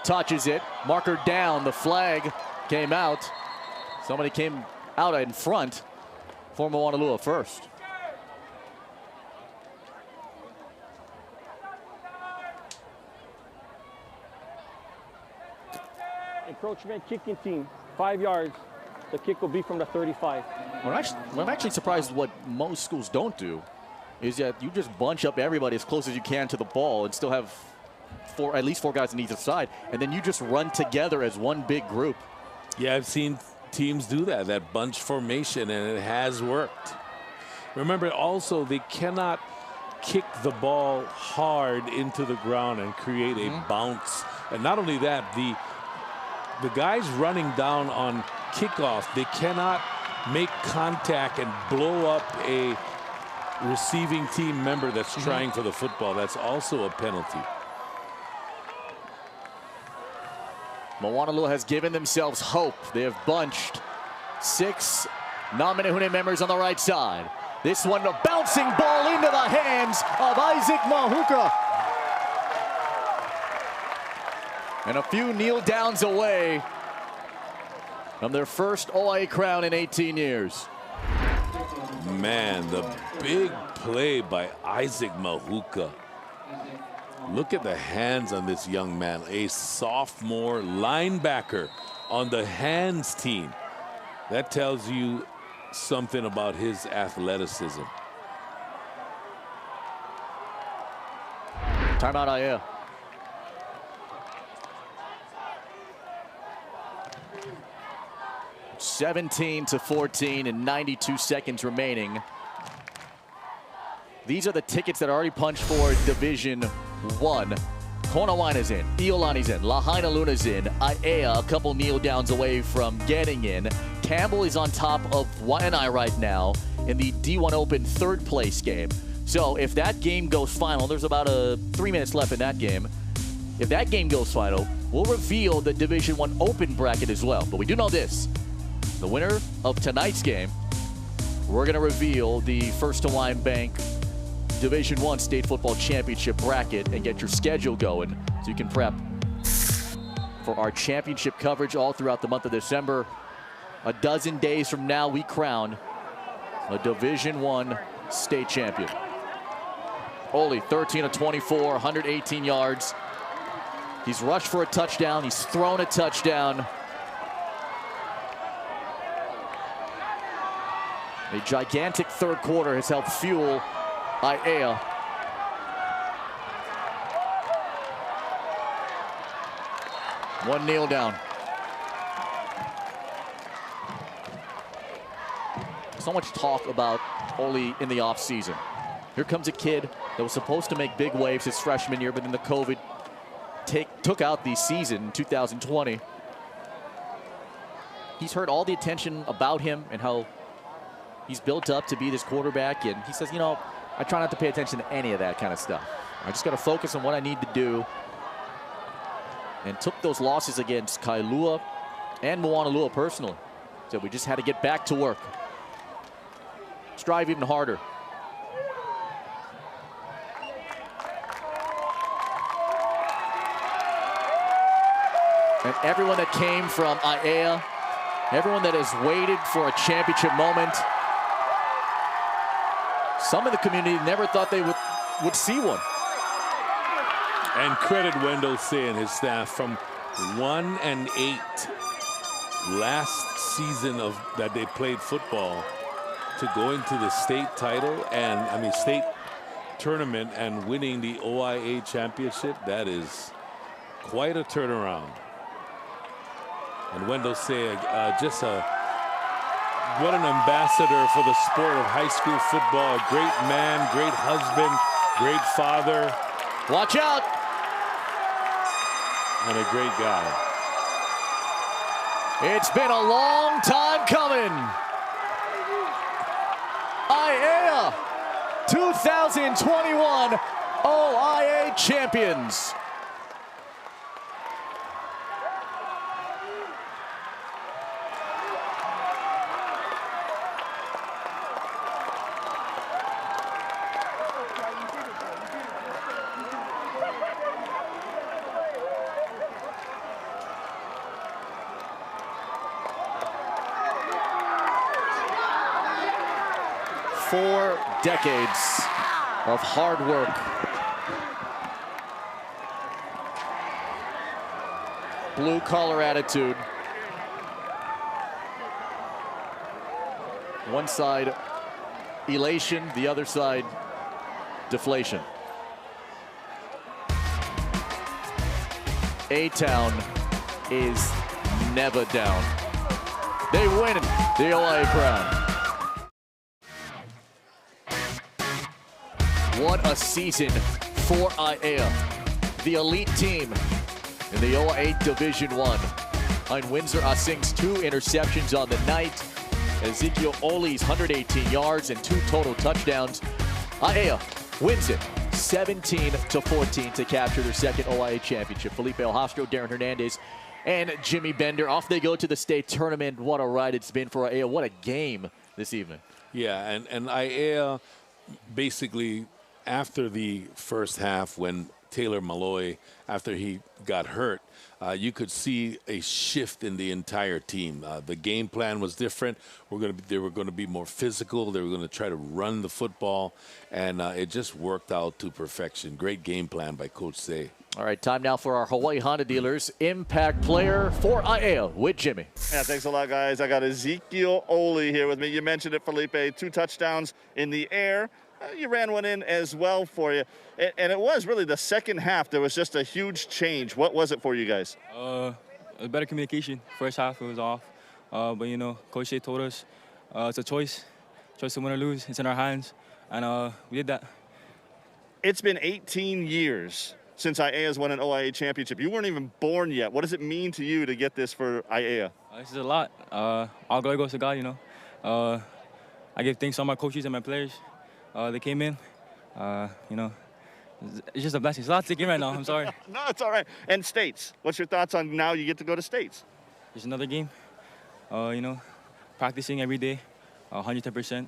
touches it, marker down, the flag came out. Somebody came out in front for Moanalua first. Encroachment kicking team, 5 yards. The kick will be from the 35. What I'm actually surprised what most schools don't do is that you just bunch up everybody as close as you can to the ball and still have at least four guys on either side, and then you just run together as one big group. Yeah, I've seen teams do that bunch formation, and it has worked. Remember also, they cannot kick the ball hard into the ground and create a bounce. And not only that, the guys running down on kickoff, they cannot make contact and blow up a receiving team member that's trying for the football. That's also a penalty. Moanalua has given themselves hope. They have bunched 6 non-Menehune members on the right side. This one, a bouncing ball into the hands of Isaac Mahuka. And a few kneel downs away from their first OIA crown in 18 years. Man, the big play by Isaac Mahuka. Look at the hands on this young man, a sophomore linebacker on the hands team. That tells you something about his athleticism. Timeout, Aiea. (17-14) and 92 seconds remaining. These are the tickets that are already punched for Division 1. Konawaina's in, Iolani's in, Lahaina Luna's in, Aiea a couple kneel downs away from getting in. Campbell is on top of Waianae right now in the D1 Open 3rd place game. So if that game goes final, there's about 3 minutes left in that game. If that game goes final, we'll reveal the Division 1 Open bracket as well. But we do know this, the winner of tonight's game, we're gonna reveal the first Hawaiian Bank Division I State Football Championship bracket and get your schedule going so you can prep for our championship coverage all throughout the month of December. A dozen days from now, we crown a Division I state champion. Oli, 13 of 24, 118 yards. He's rushed for a touchdown. He's thrown a touchdown. A gigantic third quarter has helped fuel Aiea. One kneel down. So much talk about Oli in the offseason. Here comes a kid that was supposed to make big waves his freshman year, but then the COVID took out the season in 2020. He's heard all the attention about him and how he's built up to be this quarterback, and he says, you know, I try not to pay attention to any of that kind of stuff. I just got to focus on what I need to do. And took those losses against Kailua and Moanalua personally. So we just had to get back to work. Strive even harder. And everyone that came from Aiea, everyone that has waited for a championship moment, some of the community never thought they would see one. And credit Wendell Say and his staff from 1-8 last season that they played football to going to the state title and state tournament and winning the OIA championship. That is quite a turnaround. And Wendell Say, what an ambassador for the sport of high school football. A great man, great husband, great father. Watch out. And a great guy. It's been a long time coming. Aiea, 2021 OIA champions. Four decades of hard work. Blue collar attitude. One side elation, the other side deflation. A-Town is never down. They win the OIA crown. What a season for Aiea, the elite team in the OIA Division I. Behind Windsor Asing's 2 interceptions on the night, Ezekiel Oli's 118 yards and 2 total touchdowns. Aiea wins it 17-14 to capture their second OIA championship. Felipe Alhastro, Darren Hernandez, and Jimmy Bender. Off they go to the state tournament. What a ride it's been for Aiea. What a game this evening. Yeah, and Aiea basically, after the first half, when Taylor Malloy, after he got hurt, you could see a shift in the entire team. The game plan was different. They were going to be more physical. They were going to try to run the football, and it just worked out to perfection. Great game plan by Coach Say. All right, time now for our Hawaii Honda dealers impact player for Aiea with Jimmy. Yeah, thanks a lot, guys. I got Ezekiel Oli here with me. You mentioned it, Felipe, 2 touchdowns in the air. You ran one in as well for you. And it was really the second half. There was just a huge change. What was it for you guys? Better communication. First half, it was off. But, you know, Coach Shea told us it's a choice. Choice to win or lose. It's in our hands. And we did that. It's been 18 years since Aiea won an OIA championship. You weren't even born yet. What does it mean to you to get this for Aiea? This is a lot. All glory goes to God, you know. I give thanks to all my coaches and my players. They came in, you know, it's just a blessing. It's a lot to take in right now. I'm sorry. No, it's all right. And States, what's your thoughts on now you get to go to States? Just another game. You know, practicing every day, 110%,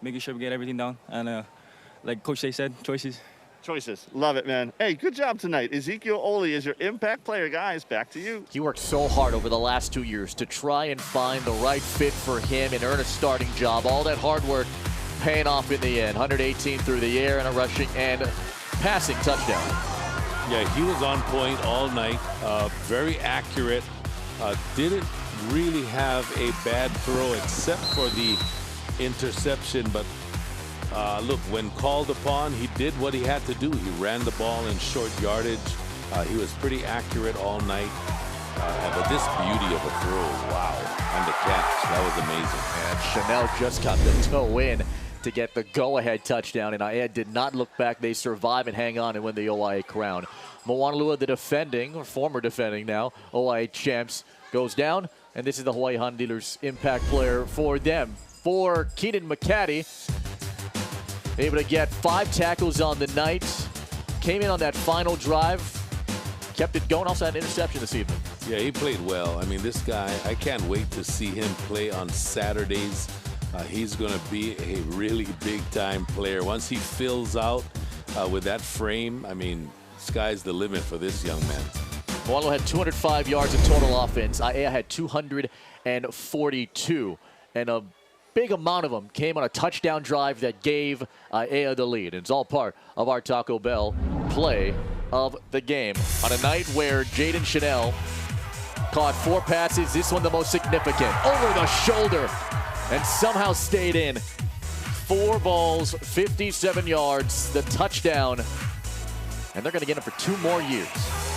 making sure we get everything down. And like Coach Shea said, choices. Choices. Love it, man. Hey, good job tonight. Ezekiel Oli is your impact player. Guys, back to you. He worked so hard over the last 2 years to try and find the right fit for him and earn a starting job. All that hard work paying off in the end. 118 through the air and a rushing and passing touchdown. Yeah, he was on point all night. Very accurate. Didn't really have a bad throw except for the interception, but look, when called upon, he did what he had to do. He ran the ball in short yardage. He was pretty accurate all night. But this beauty of a throw, wow, and the catch, that was amazing. And Chanel just got the toe in to get the go-ahead touchdown, and Aiea did not look back. They survive and hang on and win the OIA crown. Moanalua, the defending, or former defending now, OIA champs, goes down, and this is the Hawaii Honda Dealers impact player for them. For Keenan McCaddy, able to get 5 tackles on the night, came in on that final drive, kept it going, also had an interception this evening. Yeah, he played well. I mean, this guy, I can't wait to see him play on Saturdays. He's going to be a really big-time player. Once he fills out with that frame, I mean, sky's the limit for this young man. Moanalua had 205 yards in total offense. Aiea had 242, and a big amount of them came on a touchdown drive that gave Aiea the lead. It's all part of our Taco Bell play of the game. On a night where Jaden Chanel caught 4 passes, this one the most significant, over the shoulder, and somehow stayed in. 4 balls, 57 yards, the touchdown, and they're going to get him for 2 more years.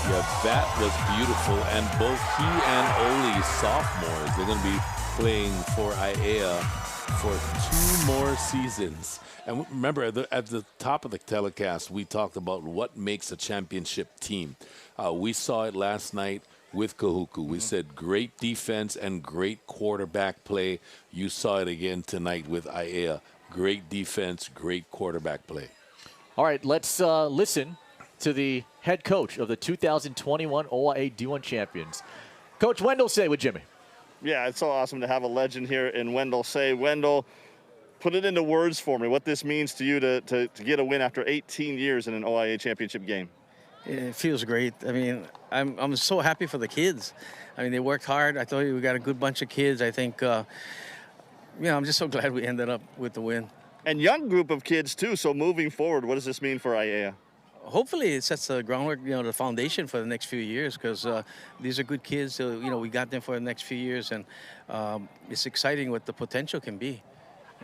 Yeah, that was beautiful, and both he and Oli, sophomores, they're going to be playing for Aiea for 2 more seasons. And remember, at the top of the telecast, we talked about what makes a championship team. We saw it last night with Kahuku. We said great defense and great quarterback play. You saw it again tonight with Aiea. Great defense, great quarterback play. All right, let's listen to the head coach of the 2021 OIA D1 champions. Coach Wendell Say with Jimmy. Yeah, it's so awesome to have a legend here in Wendell Say. Wendell, put it into words for me, what this means to you to get a win after 18 years in an OIA championship game. It feels great. I mean, I'm so happy for the kids. I mean, they worked hard. I thought we got a good bunch of kids. I think, I'm just so glad we ended up with the win. And young group of kids, too. So moving forward, what does this mean for Aiea? Hopefully it sets the groundwork, the foundation for the next few years, because these are good kids. So, we got them for the next few years, and it's exciting what the potential can be.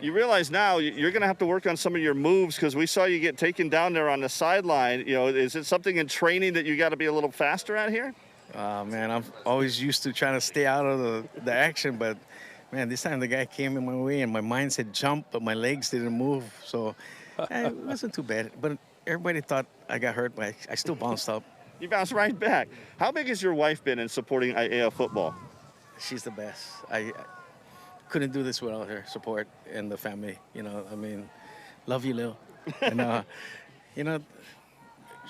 You realize now you're going to have to work on some of your moves, because we saw you get taken down there on the sideline. Is it something in training that you got to be a little faster at here? Man, I'm always used to trying to stay out of the action, but man, this time the guy came in my way and my mind said jump, but my legs didn't move. So it wasn't too bad. But everybody thought I got hurt, but I still bounced up. You bounced right back. How big has your wife been in supporting Aiea football? She's the best. I couldn't do this without her support and the family. Love you, Lil. And,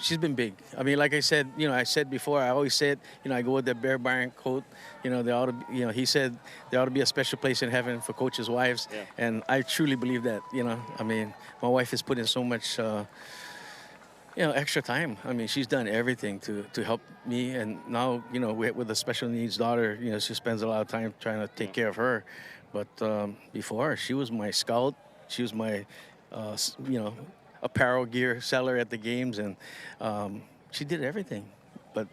she's been big. I mean, like I said, I said before, I always said, I go with the Bear Bryant quote, there ought to be, he said there ought to be a special place in heaven for coaches' wives. Yeah. And I truly believe that, I mean, my wife has put in so much, extra time. I mean, she's done everything to help me. And now, with a special needs daughter, she spends a lot of time trying to take care of her. But before, she was my scout. She was my, apparel gear seller at the games, and she did everything. But,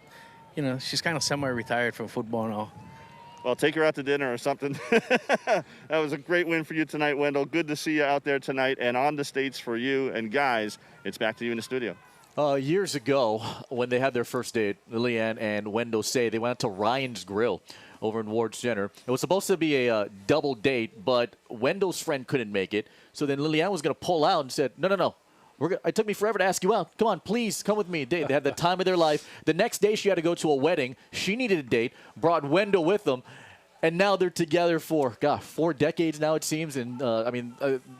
she's kind of semi-retired from football now. Well, take her out to dinner or something. That was a great win for you tonight, Wendell. Good to see you out there tonight and on the States for you. And, guys, it's back to you in the studio. Years ago, when they had their first date, Lilian and Wendell Say, they went out to Ryan's Grill over in Ward Center. It was supposed to be a double date, but Wendell's friend couldn't make it. So then Lilian was going to pull out and said, no. It took me forever to ask you out. Come on, please, come with me. They had the time of their life. The next day she had to go to a wedding. She needed a date, brought Wendell with them, and now they're together for, 4 decades now it seems. And,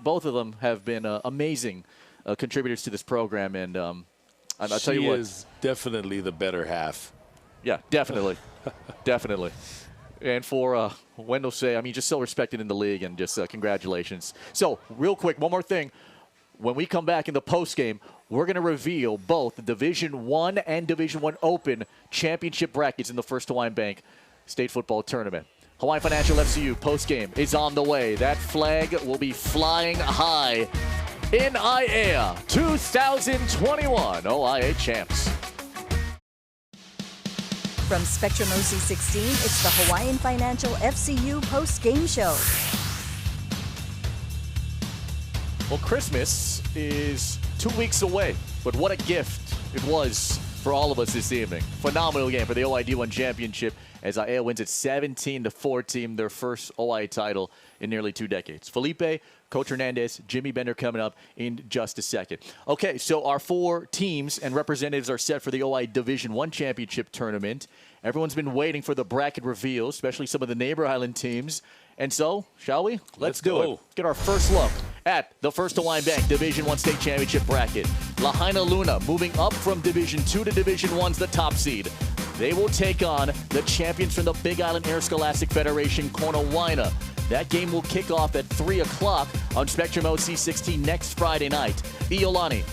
both of them have been amazing contributors to this program. And I'll tell you what. She is definitely the better half. Yeah, definitely. Definitely. And for Wendell Say, just so respected in the league, and just congratulations. So, real quick, one more thing. When we come back in the postgame, we're going to reveal both the Division I and Division I Open championship brackets in the First Hawaiian Bank State Football Tournament. Hawaiian Financial FCU postgame is on the way. That flag will be flying high in Aiea 2021 OIA champs. From Spectrum OC16, it's the Hawaiian Financial FCU post-game show. Well, Christmas is 2 weeks away, but what a gift it was for all of us this evening. Phenomenal game for the OIA D1 Championship as Aiea wins it 17-14, their first OIA title in nearly 2 decades. Felipe, Coach Hernandez, Jimmy Bender coming up in just a second. Okay, so our 4 teams and representatives are set for the OIA Division I Championship Tournament. Everyone's been waiting for the bracket reveal, especially some of the neighbor island teams. And so, shall we? Let's do it. Let's get our first look at the First Hawaiian Bank Division I State Championship bracket. Lahaina Luna moving up from Division II to Division I's the top seed. They will take on the champions from the Big Island Interscholastic Federation, Konawaina. That game will kick off at 3 o'clock on Spectrum OC16 next Friday night. Iolani,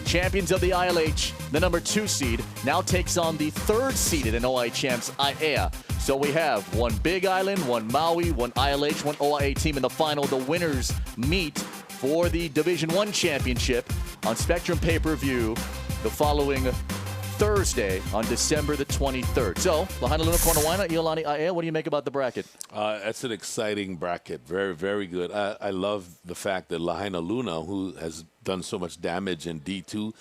champions of the ILH, the number 2 seed, now takes on the 3rd seeded in OIA champs, Aiea. So we have one Big Island, one Maui, one ILH, one OIA team in the final. The winners meet for the Division I championship on Spectrum pay-per-view the following Thursday on December the 23rd. So, Lahaina Luna, Konawaina, Iolani, Aiea, what do you make about the bracket? That's an exciting bracket. Very, very good. I love the fact that Lahaina Luna, who has done so much damage in D2,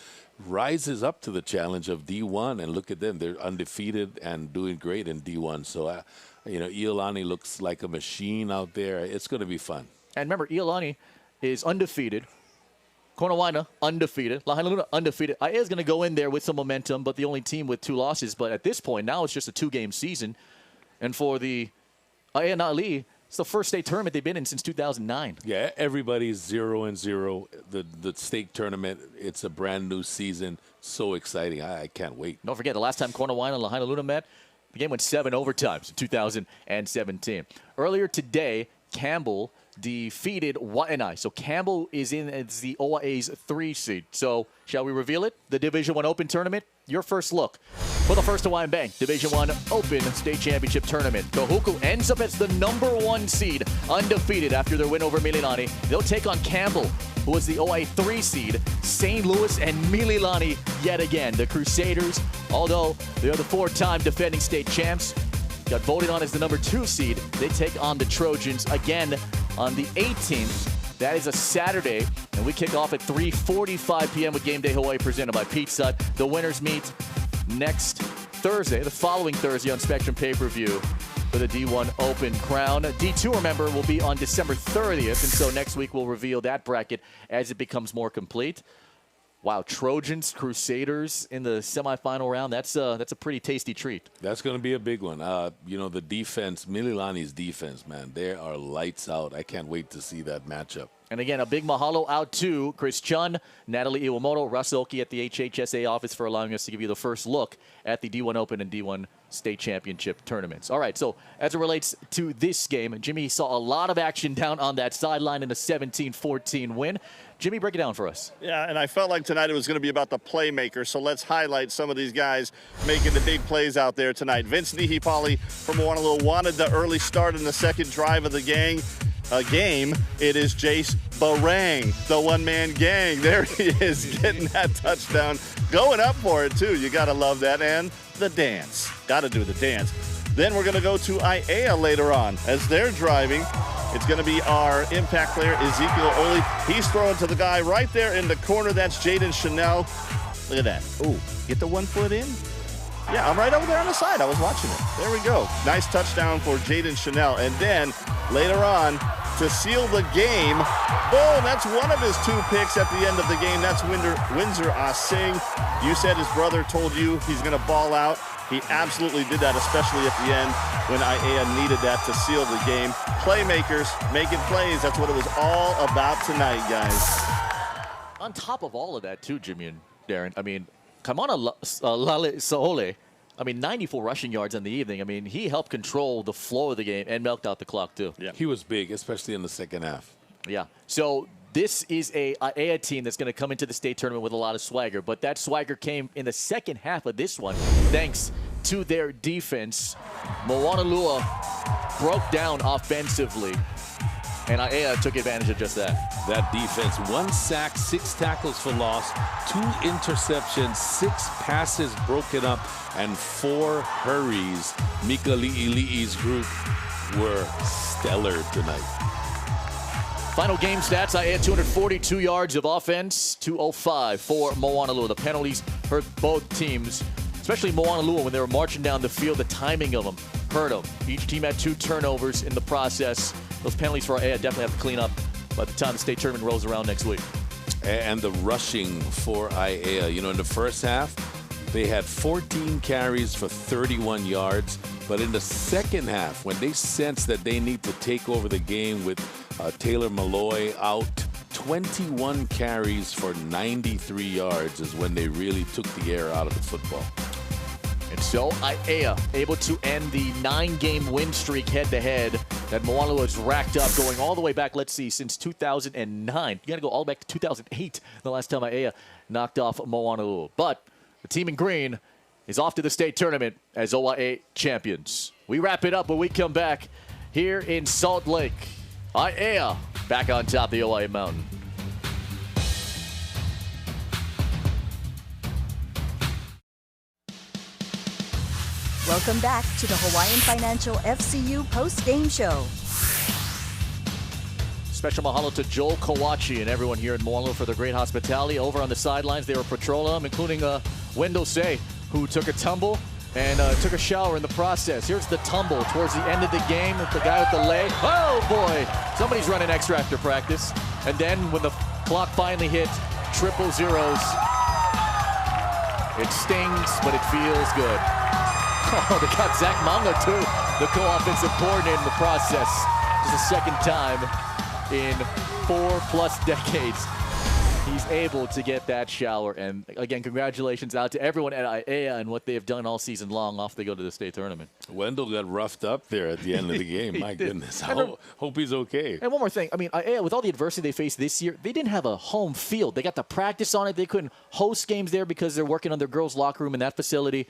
rises up to the challenge of D1. And look at them. They're undefeated and doing great in D1. So, Iolani looks like a machine out there. It's going to be fun. And remember, Iolani is undefeated. Konawaina, undefeated. Lahaina Luna, undefeated. Aiea is going to go in there with some momentum, but the only team with 2 losses. But at this point, now it's just a 2-game season. And for the Aiea Na'ali, it's the first state tournament they've been in since 2009. Yeah, everybody's 0-0. The state tournament, it's a brand new season. So exciting. I can't wait. Don't forget, the last time Konawaina and Lahaina Luna met, the game went 7 overtimes in 2017. Earlier today, Campbell defeated Waianae. So Campbell is in as the OIA's 3 seed. So shall we reveal it? The Division I Open Tournament, your first look for the First Hawaiian Bank Division I Open State Championship Tournament. Kahuku ends up as the number 1 seed, undefeated after their win over Mililani. They'll take on Campbell, who was the OIA 3 seed, St. Louis and Mililani yet again. The Crusaders, although they are the 4-time defending state champs, got voted on as the number 2 seed. They take on the Trojans again on the 18th. That is a Saturday, and we kick off at 3:45 p.m. with Game Day Hawaii presented by Pizza Hut. The winners meet next Thursday, the following Thursday on Spectrum pay-per-view for the D1 Open crown. D2, remember, will be on December 30th, and so next week we'll reveal that bracket as it becomes more complete. Wow, Trojans, Crusaders in the semifinal round. That's a pretty tasty treat. That's going to be a big one. The defense, Mililani's defense, man, they are lights out. I can't wait to see that matchup. And again, a big mahalo out to Chris Chun, Natalie Iwamoto, Russ Oki at the HHSA office for allowing us to give you the first look at the D1 Open and D1 State Championship tournaments. All right, so as it relates to this game, Jimmy saw a lot of action down on that sideline in a 17-14 win. Jimmy, break it down for us. Yeah, and I felt like tonight it was going to be about the playmakers, so let's highlight some of these guys making the big plays out there tonight. Vince Nihipali from Moanalua wanted the early start in the second drive of the game. It is Jace Barang, the one-man gang. There he is, getting that touchdown. Going up for it, too. You got to love that. And the dance. Got to do the dance. Then we're going to go to Aiea later on as they're driving. It's going to be our impact player, Ezekiel Oli. He's throwing to the guy right there in the corner. That's Jaden Chanel. Look at that. Ooh, get the 1 foot in. Yeah, I'm right over there on the side. I was watching it. There we go. Nice touchdown for Jaden Chanel. And then later on, to seal the game, boom, that's one of his 2 picks at the end of the game. That's Windsor Singh. You said his brother told you he's going to ball out. He absolutely did that, especially at the end when Aiea needed that to seal the game. Playmakers making plays. That's what it was all about tonight, guys. On top of all of that, too, Jimmy and Darren, I mean, Kamana Lale Saole, 94 rushing yards in the evening. I mean, he helped control the flow of the game and milked out the clock, too. Yeah. He was big, especially in the second half. Yeah. So This is a Aiea team that's going to come into the state tournament with a lot of swagger, but that swagger came in the second half of this one thanks to their defense. Moanalua broke down offensively, and Aiea took advantage of just that. That defense, 1 sack, 6 tackles for loss, 2 interceptions, 6 passes broken up, and 4 hurries. Mika Li'ili'i's group were stellar tonight. Final game stats, Aiea 242 yards of offense, 205 for Moanalua. The penalties hurt both teams, especially Moanalua when they were marching down the field. The timing of them hurt them. Each team had 2 turnovers in the process. Those penalties for Aiea definitely have to clean up by the time the state tournament rolls around next week. And the rushing for Aiea, you know, in the first half, they had 14 carries for 31 yards. But in the second half, when they sensed that they need to take over the game with Taylor Malloy out, 21 carries for 93 yards is when they really took the air out of the football. And so Aiea able to end the 9-game win streak head-to-head that Moanalua has racked up going all the way back, let's see, since 2009. You got to go all the way back to 2008, the last time Aiea knocked off Moanalua. But the team in green is off to the state tournament as OIA champions. We wrap it up when we come back here in Salt Lake. Aiea back on top of the OIA mountain. Welcome back to the Hawaiian Financial FCU post-game show. Special mahalo to Joel Kawachi and everyone here in Moanalua for their great hospitality. Over on the sidelines, they were patrolling them, including Wendell Say, who took a tumble and took a shower in the process. Here's the tumble towards the end of the game with the guy with the leg. Oh, boy. Somebody's running extra after practice. And then when the clock finally hit 000, it stings, but it feels good. Oh, they got Zach Manga, too, the co-offensive coordinator in the process. Just the second time in 4+ decades he's able to get that shower. And again, congratulations out to everyone at Aiea and what they have done all season long. Off they go to the state tournament. Wendell got roughed up there at the end of the game. My goodness. I hope he's okay. And one more thing. I mean, Aiea, with all the adversity they faced this year, they didn't have a home field. They got to practice on it. They couldn't host games there because they're working on their girls' locker room in that facility.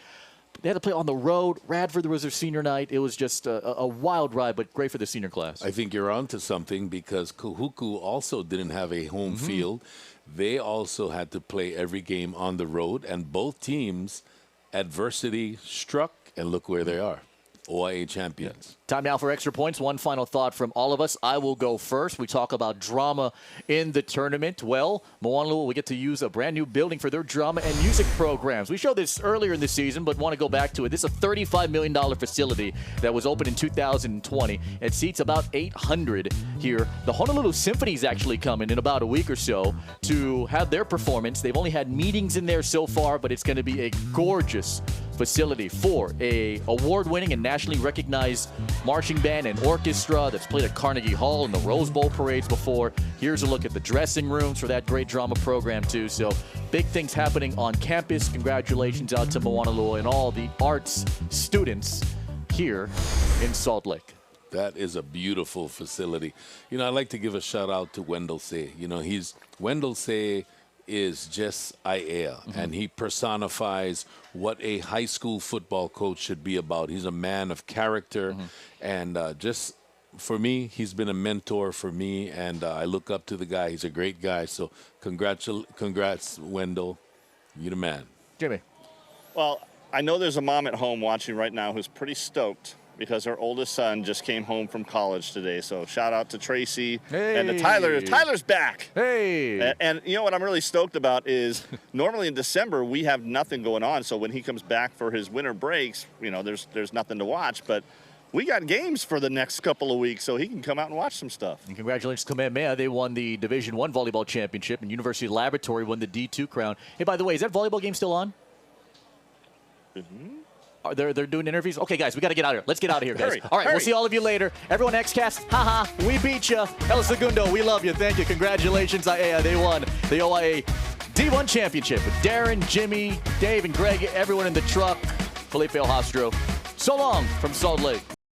They had to play on the road. Radford was their senior night. It was just a wild ride, but great for the senior class. I think you're onto something because Kahuku also didn't have a home field. They also had to play every game on the road, and both teams, adversity struck, and look where they are. OIA champions. Time now for extra points. One final thought from all of us. I will go first. We talk about drama in the tournament. Well, Moanalua will get to use a brand new building for their drama and music programs. We showed this earlier in the season, but want to go back to it. This is a $35 million facility that was opened in 2020. It seats about 800 here. The Honolulu Symphony is actually coming in about a week or so to have their performance. They've only had meetings in there so far, but it's going to be a gorgeous facility for a award-winning and nationally recognized marching band and orchestra that's played at Carnegie Hall and the Rose Bowl parades before. Here's a look at the dressing rooms for that great drama program too. So big things happening on campus. Congratulations out to Moanalua and all the arts students here in Salt Lake. That is a beautiful facility. You know, I'd like to give a shout out to Wendell Say. You know, Wendell Say is just Aiea, and he personifies what a high school football coach should be about. He's a man of character, and just for me, he's been a mentor for me, and I look up to the guy. He's a great guy, so congrats, Wendell. You're the man. Jimmy. Well, I know there's a mom at home watching right now who's pretty stoked because her oldest son just came home from college today. So shout out to Tracy and to Tyler. Tyler's back. Hey. And you know what I'm really stoked about is normally in December we have nothing going on. So when he comes back for his winter breaks, you know, there's nothing to watch. But we got games for the next couple of weeks, so he can come out and watch some stuff. And congratulations to Kamehameha. They won the Division I volleyball championship, and University Laboratory won the D2 crown. Hey, by the way, is that volleyball game still on? They're doing interviews? Okay, guys, we got to get out of here. Let's get out of here, guys. All right, we'll see all of you later. Everyone, XCast, haha, we beat you. El Segundo, we love you. Thank you. Congratulations, Aiea. They won the OIA D1 championship with Darren, Jimmy, Dave, and Greg, everyone in the truck. Felipe Hostro. So long from Salt Lake.